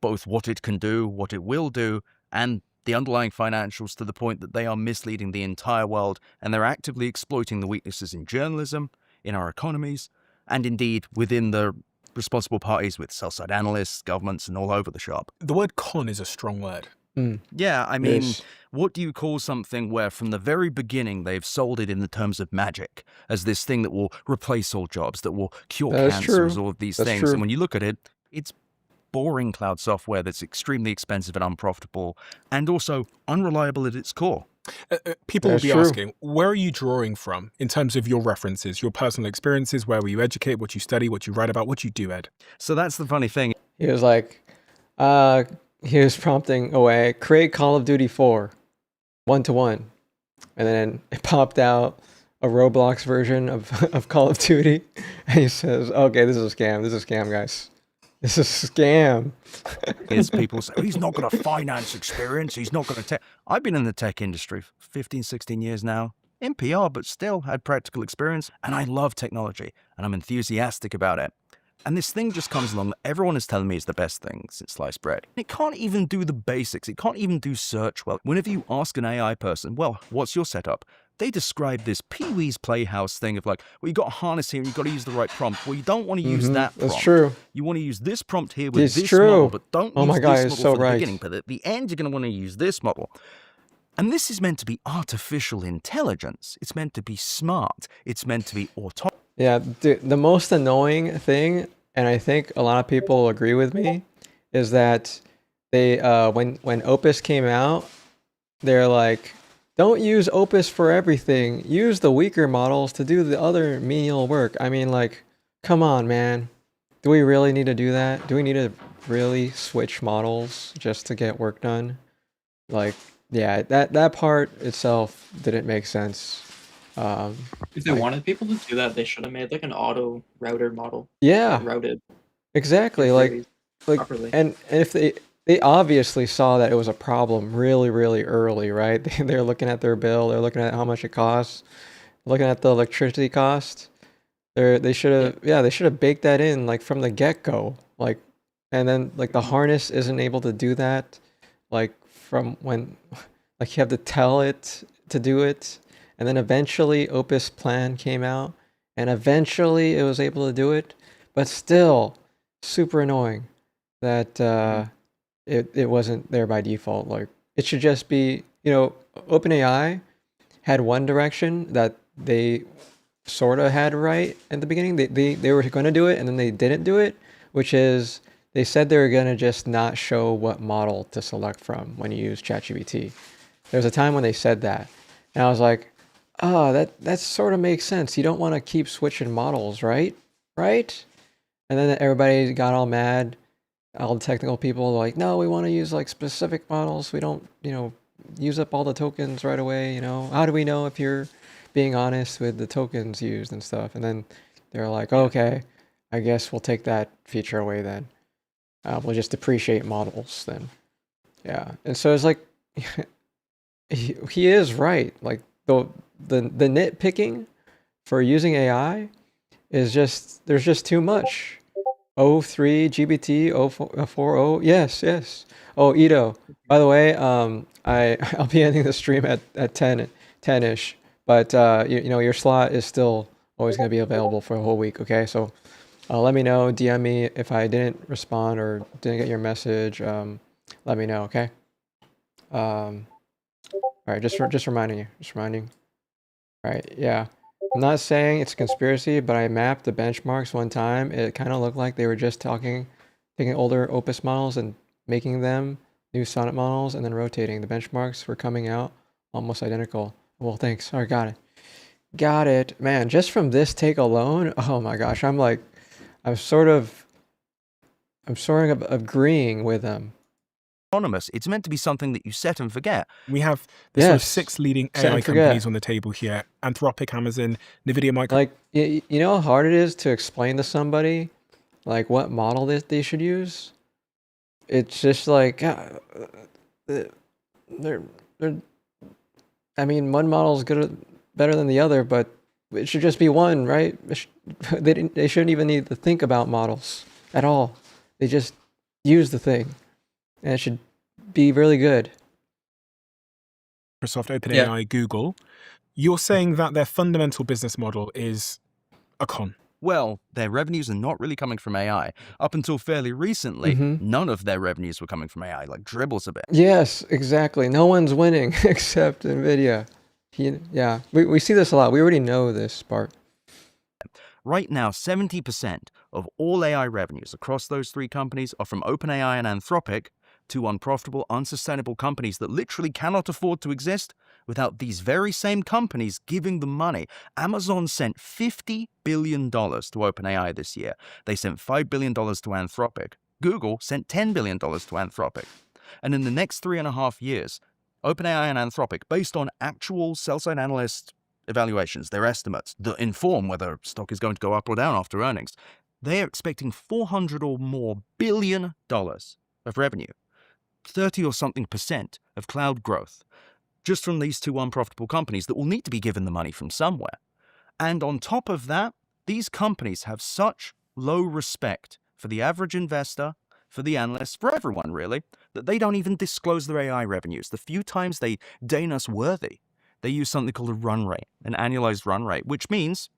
both what it can do, what it will do, and the underlying financials to the point that they are misleading the entire world, and they're actively exploiting the weaknesses in journalism, in our economies, and indeed within the responsible parties with sell-side analysts, governments, and all over the shop. The word con is a strong word. Yeah, I mean, what do you call something where from the very beginning they've sold it in the terms of magic as this thing that will replace all jobs, that will cure cancers, all of these things. And when you look at it, it's boring cloud software that's extremely expensive and unprofitable, and also unreliable at its core. People will be asking, where are you drawing from in terms of your references, your personal experiences? Where will you educate, what you study, what you write about, what you do, Ed? So that's the funny thing. He was like, he was prompting away, create Call of Duty 4, 1-to-1. And then it popped out a Roblox version of Call of Duty. And he says, okay, this is a scam. This is a scam, guys. This is a scam. Is people say, he's not got a finance experience. He's not got a tech. I've been in the tech industry for 15, 16 years now. In PR, but still had practical experience. And I love technology. And I'm enthusiastic about it. And this thing just comes along that everyone is telling me is the best thing since sliced bread. It can't even do the basics. It can't even do search well. Whenever you ask an AI person, well, what's your setup? They describe this Pee-wee's Playhouse thing of like, well, you got a harness here and you've got to use the right prompt. Well, you don't want to use that prompt. That's true. You want to use this prompt here with It's this true. model, but don't Oh use my God, this it's model so for the right. beginning. But at the end, you're going to want to use this model. And this is meant to be artificial intelligence. It's meant to be smart. It's meant to be autonomous. Yeah, the most annoying thing, and I think a lot of people agree with me, is that they when Opus came out, they're like, don't use Opus for everything. Use the weaker models to do the other menial work. I mean, like, come on, man. Do we really need to do that? Do we need to really switch models just to get work done? Like, yeah, that part itself didn't make sense. If they wanted people to do that, they should have made like an auto router model. Yeah. That routed Exactly. Like properly. and if they obviously saw that it was a problem really, really early, right? They're looking at their bill, they're looking at how much it costs, looking at the electricity cost. They should have baked that in like from the get-go. Like, and then like the harness isn't able to do that, like from when like you have to tell it to do it. And then eventually Opus Plan came out and eventually it was able to do it, but still super annoying that it wasn't there by default. Like it should just be, OpenAI had one direction that they sort of had right at the beginning. They were going to do it and then they didn't do it, which is they said they were going to just not show what model to select from when you use ChatGPT. There was a time when they said that and I was like, oh, that sort of makes sense. You don't want to keep switching models, right? Right? And then everybody got all mad. All the technical people were like, no, we want to use like specific models. We don't, use up all the tokens right away. How do we know if you're being honest with the tokens used and stuff? And then they're like, okay, I guess we'll take that feature away then. We'll just depreciate models then. Yeah. And so it's like, he is right. Like the nitpicking for using AI is just, there's just too much. 03 GBT 040 yes. Oh, Ito, by the way, I'll be ending the stream at 10ish, but your slot is still always going to be available for a whole week. Okay, so let me know, DM me if I didn't respond or didn't get your message. Let me know. Okay. All right, just reminding. All right, yeah. I'm not saying it's a conspiracy, but I mapped the benchmarks one time. It kind of looked like they were just taking older Opus models and making them new Sonnet models and then rotating. The benchmarks were coming out almost identical. Well, thanks. All right, got it. Got it. Man, just from this take alone, oh my gosh, I'm sort of agreeing with them. Autonomous. It's meant to be something that you set and forget. We have the sort of 6 leading AI companies on the table here: Anthropic, Amazon, NVIDIA, Microsoft. Like, you know how hard it is to explain to somebody like what model they should use? It's just like they're I mean, one model is better than the other, but it should just be one, right? They shouldn't even need to think about models at all. They just use the thing. And it should be really good. Microsoft, OpenAI, Google. You're saying that their fundamental business model is a con. Well, their revenues are not really coming from AI. Up until fairly recently, none of their revenues were coming from AI, like dribbles a bit. Yes, exactly. No one's winning except NVIDIA. Yeah, we see this a lot. We already know this part. Right now, 70% of all AI revenues across those 3 companies are from OpenAI and Anthropic, 2 unprofitable, unsustainable companies that literally cannot afford to exist without these very same companies giving them money. Amazon sent $50 billion to OpenAI this year. They sent $5 billion to Anthropic. Google sent $10 billion to Anthropic. And in the next 3.5 years, OpenAI and Anthropic, based on actual sell-side analyst evaluations, their estates that inform whether stock is going to go up or down after earnings, they are expecting $400 or more billion of revenue. 30 or something % of cloud growth, just from these 2 unprofitable companies that will need to be given the money from somewhere. And on top of that, these companies have such low respect for the average investor, for the analysts, for everyone really, that they don't even disclose their AI revenues. The few times they deign us worthy, they use something called a run rate, an annualized run rate, which means,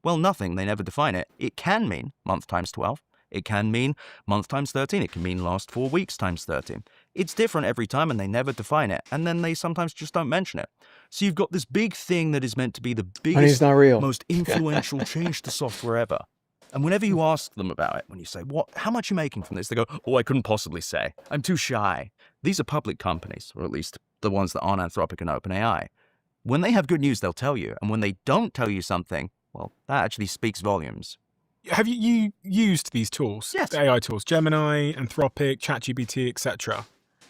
well, nothing. They never define it. It can mean month times 12. It can mean month times 13. It can mean last 4 weeks times 13. It's different every time, and they never define it. And then they sometimes just don't mention it. So you've got this big thing that is meant to be the biggest, most influential change to software ever. And whenever you ask them about it, when you say, how much are you making from this? They go, oh, I couldn't possibly say. I'm too shy. These are public companies, or at least the ones that aren't Anthropic and OpenAI. When they have good news, they'll tell you. And when they don't tell you something, well, that actually speaks volumes. Have you used these tools? Yes. The AI tools, Gemini, Anthropic, ChatGPT, etc.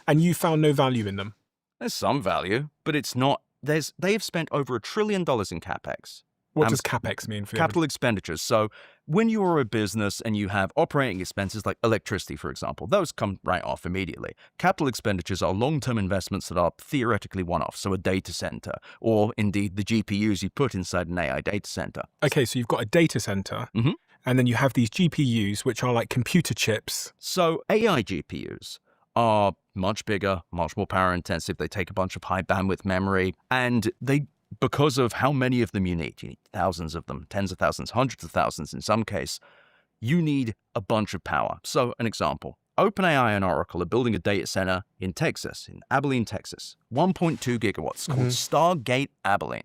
And you found no value in them? There's some value, but it's not. They've spent over $1 trillion in CapEx. What does CapEx mean for you? Capital expenditures. So when you are a business and you have operating expenses like electricity, for example, those come right off immediately. Capital expenditures are long-term investments that are theoretically one-off, so a data center, or indeed the GPUs you put inside an AI data center. Okay, so you've got a data center, and then you have these GPUs, which are like computer chips. So AI GPUs are much bigger, much more power intensive. They take a bunch of high bandwidth memory, and because of how many of them you need thousands of them, tens of thousands, hundreds of thousands in some case, you need a bunch of power. So an example, OpenAI and Oracle are building a data center in Texas, in Abilene, Texas, 1.2 gigawatts called Stargate Abilene.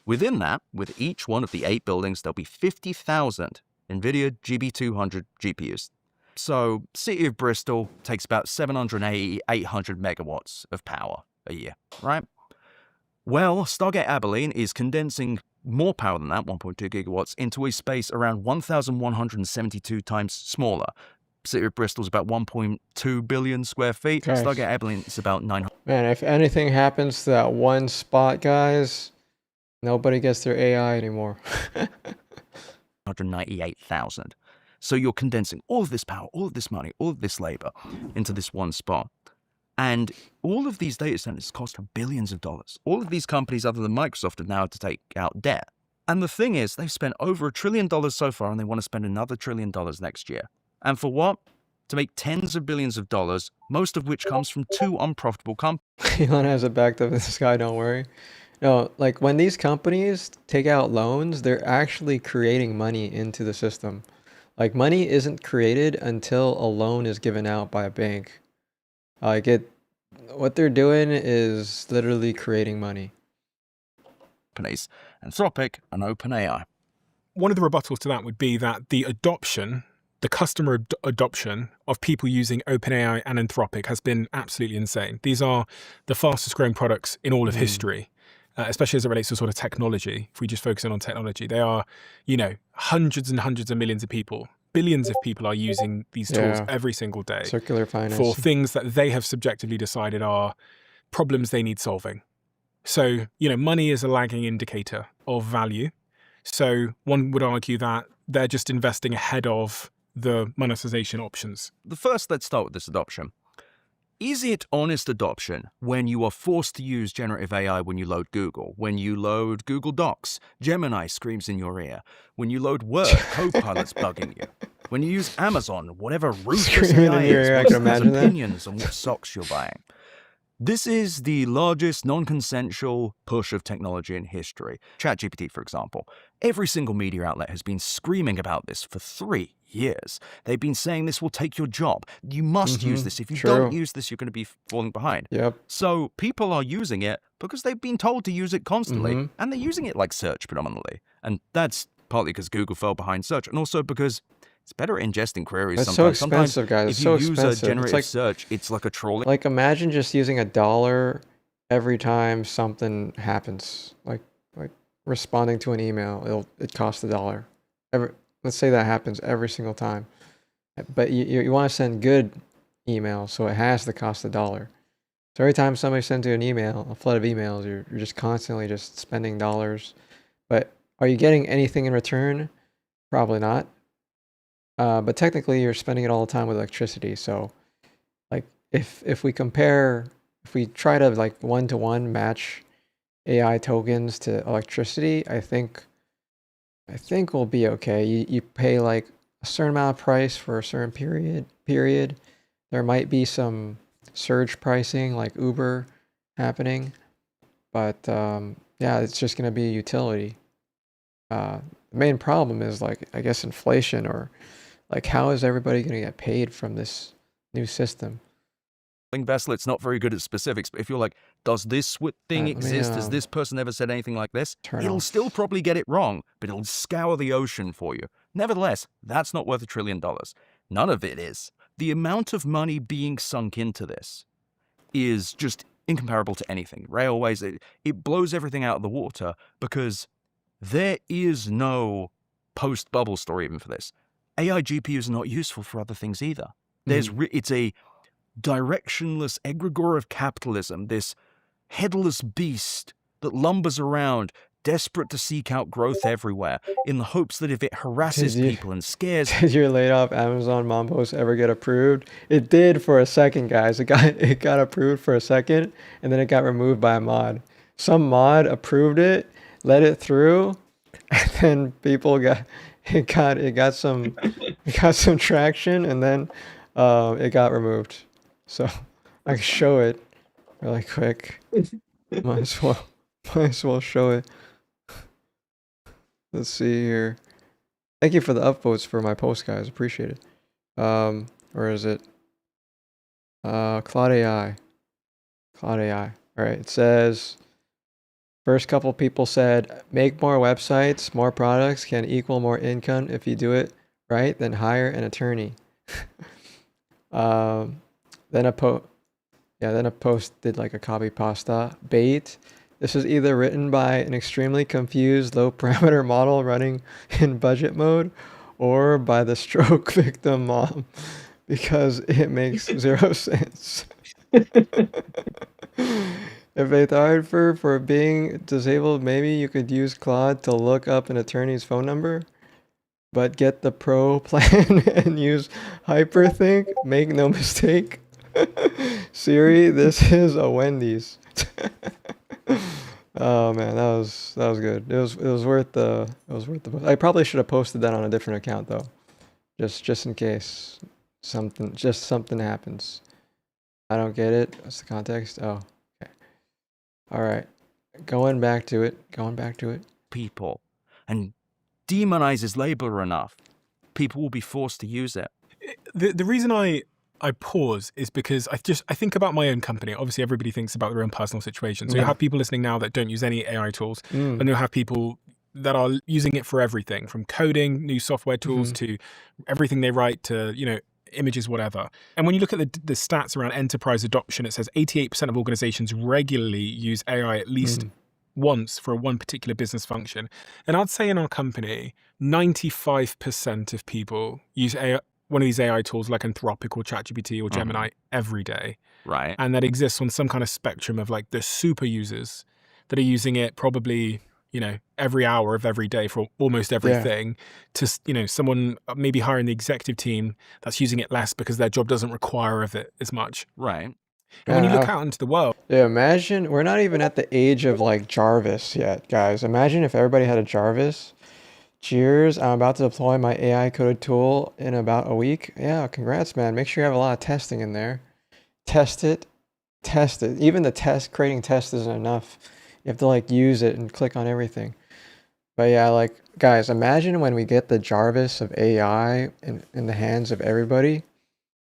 Within that, with each one of the 8 buildings, there'll be 50,000 NVIDIA GB200 GPUs. So City of Bristol takes about 780, 800 megawatts of power a year, right? Well, Stargate Abilene is condensing more power than that, 1.2 gigawatts, into a space around 1,172 times smaller. City of Bristol is about 1.2 billion square feet. Gosh. Stargate Abilene is about 900. Man, if anything happens to that one spot, guys, nobody gets their AI anymore. 198,000. So you're condensing all of this power, all of this money, all of this labor into this one spot. And all of these data centers cost billions of dollars. All of these companies, other than Microsoft, have now had to take out debt. And the thing is, they've spent over $1 trillion so far, and they want to spend another $1 trillion next year. And for what? To make tens of billions of dollars, most of which comes from 2 unprofitable companies. Elon has it backed up in the sky, don't worry. No, like when these companies take out loans, they're actually creating money into the system. Like money isn't created until a loan is given out by a bank. What they're doing is literally creating money. Companies, Anthropic and OpenAI. One of the rebuttals to that would be that the customer adoption of people using OpenAI and Anthropic has been absolutely insane. These are the fastest growing products in all of history, especially as it relates to sort of technology. If we just focus in on technology, they are, hundreds and hundreds of millions of people. Billions of people are using these tools every single day. Circular finance. For things that they have subjectively decided are problems they need solving. So, money is a lagging indicator of value. So one would argue that they're just investing ahead of the monetization options. Let's start with this adoption. Is it honest adoption when you are forced to use generative AI when you load Google? When you load Google Docs, Gemini screams in your ear. When you load Word, Copilot's bugging you. When you use Amazon, whatever ruthless AI is, has opinions on what socks you're buying. This is the largest non-consensual push of technology in history. ChatGPT, for example. Every single media outlet has been screaming about this for 3 years. They've been saying this will take your job. You must use this. If you don't use this, you're going to be falling behind. Yep. So people are using it because they've been told to use it constantly, and they're using it like search predominantly. And that's partly because Google fell behind search, and also because it's better at ingesting queries. It's sometimes. so expensive, guys. If you use a generative search, it's like a troll. Like imagine just using $1 every time something happens. Like responding to an email, it costs $1. Let's say that happens every single time. But you want to send good emails, so it has to cost $1. So every time somebody sends you an email, a flood of emails, you're just constantly just spending dollars. But are you getting anything in return? Probably not. But technically you're spending it all the time with electricity. So like if we try to like 1-to-1 match AI tokens to electricity, I think we'll be okay. You pay like a certain amount of price for a certain period. There might be some surge pricing like Uber happening, but yeah, it's just going to be a utility. The main problem is like, I guess, inflation, or like, how is everybody going to get paid from this new system? Vessel, it's not very good at specifics, but if you're like, does this thing exist? Has this person ever said anything like this? It'll still probably get it wrong, but it'll scour the ocean for you. Nevertheless, that's not worth $1 trillion. None of it is. The amount of money being sunk into this is just incomparable to anything. Railways, it blows everything out of the water because there is no post-bubble story even for this. AI GPUs are not useful for other things either. It's a directionless egregore of capitalism, this headless beast that lumbers around, desperate to seek out growth everywhere, in the hopes that if it harasses people and scares... Did your laid off Amazon mom post ever get approved? It did for a second, guys. It got approved for a second, and then it got removed by a mod. Some mod approved it, let it through, and then people got some traction, and then it got removed. So I can show it really quick. Might as well show it. Let's see here. Thank you for the upvotes for my post, guys. Appreciate it. Where is it? Claude AI. Claude AI. All right. It says, first couple people said, make more websites, more products can equal more income if you do it right, then hire an attorney. Then a post did like a copy pasta bait. This is either written by an extremely confused low parameter model running in budget mode, or by the stroke victim mom, because it makes 0 sense. If they thought for being disabled, maybe you could use Claude to look up an attorney's phone number, but get the pro plan and use hyperthink. Make no mistake. Siri, this is a Wendy's. Oh man, that was good. It was worth the I probably should have posted that on a different account though, just in case something happens. I don't get it. What's the context? Oh, okay. All right, going back to it. People, and demonizes labor enough, people will be forced to use it. The reason I pause is because I think about my own company. Obviously, everybody thinks about their own personal situation. So you have people listening now that don't use any AI tools, and you'll have people that are using it for everything, from coding, new software tools, to everything they write, to images, whatever. And when you look at the stats around enterprise adoption, it says 88% of organizations regularly use AI at least once for one particular business function. And I'd say in our company, 95% of people use one of these AI tools like Anthropic or ChatGPT or Gemini every day. Right. And that exists on some kind of spectrum of like the super users that are using it probably, every hour of every day for almost everything, to, someone maybe hiring the executive team that's using it less because their job doesn't require of it as much. Right. And when you look out into the world. Yeah, imagine, we're not even at the age of like Jarvis yet, guys. Imagine if everybody had a Jarvis. Cheers, I'm about to deploy my AI coded tool in about a week. Yeah, congrats, man. Make sure you have a lot of testing in there. Test it. Even the creating test isn't enough. You have to like use it and click on everything. But yeah, like, guys, imagine when we get the Jarvis of AI in the hands of everybody.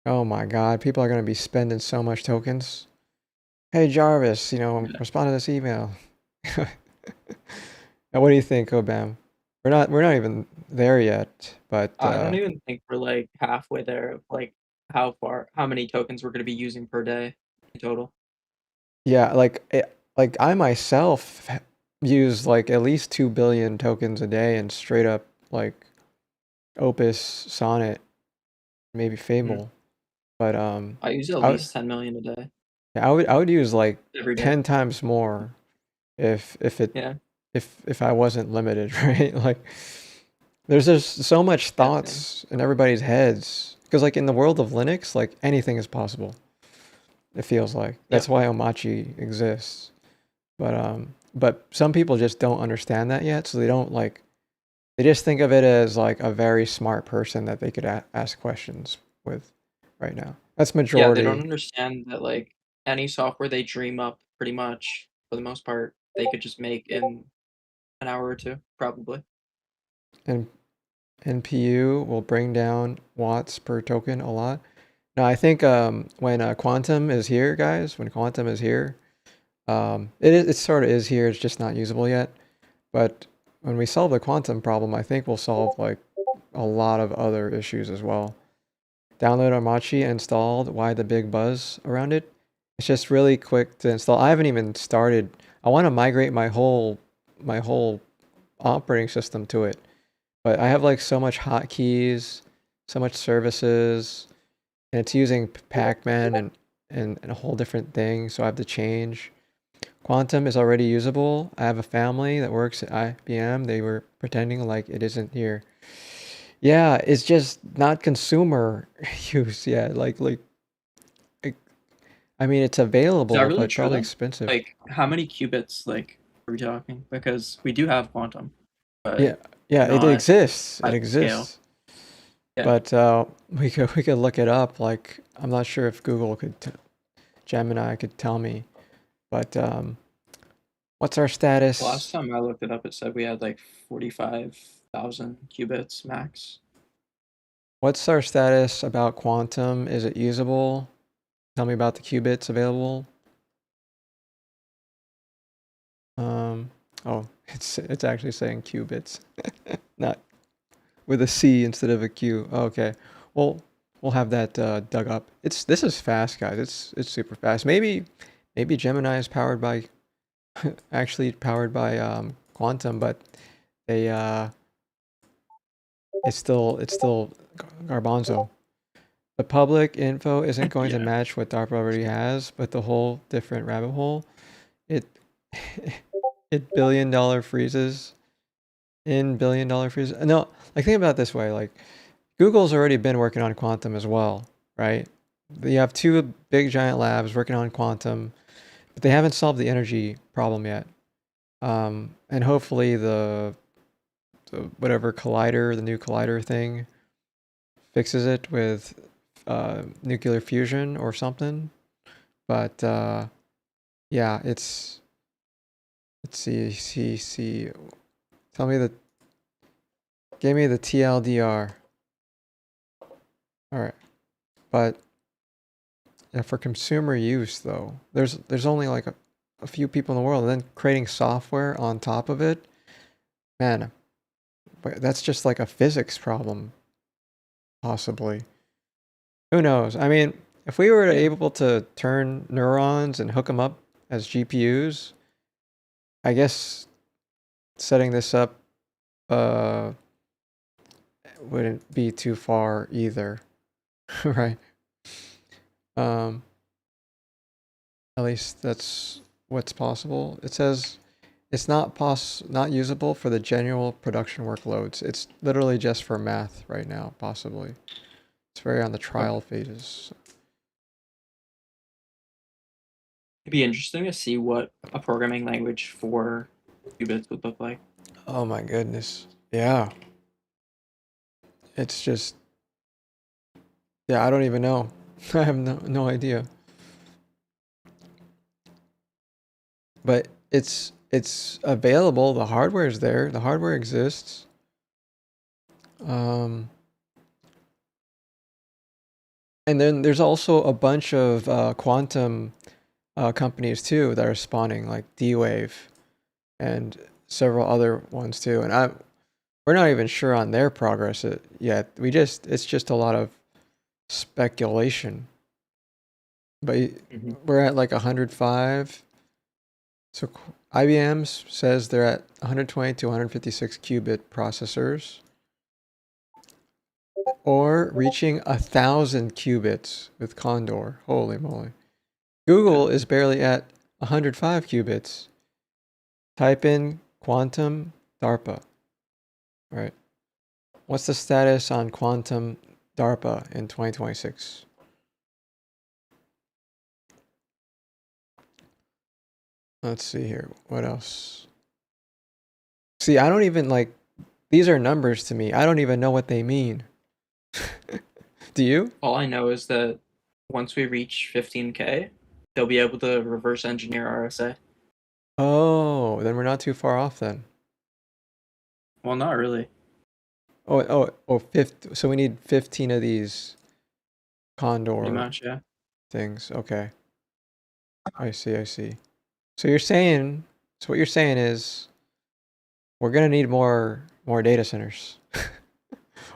Oh my God, people are going to be spending so much tokens. Hey, Jarvis, respond to this email. Now, what do you think, Obam? We're not even there yet, but I don't even think we're like halfway there of like how many tokens we're going to be using per day in total. Yeah, like I myself use like at least 2 billion tokens a day, and straight up like Opus, Sonnet, maybe Fable. But I use at least 10 million a day. Yeah, I would use like Every day. 10 times more if I wasn't limited, right? Like, there's just so much thoughts in everybody's heads, because like in the world of Linux, like anything is possible. It feels like that's why Omachi exists. But some people just don't understand that yet, so they don't like They just think of it as like a very smart person that they could ask questions with right now. That's majority. Yeah, they don't understand that like any software they dream up, pretty much for the most part, they could just make in an hour or two, probably. And NPU will bring down watts per token a lot. Now, I think when quantum is here, guys, when quantum is here, it sort of is here. It's just not usable yet. But when we solve the quantum problem, I think we'll solve like a lot of other issues as well. Download Armachi installed. Why the big buzz around it? It's just really quick to install. I haven't even started. I want to migrate my whole operating system to it. But I have like so much hotkeys, so much services, and it's using Pacman and a whole different thing, so I have to change. Quantum is already usable. I have a family that works at IBM. They were pretending like it isn't here. Yeah, it's just not consumer use yet. I mean, it's available, Is that really but true, probably though? expensive. Like, how many qubits, like, are we talking? Because we do have quantum, but Yeah, it not exists. It at the scale. exists. Yeah. But we could look it up. Like, I'm not sure if Google could, Gemini could tell me. But what's our status? Last time I looked it up, it said we had like 45,000 qubits max. What's our status about quantum? Is it usable? Tell me about the qubits available. Oh, it's actually saying qubits, not with a C instead of a Q. Oh, okay, well we'll have that dug up. This is fast, guys. It's super fast. Maybe Gemini is powered by actually powered by quantum, but they it's still garbanzo. The public info isn't going to match what DARPA already has, but the whole different rabbit hole. It billion-dollar freezes. In billion-dollar freezes. No, like think about it this way. Like Google's already been working on quantum as well, right? You have two big giant labs working on quantum, but they haven't solved the energy problem yet. And hopefully the whatever collider, the new collider thing, fixes it with nuclear fusion or something. But yeah, let's see. Tell me give me the TLDR. All right, but yeah, for consumer use though, there's only like a few people in the world, and then creating software on top of it, man, that's just like a physics problem, possibly. Who knows? I mean, if we were able to turn neurons and hook them up as GPUs, I guess setting this up wouldn't be too far either, right? At least that's what's possible. It says it's not usable for the general production workloads. It's literally just for math right now, possibly. It's very on the trial phases. It'd be interesting to see what a programming language for qubits would look like. Oh my goodness. Yeah. It's just, yeah, I don't even know. I have no idea. But it's available. The hardware is there. The hardware exists. And then there's also a bunch of quantum companies too that are spawning, like D-Wave and several other ones too. And we're not even sure on their progress yet. It's just a lot of speculation. But we're at like 105. So IBM says they're at 120 to 156 qubit processors, or reaching 1,000 qubits with Condor. Holy moly. Google is barely at 105 qubits. Type in quantum DARPA. All right. What's the status on quantum DARPA in 2026? Let's see here. What else? See, I don't even like these are numbers to me. I don't even know what they mean. Do you? All I know is that once we reach 15K, they'll be able to reverse engineer RSA. Oh, then we're not too far off then. Well, not really. So we need 15 of these Condor Pretty much, yeah. things. Okay. I see. So what you're saying is we're gonna need more data centers.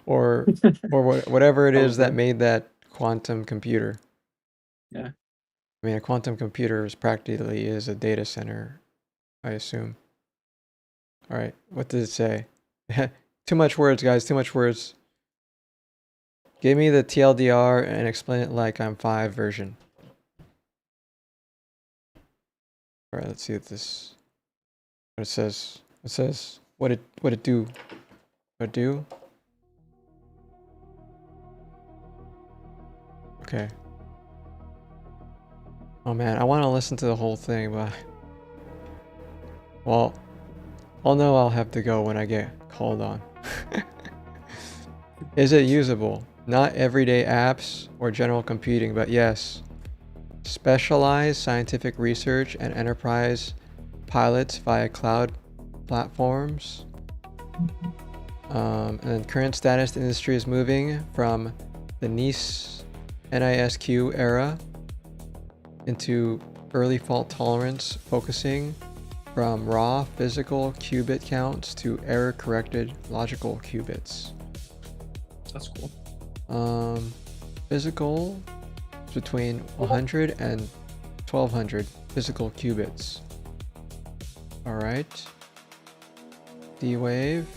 or whatever it is that made that quantum computer. Yeah. I mean, a quantum computer practically is a data center, I assume. All right, what does it say? Too much words, guys, too much words. Give me the TLDR and explain it like I'm 5 version. All right, let's see what it says. It says what it do. What it do? Okay. Oh man, I want to listen to the whole thing, but well, I'll know I'll have to go when I get called on. Is it usable? Not everyday apps or general computing, but yes. Specialized scientific research and enterprise pilots via cloud platforms. And then current status, the industry is moving from the NISQ era into early fault tolerance, focusing from raw physical qubit counts to error corrected logical qubits. That's cool. Physical is between 100 and 1200 physical qubits. All right. D-Wave.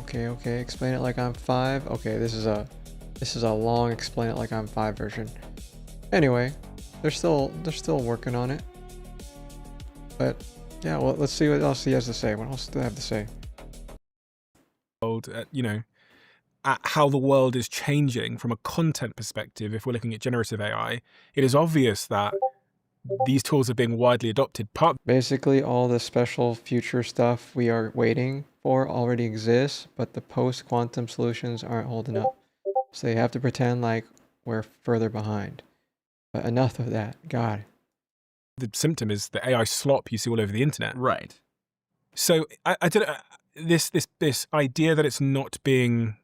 Okay. Explain it like I'm 5. Okay, this is a long explain it like I'm 5 version. Anyway, they're still working on it. But yeah, well, let's see what else he has to say. What else do they have to say? At how the world is changing from a content perspective, if we're looking at generative AI, it is obvious that these tools are being widely adopted. Basically, all the special future stuff we are waiting for already exists, but the post-quantum solutions aren't holding up. So you have to pretend like we're further behind. But enough of that. God. The symptom is the AI slop you see all over the internet. Right. So I don't know, this idea that it's not being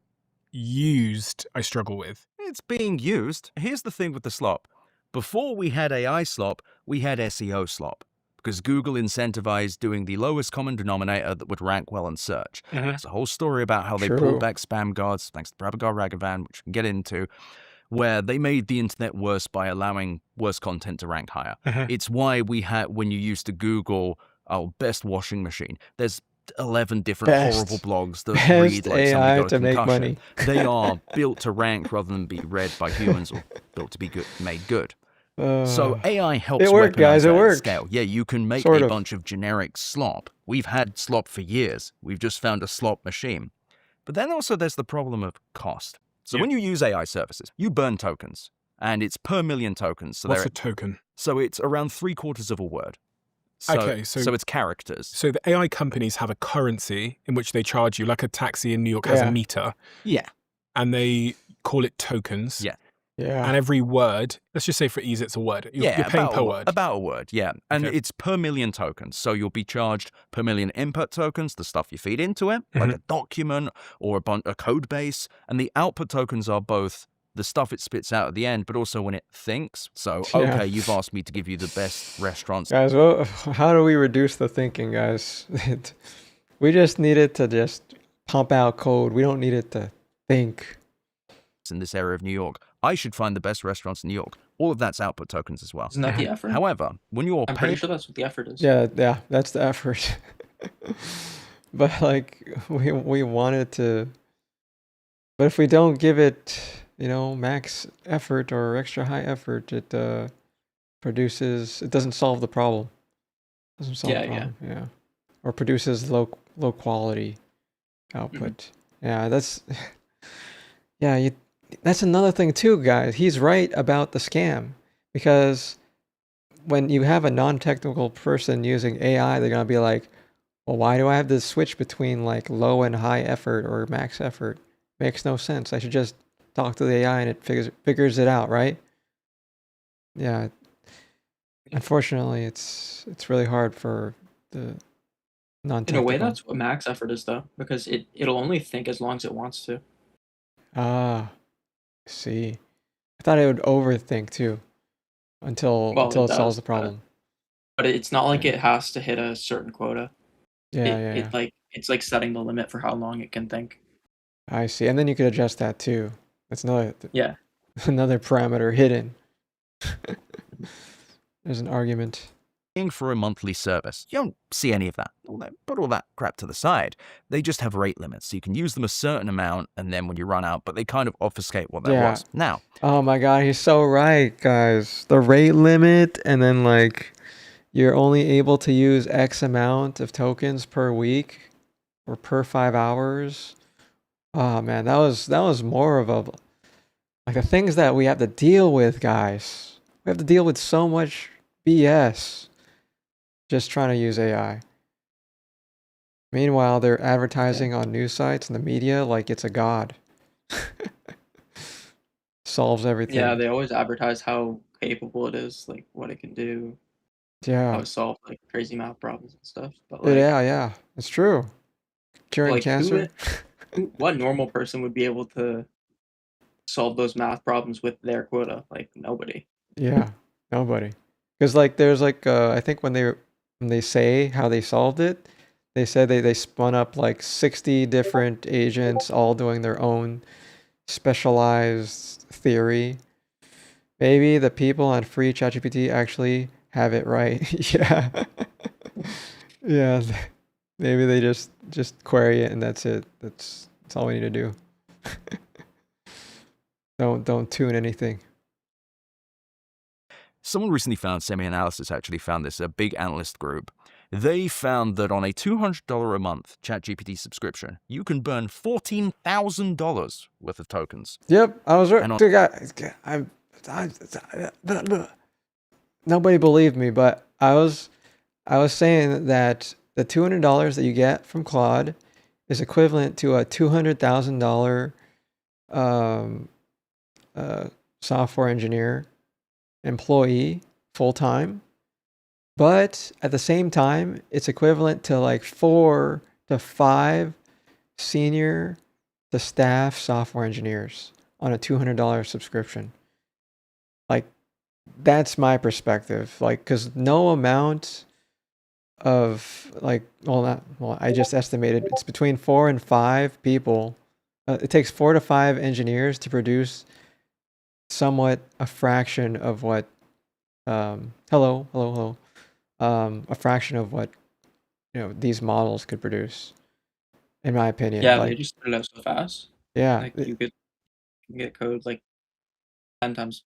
used, I struggle with. It's being used. Here's the thing with the slop. Before we had AI slop, we had SEO slop, because Google incentivized doing the lowest common denominator that would rank well in search. There's a whole story about how they pulled back spam guards, thanks to Prabhakar Raghavan, which we can get into, where they made the internet worse by allowing worse content to rank higher. It's why we had, when you used to Google, best washing machine, there's 11 different horrible blogs that read like AI somebody got a to make concussion. money. They are built to rank rather than be read by humans or built to be made good. So AI helps it worked, guys. It worked. Scale. Yeah, you can make Sort a of. bunch of generic slop. We've had slop for years. We've just found a slop machine. But then also there's the problem of cost. So when you use AI services, you burn tokens, and it's per million tokens. So What's a token? So it's around 3/4 of a word. So it's characters. So the AI companies have a currency in which they charge you, like a taxi in New York has a meter. Yeah. And they call it tokens. Yeah. Yeah. And every word, let's just say for ease, it's a word. You're paying per word. About a word, yeah. And it's per million tokens. So you'll be charged per million input tokens, the stuff you feed into it, like a document or a code base. And the output tokens are both the stuff it spits out at the end, but also when it thinks. So, okay, you've asked me to give you the best restaurants. Guys, well, how do we reduce the thinking, guys? We just need it to just pump out code. We don't need it to think. In this area of New York, I should find the best restaurants in New York. All of that's output tokens as well. Isn't that the effort? However, when you're I'm pretty sure that's what the effort is. Yeah, that's the effort. But like we wanted to, but if we don't give it, max effort or extra high effort, it doesn't solve the problem. It doesn't solve the problem. Yeah. Or produces low quality output. Yeah, that's that's another thing too, guys. He's right about the scam, because when you have a non-technical person using AI, they're going to be like, Well, why do I have to switch between like low and high effort or max effort? Makes no sense. I should just talk to the AI and it figures it out, right? Yeah. Unfortunately, it's really hard for the non-technical. In a way, that's what max effort is, though, because it'll only think as long as it wants to. Ah, I see. I thought it would overthink too, until Well, it solves the problem. But it's not like it has to hit a certain quota. Yeah. It's like setting the limit for how long it can think. I see. And then you could adjust that too. That's another another parameter hidden. There's an argument. For a monthly service. You don't see any of that. Put all that crap to the side. They just have rate limits, so you can use them a certain amount, and then when you run out, but they kind of obfuscate what that was. Now. Oh my god, he's so right, guys. The rate limit, and then like you're only able to use X amount of tokens per week or per 5 hours. Oh man, that was more of a like the things that we have to deal with, guys. We have to deal with so much BS. Just trying to use AI. Meanwhile, they're advertising on news sites and the media like it's a god. Solves everything. Yeah, they always advertise how capable it is, like what it can do. Yeah. How it solves like crazy math problems and stuff. But yeah, it's true. Curing cancer. What normal person would be able to solve those math problems with their quota? Like nobody. Yeah, nobody. Because like there's like I think when they say how they solved it, they said they spun up like 60 different agents all doing their own specialized theory. Maybe the people on free ChatGPT actually have it right. Yeah. Yeah. Maybe they just query it and that's it. That's all we need to do. Don't tune anything. Someone recently found, Semi-Analysis actually found this, a big analyst group. They found that on a $200 a month ChatGPT subscription, you can burn $14,000 worth of tokens. Yep, I was right. Nobody believed me, but I was saying that the $200 that you get from Claude is equivalent to a $200,000 software engineer employee full time, but at the same time it's equivalent to like 4 to 5 senior to staff software engineers on a $200 subscription. Like that's my perspective, like because no amount of like I just estimated it's between 4 and 5 people. It takes 4 to 5 engineers to produce somewhat a fraction of what a fraction of what these models could produce, in my opinion. Yeah, they just put it out so fast. Yeah, like you can get code like 10 times,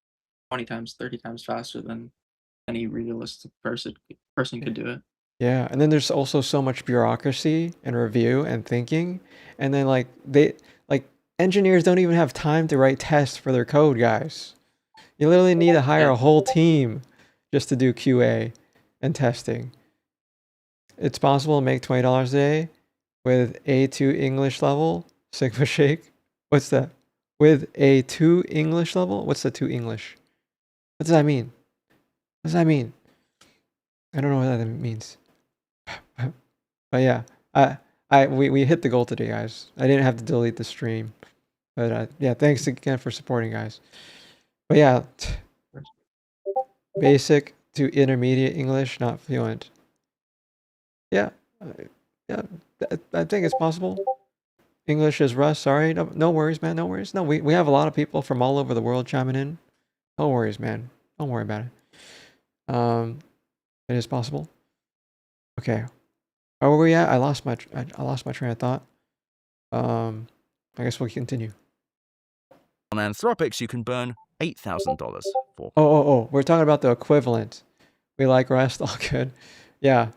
20 times, 30 times faster than any realistic person could do it. Yeah, and then there's also so much bureaucracy and review and thinking, and then like engineers don't even have time to write tests for their code, guys. You literally need to hire a whole team just to do QA and testing. It's possible to make $20 a day with A2 English level, SigmaShake. What's that? With A2 English level? What's the 2 English? What does that mean? What does that mean? I don't know what that means. But yeah, we hit the goal today, guys. I didn't have to delete the stream. But yeah, thanks again for supporting, guys. But yeah, basic to intermediate English, not fluent. Yeah, I think it's possible. English is rust. Sorry, no worries, man. No worries. No, we have a lot of people from all over the world chiming in. No worries, man. Don't worry about it. It is possible. Okay, where were we at? I lost my train of thought. I guess we'll continue. On Anthropics, you can burn $8,000 for. Oh, we're talking about the equivalent. We like Rust, all good. Yeah,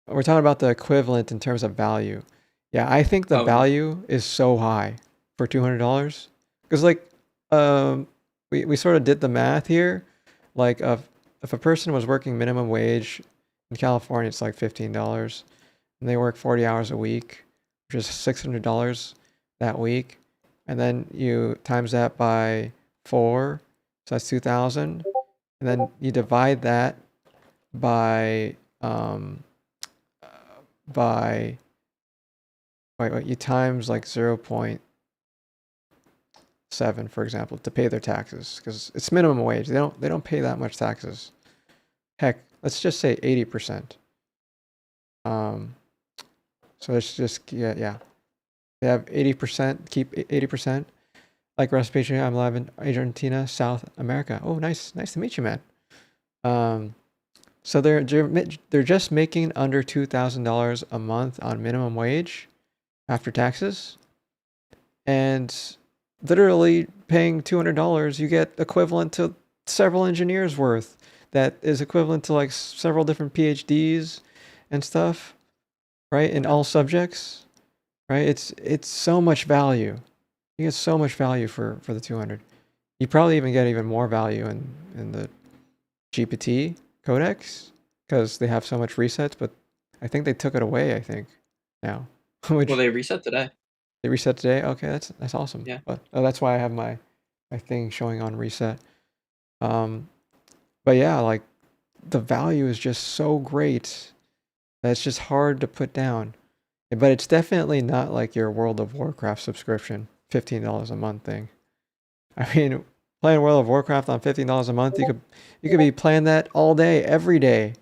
we're talking about the equivalent in terms of value. Yeah, I think the value is so high for $200 because like we sort of did the math here. Like if a person was working minimum wage in California, it's like $15. and they work 40 hours a week, which is $600 that week. And then you times that by 4, so that's 2,000. And then you divide that by you times like 0.7, for example, to pay their taxes, because it's minimum wage. They don't pay that much taxes. Heck, let's just say 80%. So let's just yeah. They have 80%. Keep 80%. Like recipe, I'm live in Argentina, South America. Oh, nice to meet you, man. So they're just making under $2,000 a month on minimum wage after taxes, and literally paying $200, you get equivalent to several engineers worth. That is equivalent to like several different PhDs and stuff, right? In all subjects, right? It's so much value. You get so much value for the 200. You probably even get even more value in the GPT Codex, because they have so much resets, but I think they took it away, I think, now. Well, they reset today. They reset today? Okay, that's awesome. Yeah. But that's why I have my thing showing on reset. But yeah, like the value is just so great that it's just hard to put down. But it's definitely not like your World of Warcraft subscription, $15 a month thing. I mean, playing World of Warcraft on $15 a month, you could be playing that all day, every day.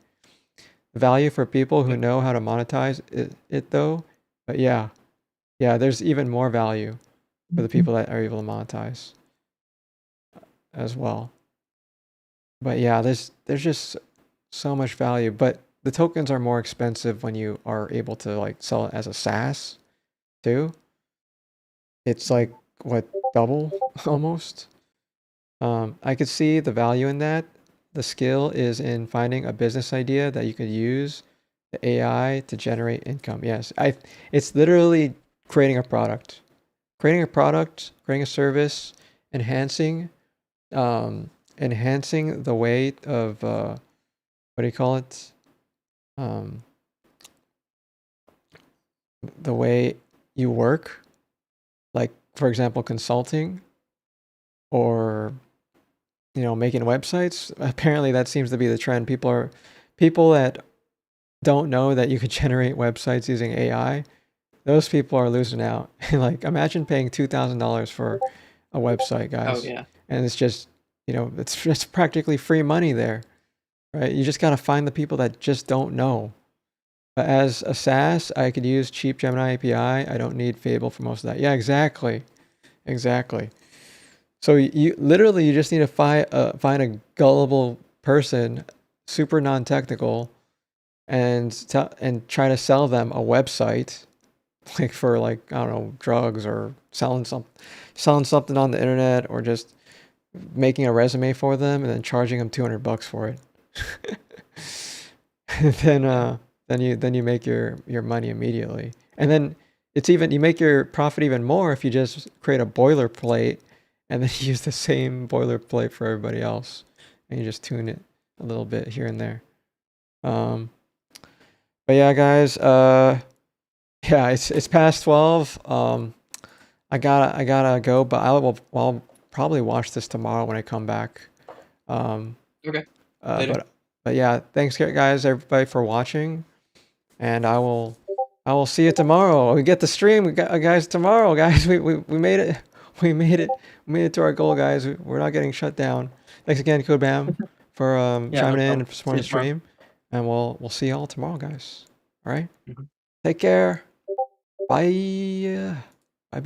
The value for people who know how to monetize it though. But yeah, there's even more value for the people that are able to monetize as well. But yeah, there's just so much value. But the tokens are more expensive when you are able to like sell it as a SaaS too. It's like what, double almost. I could see the value in that. The skill is in finding a business idea that you could use the AI to generate income. Yes, it's literally creating a product, creating a service, enhancing the way of what do you call it? The way you work, like for example, consulting, or making websites. Apparently, that seems to be the trend. People that don't know that you could generate websites using AI. Those people are losing out. Like, imagine paying $2,000 for a website, guys. Oh yeah. And it's just, it's just practically free money there, right? You just got to find the people that just don't know. But as a SaaS, I could use cheap Gemini API. I don't need Fable for most of that. Yeah, exactly. So you just need to find a gullible person, super non-technical, and try to sell them a website, like for I don't know, drugs, or selling something on the internet, or just making a resume for them and then charging them $200 for it. then you make your money immediately, and then you make your profit even more if you just create a boilerplate and then use the same boilerplate for everybody else, and you just tune it a little bit here and there. But yeah, guys, it's past 12. I gotta go, but I'll probably watch this tomorrow when I come back. Okay. But yeah, thanks guys, everybody, for watching, and I will see you tomorrow. We get the stream, guys, tomorrow, guys. We made it. We made it to our goal, guys. We're not getting shut down. Thanks again, CodeBam, for chiming in and for supporting the stream. And we'll see y'all tomorrow, guys. All right? Take care. Bye. Bye.